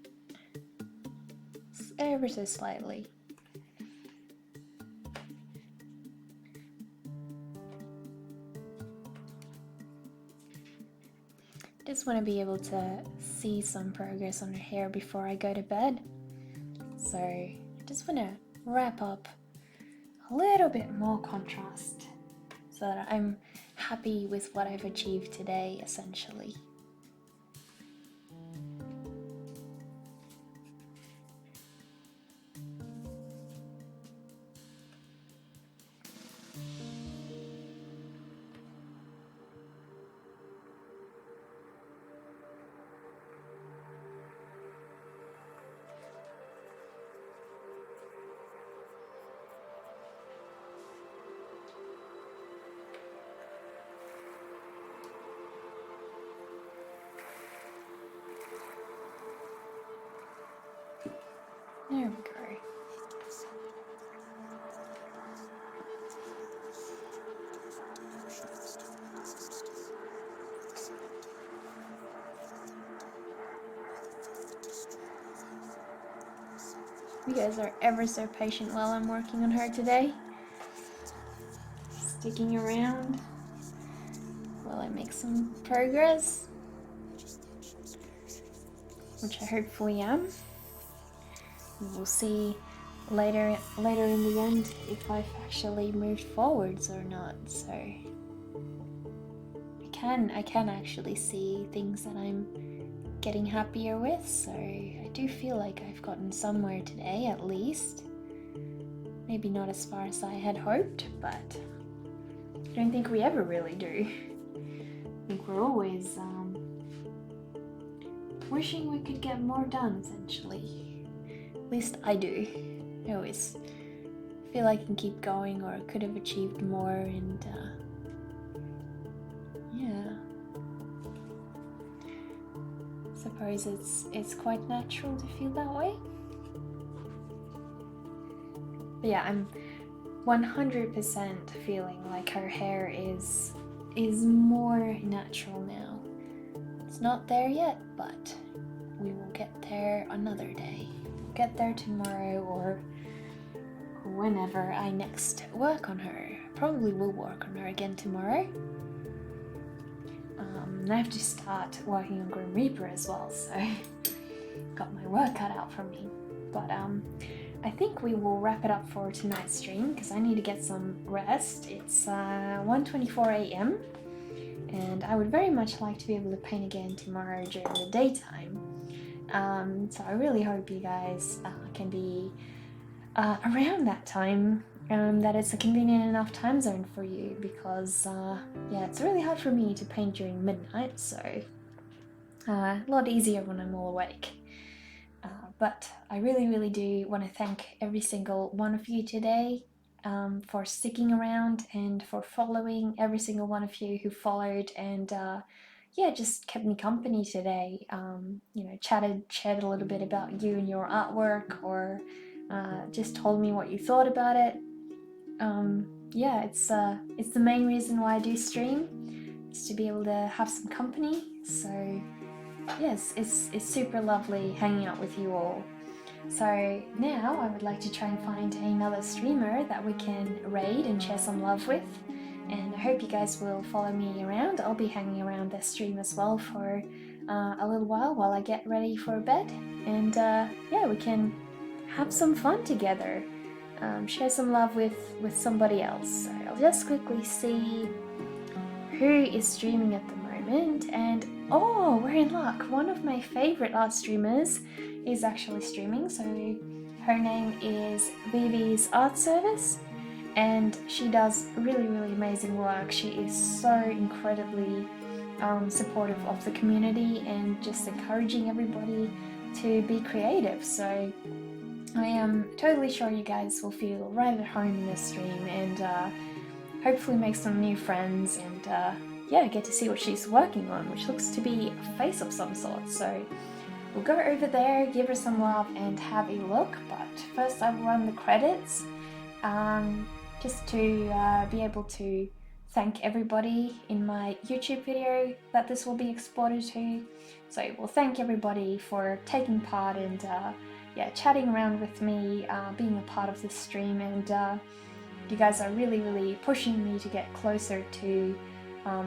Ever so slightly. Just want to be able to see some progress on her hair before I go to bed. So I just want to wrap up a little bit more contrast so that I'm happy with what I've achieved today, essentially. There we go. You guys are ever so patient while I'm working on her today. Sticking around while I make some progress, which I hopefully am. We'll see later in the end if I've actually moved forwards or not. So I can actually see things that I'm getting happier with. So I do feel like I've gotten somewhere today at least. Maybe not as far as I had hoped, but I don't think we ever really do. I think we're always wishing we could get more done, essentially. At least I do. I always feel I can keep going or could have achieved more, and yeah. Suppose it's quite natural to feel that way. But yeah, I'm 100% feeling like her hair is more natural now. It's not there yet, but we will get there another day. Get there tomorrow or whenever I next work on her. Probably will work on her again tomorrow. I have to start working on Grim Reaper as well, so got my work cut out for me. But I think we will wrap it up for tonight's stream because I need to get some rest. It's 1:24 a.m. and I would very much like to be able to paint again tomorrow during the daytime. So I really hope you guys can be around that time, that it's a convenient enough time zone for you, because yeah, it's really hard for me to paint during midnight, so a lot easier when I'm all awake. But I really do want to thank every single one of you today for sticking around and for following, every single one of you who followed and just kept me company today. Shared a little bit about you and your artwork, or just told me what you thought about it. It's the main reason why I do stream, is to be able to have some company. So yes, it's super lovely hanging out with you all. So now I would like to try and find another streamer that we can raid and share some love with. And I hope you guys will follow me around. I'll be hanging around this stream as well for a little while I get ready for bed. And we can have some fun together. Share some love with somebody else. So I'll just quickly see who is streaming at the moment, and oh, we're in luck. One of my favorite art streamers is actually streaming. So her name is Vivi's Art Service, and she does really amazing work. She is so incredibly supportive of the community and just encouraging everybody to be creative. So I am totally sure you guys will feel right at home in this stream, and hopefully make some new friends, and get to see what she's working on, which looks to be a face of some sort. So we'll go over there, give her some love and have a look. But first I will run the credits, just to be able to thank everybody in my YouTube video that this will be exported to. So we'll thank everybody for taking part and chatting around with me, being a part of this stream, and you guys are really pushing me to get closer to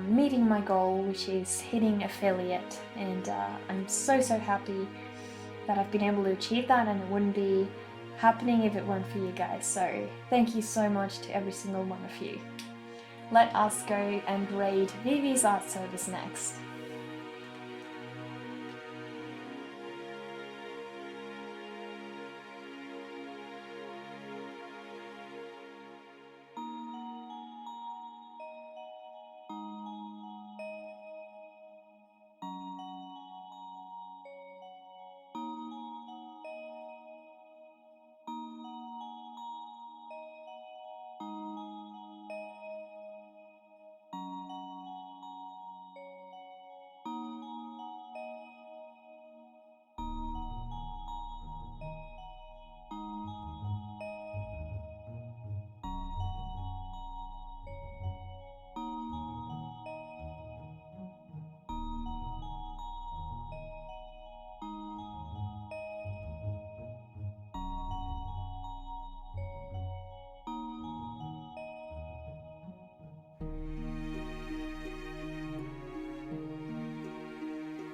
meeting my goal, which is hitting affiliate. And I'm so happy that I've been able to achieve that, and it wouldn't be happening if it weren't for you guys. So thank you so much to every single one of you. Let us go and raid Vivi's Art Service next.